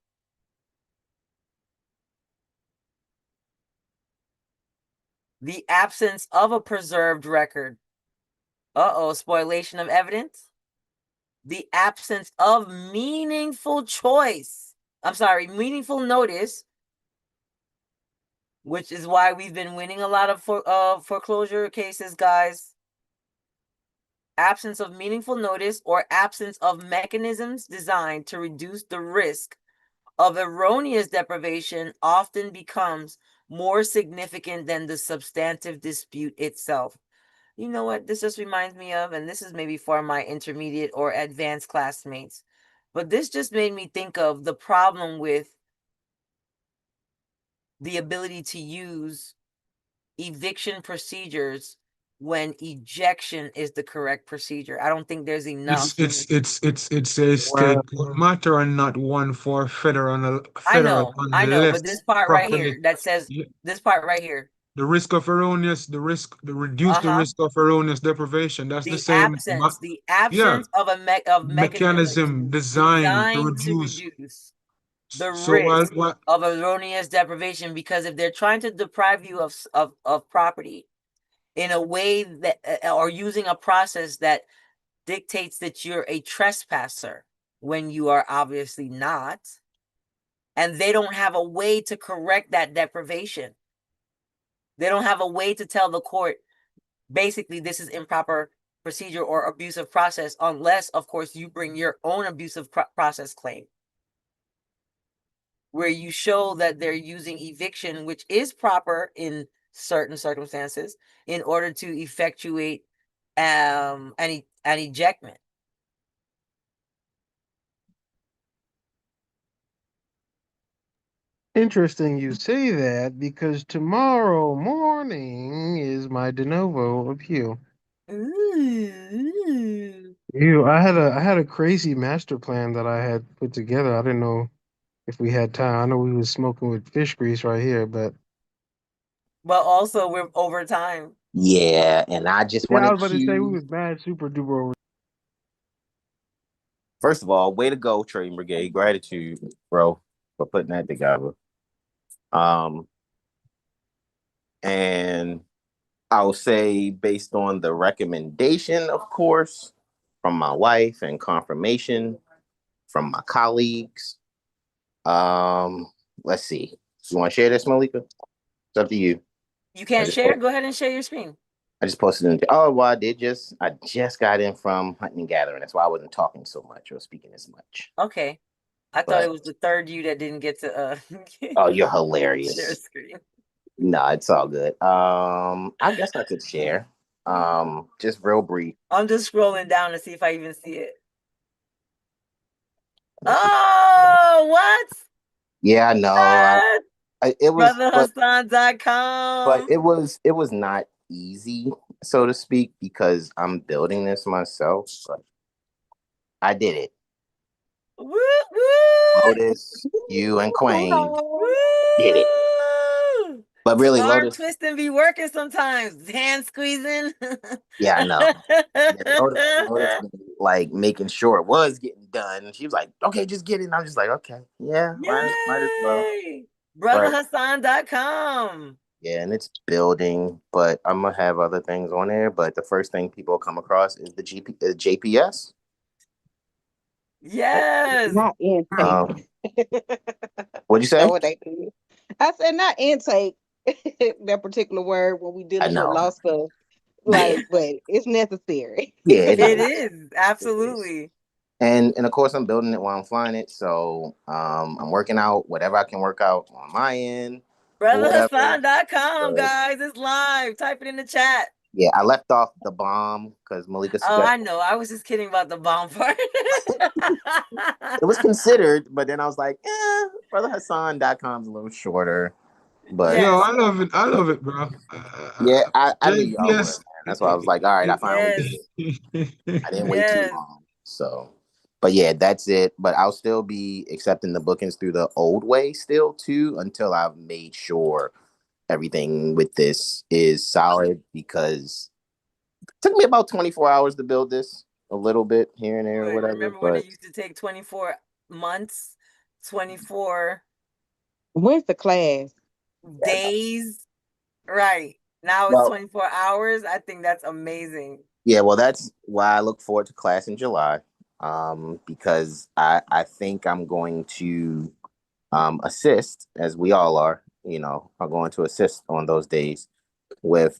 The absence of a preserved record. Spoliation of evidence. The absence of meaningful choice. Meaningful notice, which is why we've been winning a lot of foreclosure cases, guys. Absence of meaningful notice or absence of mechanisms designed to reduce the risk of erroneous deprivation often becomes more significant than the substantive dispute itself. You know what this just reminds me of? And this is maybe for my intermediate or advanced classmates. But this just made me think of the problem with the ability to use eviction procedures when ejection is the correct procedure. I don't think there's enough. It's a state matter and not one for federal I know, unless but this part right here properly. that says this part right here. The risk of erroneous, the reduce the risk of erroneous deprivation. That's the same. The absence of a mechanism designed to reduce the so risk of erroneous deprivation, because if they're trying to deprive you of property in a way that or using a process that dictates that you're a trespasser when you are obviously not, and they don't have a way to correct that deprivation. They don't have a way to tell the court, basically, this is improper procedure or abusive process, unless, of course, you bring your own abusive process claim, where you show that they're using eviction, which is proper in certain circumstances, in order to effectuate an ejectment. Interesting you say that because tomorrow morning is my de novo appeal. Ooh. I had a crazy master plan that I had put together. I didn't know if we had time. I know we was smoking with fish grease right here, but also we're over time. Yeah, and I just yeah, I wanted was about to say we to was mad super duper over. first of all, way to go, Trading Brigade. Gratitude, bro, for putting that together. And I'll say based on the recommendation, of course, from my wife and confirmation from my colleagues. Let's see. You want to share this, Malika? It's up to you. You can't share? Go ahead and share your screen. I just posted in. Oh, well, I just got in from hunting and gathering. That's why I wasn't talking so much or speaking as much. Okay. I thought it was the third you that didn't get to Oh, you're hilarious. share screen. No, it's all good. I guess I could share. Just real brief. I'm just scrolling down to see if I even see it. Oh, what? Yeah, I know. It was BrotherHassan.com. but it was not easy, so to speak, because I'm building this myself. But I did it. Woo, woo. Lotus, you and Quayne did it. But really, Arm Lotus, twisting be working sometimes. Hand squeezing. yeah, I know. Yeah, Lotus, like making sure it was getting done. And she was like, "Okay, just get it." And I'm just like, "Okay, yeah, might as well." BrotherHassan.com. Yeah, and it's building, but I'm gonna have other things on there. But the first thing people come across is the JPS. Yes. Not intake. What'd you say? That's what they do. I said not intake. That particular word when we dealing with law stuff. Like, but it's necessary. Yeah, it is. Absolutely. And of course I'm building it while I'm flying it. So I'm working out whatever I can work out on my end. BrotherHassan.com, guys. It's live. Type it in the chat. Yeah, I left off the bomb because Malika. Oh, I know. I was just kidding about the bomb part. It was considered, but then I was like, BrotherHassan.com is a little shorter. But Yo, I love it. I love it, bro. Yeah, I knew y'all would, man. JPS. That's why I was like, all right, I finally did it. I didn't wait too long. So, but yeah, that's it. But I'll still be accepting the bookings through the old way still too until I've made sure everything with this is solid, because it took me about 24 hours to build this, a little bit here and there or whatever. Remember when it used to take 24 months, 24 When's the class? days? Right. Now it's 24 hours. I think that's amazing. Yeah, well, that's why I look forward to class in July, because I think I'm going to assist, as we all are, are going to assist on those days with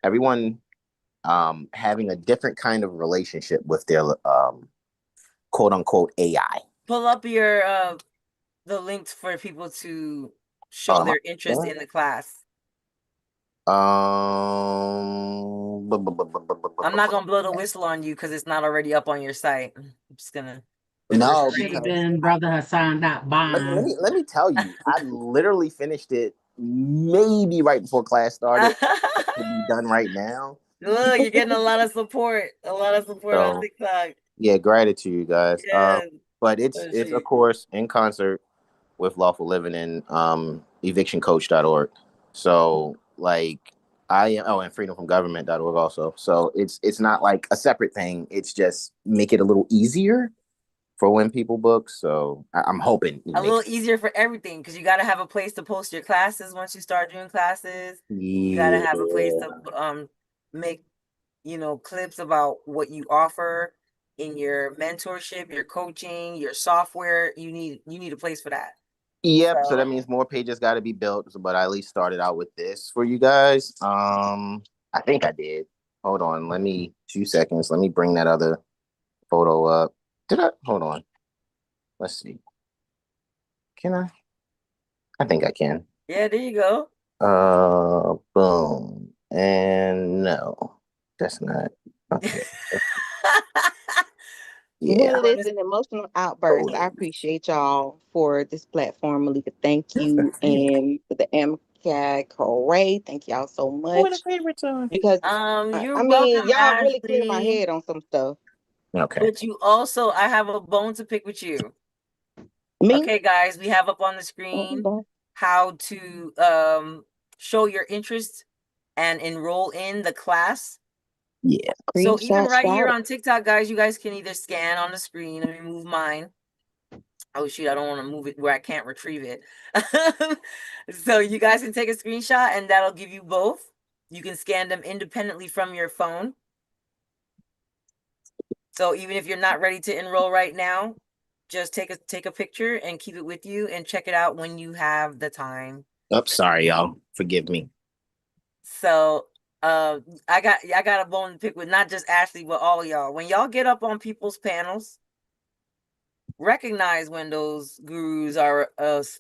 everyone having a different kind of relationship with their quote unquote AI. Pull up your the links for people to show their interest in the class. I'm I'm not gonna blow the whistle on you because it's not already up on your site. I'm just gonna. No, should have been BrotherHassan.bond. let me tell you, I literally finished it maybe right before class started. To be done right now. Look, you're getting a lot of support. A lot of support on TikTok. Yeah, gratitude, guys. Yes. But it's of course in concert with Lawful Living and evictioncoach.org. So like I am and freedomfromgovernment.org also. So it's not like a separate thing. It's just make it a little easier for when people book. So I'm hoping a little easier for everything, because you got to have a place to post your classes once you start doing classes. You got to have a place to make clips about what you offer in your mentorship, your coaching, your software. You need a place for that. Yep. So that means more pages got to be built. But I at least started out with this for you guys. I think I did. Hold on. 2 seconds. Let me bring that other photo up. Hold on. Let's see. Can I? I think I can. Yeah, there you go. Boom. And no, that's not. Okay. Yeah. Well, listen, emotional outbursts. I appreciate y'all for this platform, Malika. Thank you. And for the MCAT Corey, thank y'all so What a much. favorite song. Because You're I mean, welcome, y'all really cleared my Ashley. head on some stuff. Okay. But you also, I have a bone to pick with you. Me? Okay, guys, we have up on the screen how to show your interest and enroll in the class. Yeah. So even Screenshot right here started. on TikTok, guys, you guys can either scan on the screen. Let me move mine. Oh shoot, I don't want to move it where I can't retrieve it. So you guys can take a screenshot and that'll give you both. You can scan them independently from your phone. So even if you're not ready to enroll right now, just take a picture and keep it with you and check it out when you have the time. Oh, sorry, y'all. Forgive me. So I got a bone to pick with not just Ashley, but all y'all. When y'all get up on people's panels, recognize when those gurus are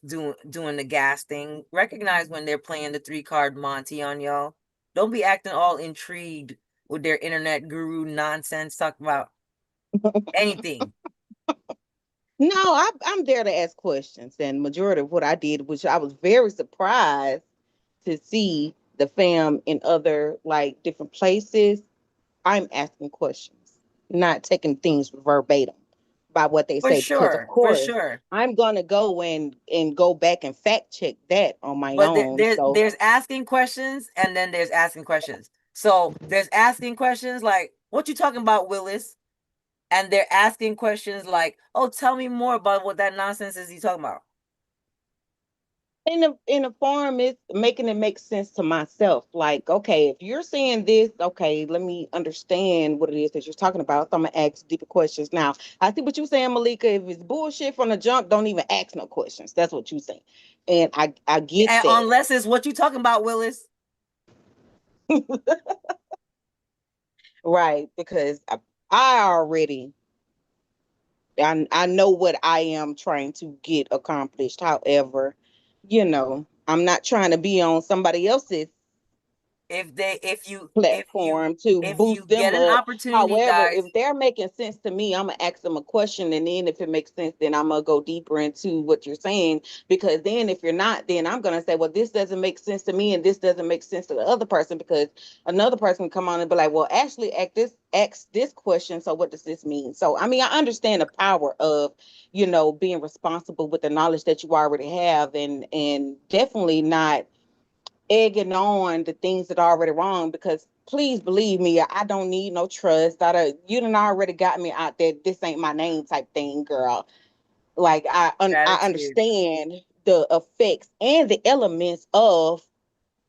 doing the gas thing. Recognize when they're playing the 3-card Monty on y'all. Don't be acting all intrigued with their internet guru nonsense, talking about anything. No, I'm there to ask questions. And majority of what I did, which I was very surprised to see the fam in other like different places, I'm asking questions, not taking things verbatim by what they For say. Because of sure, for course, sure. I'm gonna go and go back and fact check that on my But own. So there's asking questions and then there's asking questions. So there's asking questions like, what you talking about, Willis? And they're asking questions like, oh, tell me more about what that nonsense is you talking about. in a form, it's making it make sense to myself. Like, okay, if you're saying this, okay, let me understand what it is that you're talking about. So I'm gonna ask deeper questions. Now, I see what you're saying, Malika. If it's bullshit from the jump, don't even ask no questions. That's what you're saying, and I get And that. unless it's what you talking about, Willis. Right, because I already I know what I am trying to get accomplished. However, I'm not trying to be on somebody else's platform to if you boost them get an up. opportunity, However, guys, if they're making sense to me, I'm gonna ask them a question, and then if it makes sense, then I'm gonna go deeper into what you're saying. Because then, if you're not, then I'm gonna say, well, this doesn't make sense to me, and this doesn't make sense to the other person, because another person can come on and be like, well, actually, ask this question. So what does this mean? So I mean, I understand the power of being responsible with the knowledge that you already have, and definitely not egging on the things that are already wrong, because please believe me, I don't need no trust. You done already got me out there. This ain't my name type thing, girl. Like I gratitude. understand the effects and the elements of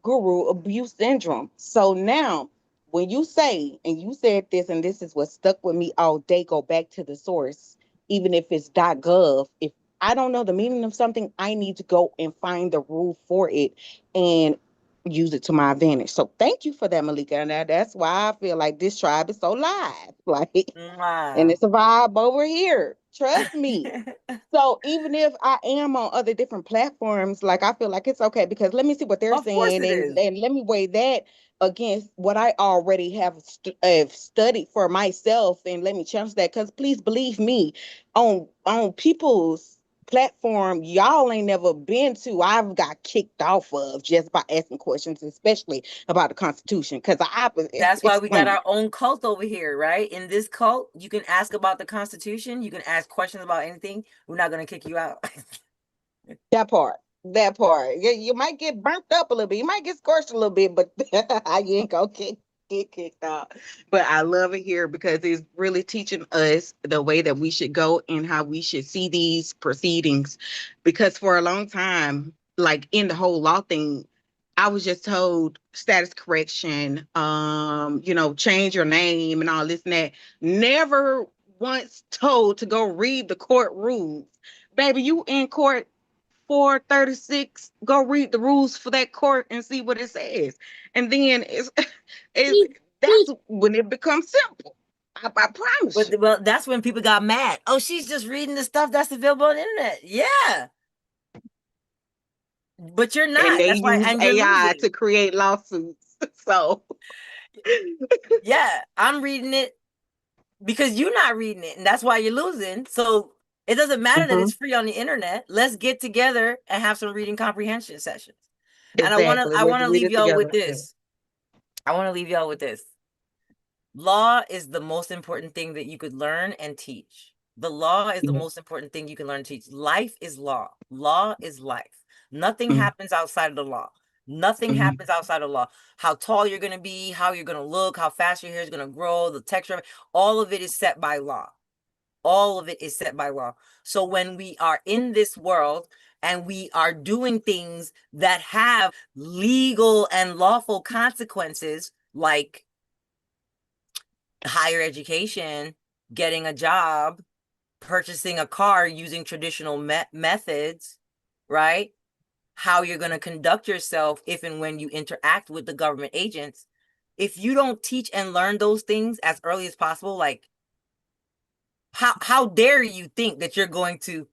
guru abuse syndrome. So now, when you say, and you said this, and this is what stuck with me all day, go back to the source, even if it's .gov. If I don't know the meaning of something, I need to go and find the rule for it and use it to my advantage. So thank you for that, Malika. And that's why I feel like this tribe is so live. Like, and Wow. it's a vibe over here. Trust me. So even if I am on other different platforms, like I feel like it's okay, because let me see what they're Of course saying, it is. and let me weigh that against what I already have studied for myself, and let me challenge that. Because please believe me, on people's platform y'all ain't never been to, I've got kicked off of just by asking questions, especially about the Constitution, because I That's why we got explain. our own cult over here, right? In this cult, you can ask about the Constitution. You can ask questions about anything. We're not going to kick you out. That part. That part. You might get burnt up a little bit. You might get scorched a little bit, but you ain't gonna get kicked out. But I love it here because it's really teaching us the way that we should go and how we should see these proceedings. Because for a long time, like in the whole law thing, I was just told status correction, change your name and all this and that. Never once told to go read the court rules. Baby, you in court 436, go read the rules for that court and see what it says. And then it's That's when it becomes simple. I promise you. But well, that's when people got mad. Oh, she's just reading the stuff that's available on the internet. Yeah. But you're And not. they That's why, use and you're AI losing. to create lawsuits. So Yeah, I'm reading it because you're not reading it, and that's why you're losing. So it doesn't matter that it's free on the internet. Let's get together and have some reading comprehension sessions. And exactly. I Let's want to read leave it y'all with together. this. I want to leave y'all with this. Law is the most important thing that you could learn and teach. The law is the most important thing you can learn and teach. Life is law. Law is life. Nothing happens outside of the law. Nothing happens outside of law. How tall you're going to be, how you're going to look, how fast your hair is going to grow, the texture of it, all of it is set by law. All of it is set by law. So when we are in this world and we are doing things that have legal and lawful consequences, like higher education, getting a job, purchasing a car using traditional methods, right? How you're going to conduct yourself if and when you interact with the government agents. If you don't teach and learn those things as early as possible, like how dare you think that you're going to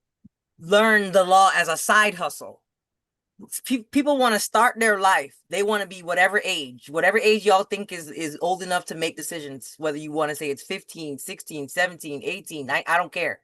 learn the law as a side hustle? People want to start their life. They want to be whatever age y'all think is old enough to make decisions, whether you want to say it's 15, 16, 17, 18, I don't care.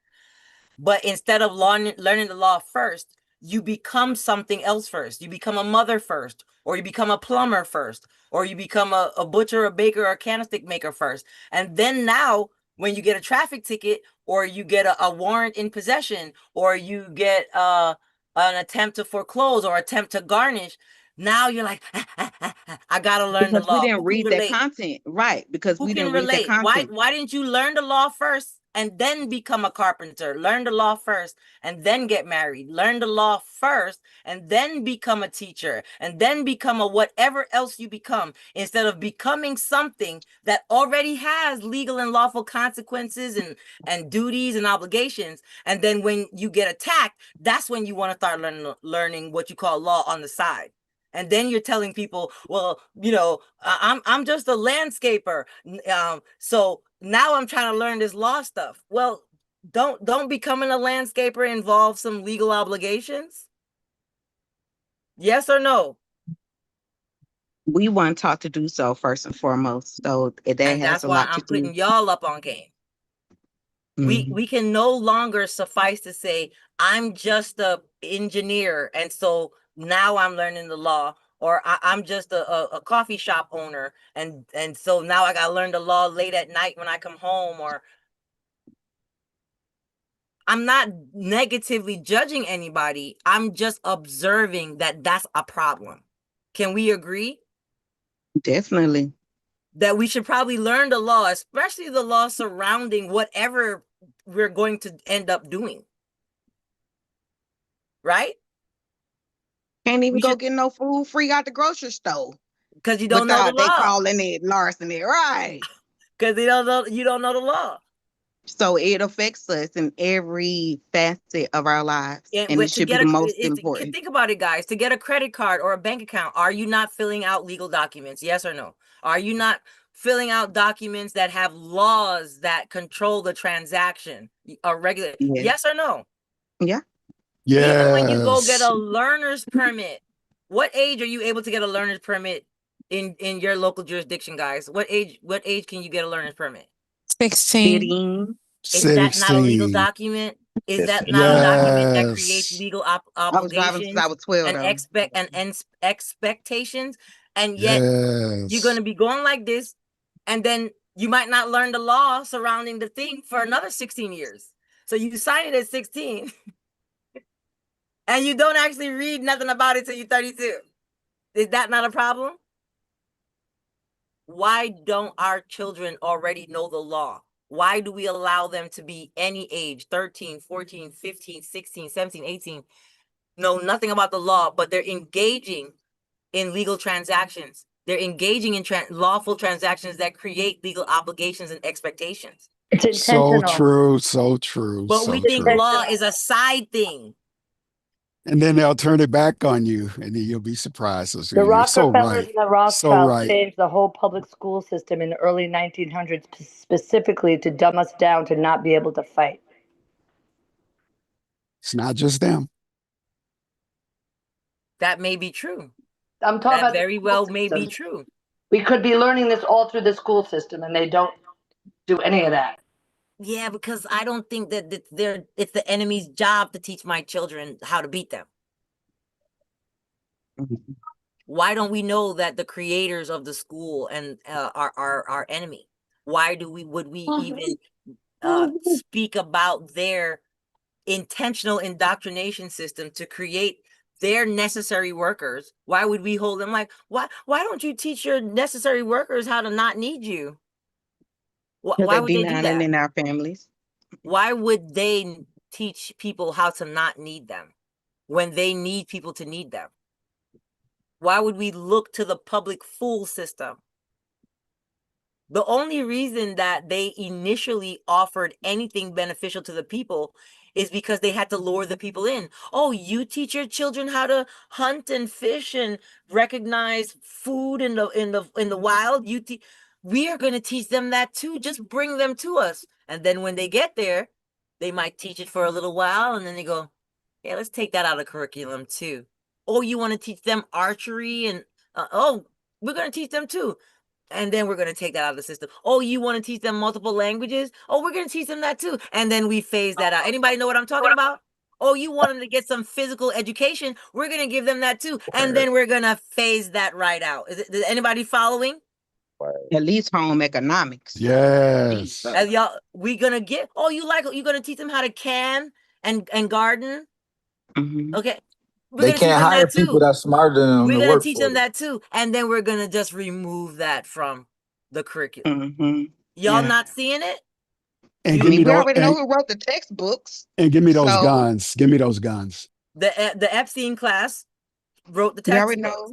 But instead of learning the law first, you become something else first. You become a mother first, or you become a plumber first, or you become a butcher, a baker, or a candlestick maker first. And then now, when you get a traffic ticket, or you get a warrant in possession, or you get an attempt to foreclose or attempt to garnish, now you're like, I gotta learn the because we law. didn't Who can read that relate? content, right? Because Who we can didn't read that relate? content. Why didn't you learn the law first and then become a carpenter? Learn the law first and then get married. Learn the law first and then become a teacher and then become a whatever else you become, instead of becoming something that already has legal and lawful consequences and duties and obligations. And then when you get attacked, that's when you want to start learning what you call law on the side. And then you're telling people, well, I'm just a landscaper. So now I'm trying to learn this law stuff. Well, don't becoming a landscaper involve some legal obligations? Yes or no? We weren't taught to do so first and foremost. So that And has that's a why lot to I'm do. putting y'all up on game. We can no longer suffice to say, I'm just a engineer, and so now I'm learning the law, or I'm just a coffee shop owner, and so now I gotta learn the law late at night when I come home. Or I'm not negatively judging anybody. I'm just observing that that's a problem. Can we agree Definitely. that we should probably learn the law, especially the law surrounding whatever we're going to end up doing? Right? Can't even go get no food free out the grocery store Because you don't know the without they law. calling it larceny, right? Because you don't know the law. So it affects us in every facet of our lives, And and it to should be get the most important. think about it, guys. To get a credit card or a bank account, are you not filling out legal documents? Yes or no? Are you not filling out documents that have laws that control the transaction? A regular, yes or no? Yeah. Even when you go get Yes. a learner's permit, what age are you able to get a learner's permit in your local jurisdiction, guys? What age can you get a learner's permit? 16. Is that not a legal 16. document? Is Yes, that it not a is. document that creates Yes. legal I was driving since I obligations was 12 and though. expectations? And yet you're going Yes. to be going like this, and then you might not learn the law surrounding the thing for another 16 years. So you sign it at 16 and you don't actually read nothing about it till you're 32. Is that not a problem? Why don't our children already know the law? Why do we allow them to be any age, 13, 14, 15, 16, 17, 18, know nothing about the law, but they're engaging in legal transactions? They're engaging in lawful transactions that create legal obligations and expectations. It's So intentional. true. So true. But we So think true. law is a side thing. And then they'll turn it back on you, and then you'll be surprised. So The you're so Rockefellers right. and the So Rothschilds right. changed the whole public school system in the early 1900s specifically to dumb us down to not be able to fight. It's not just them. That may be true. I'm talking That about very well may be true. We could be learning this all through the school system, and they don't do any of that. Yeah, because I don't think that it's the enemy's job to teach my children how to beat them. Why don't we know that the creators of the school and are our enemy? Why would we even speak about their intentional indoctrination system to create their necessary workers? Why would we hold them like, why don't you teach your necessary workers how to not need you? Because Why they would they do denying that? in our families. Why would they teach people how to not need them when they need people to need them? Why would we look to the public fool system? The only reason that they initially offered anything beneficial to the people is because they had to lure the people in. Oh, you teach your children how to hunt and fish and recognize food in the wild. We are going to teach them that too. Just bring them to us. And then when they get there, they might teach it for a little while and then they go, yeah, let's take that out of curriculum too. Oh, you want to teach them archery and we're going to teach them too. And then we're going to take that out of the system. Oh, you want to teach them multiple languages? Oh, we're going to teach them that too. And then we phase that out. Anybody know what I'm talking about? Oh, you want them to get some physical education? We're going to give them that too. And then we're going to phase that right out. Is anybody following? At least home economics. Yes. As y'all, we going to get, oh, you're going to teach them how to can and garden? Okay. We're They going to teach can't them hire that people too. that's smarter than them We're to going to work teach for them them. that too. And then we're going to just remove that from the curriculum. Y'all Yeah. not seeing it? And I give mean, me we those already know who wrote the textbooks. and give me those So guns. Give me those guns. The Epstein class wrote the we already textbooks.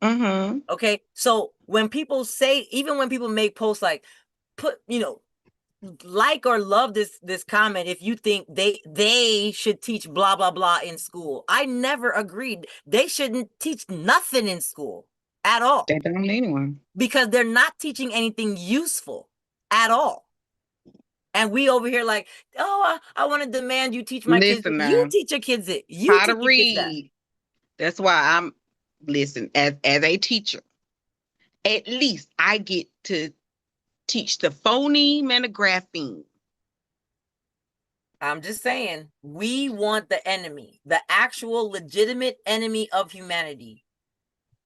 know. Okay, so when people say, even when people make posts like, like or love this comment if you think they should teach blah blah blah in school. I never agreed. They shouldn't teach nothing in school at all. They don't need one. Because they're not teaching anything useful at all. And we over here like, oh, I want to demand you teach my kids. Listen You now. teach your kids it. You How to teach your kids that. read. That's why listen, as a teacher, at least I get to teach the phoneme and the grapheme. I'm just saying, we want the enemy, the actual legitimate enemy of humanity,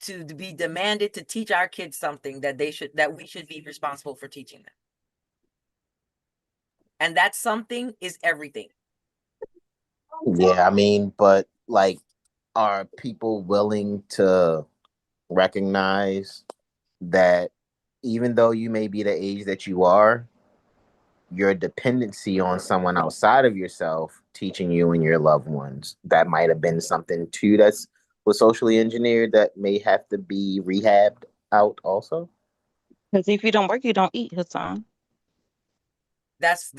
to be demanded to teach our kids something that we should be responsible for teaching them. And that something is everything. Yeah, I mean, but like, are people willing to recognize that even though you may be the age that you are, your dependency on someone outside of yourself teaching you and your loved ones, that might have been something too that's was socially engineered that may have to be rehabbed out also? Because if you don't work, you don't eat, Hassan. That's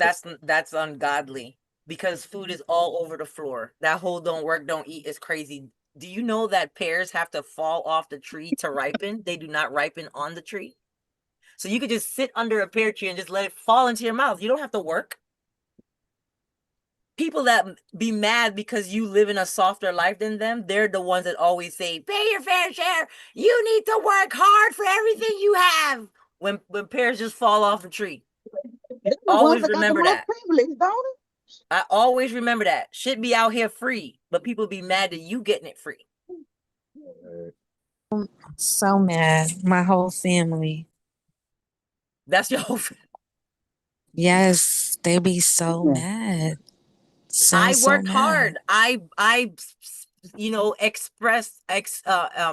ungodly, because food is all over the floor. That whole don't work, don't eat is crazy. Do you know that pears have to fall off the tree to ripen? They do not ripen on the tree. So you could just sit under a pear tree and just let it fall into your mouth. You don't have to work. People that be mad because you live in a softer life than them, they're the ones that always say, pay your fair share. You need to work hard for everything you have. When pears just fall off a tree. Always remember that. Privilege, don't it? I always remember that. Shit be out here free, but people be mad that you getting it free. So mad. My whole family. That's your whole family. Yes, they be so mad. I So worked mad. hard. I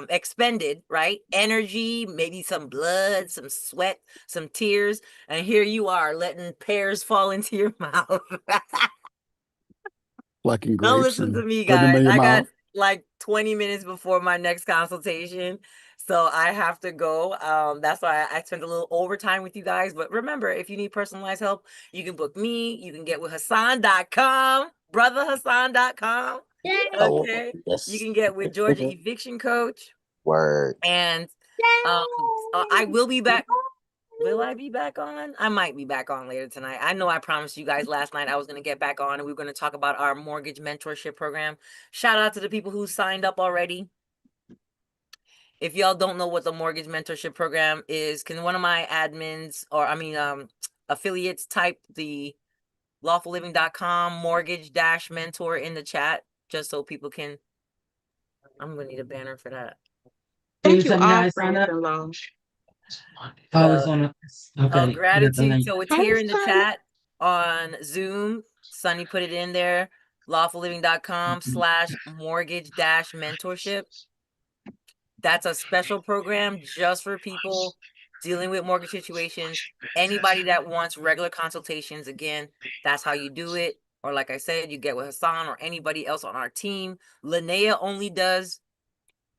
expended, right? Energy, maybe some blood, some sweat, some tears, and here you are letting pears fall into your mouth. Plucking Don't grapes listen to and me, putting them guys. in your I got mouth. like 20 minutes before my next consultation, so I have to go. That's why I spent a little overtime with you guys. But remember, if you need personalized help, you can book me. You can get with Hassan.com, brotherhassan.com. Oh, Okay. You yes. can get with Georgia Eviction Coach. Word. And I will be back. Will I be back on? I might be back on later tonight. I know I promised you guys last night I was going to get back on and we were going to talk about our mortgage mentorship program. Shout out to the people who signed up already. If y'all don't know what the mortgage mentorship program is, can one of my admins affiliates type the lawfulliving.com mortgage-mentor in the chat just so people can. I'm going to need a banner for that. Thank you Some all guys for sign up. your lounge. Oh, it's on. Okay. Gratitude. So it's here in the Hi, chat on Zoom. Sunny put it in there. lawfulliving.com/mortgage-mentorship. That's a special program just for people dealing with mortgage situations. Anybody that wants regular consultations, again, that's how you do it. Or like I said, you get with Hassan or anybody else on our team. Linnea only does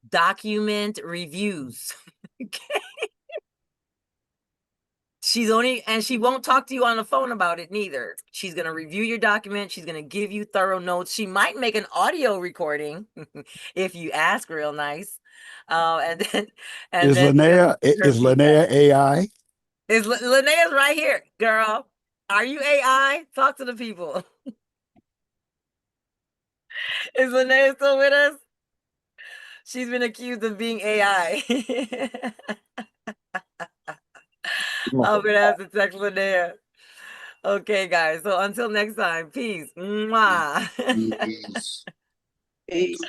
document reviews. Okay. She won't talk to you on the phone about it neither. She's going to review your document. She's going to give you thorough notes. She might make an audio recording if you ask real nice. And Is then give Linnea her is feedback. Linnea AI? Linnea's right here, girl. Are you AI? Talk to the people. Is Linnea still with us? She's been accused of being AI. I'm gonna have to text Linnea. Okay, guys. So until next time, peace. Mwah. Peace. Peace.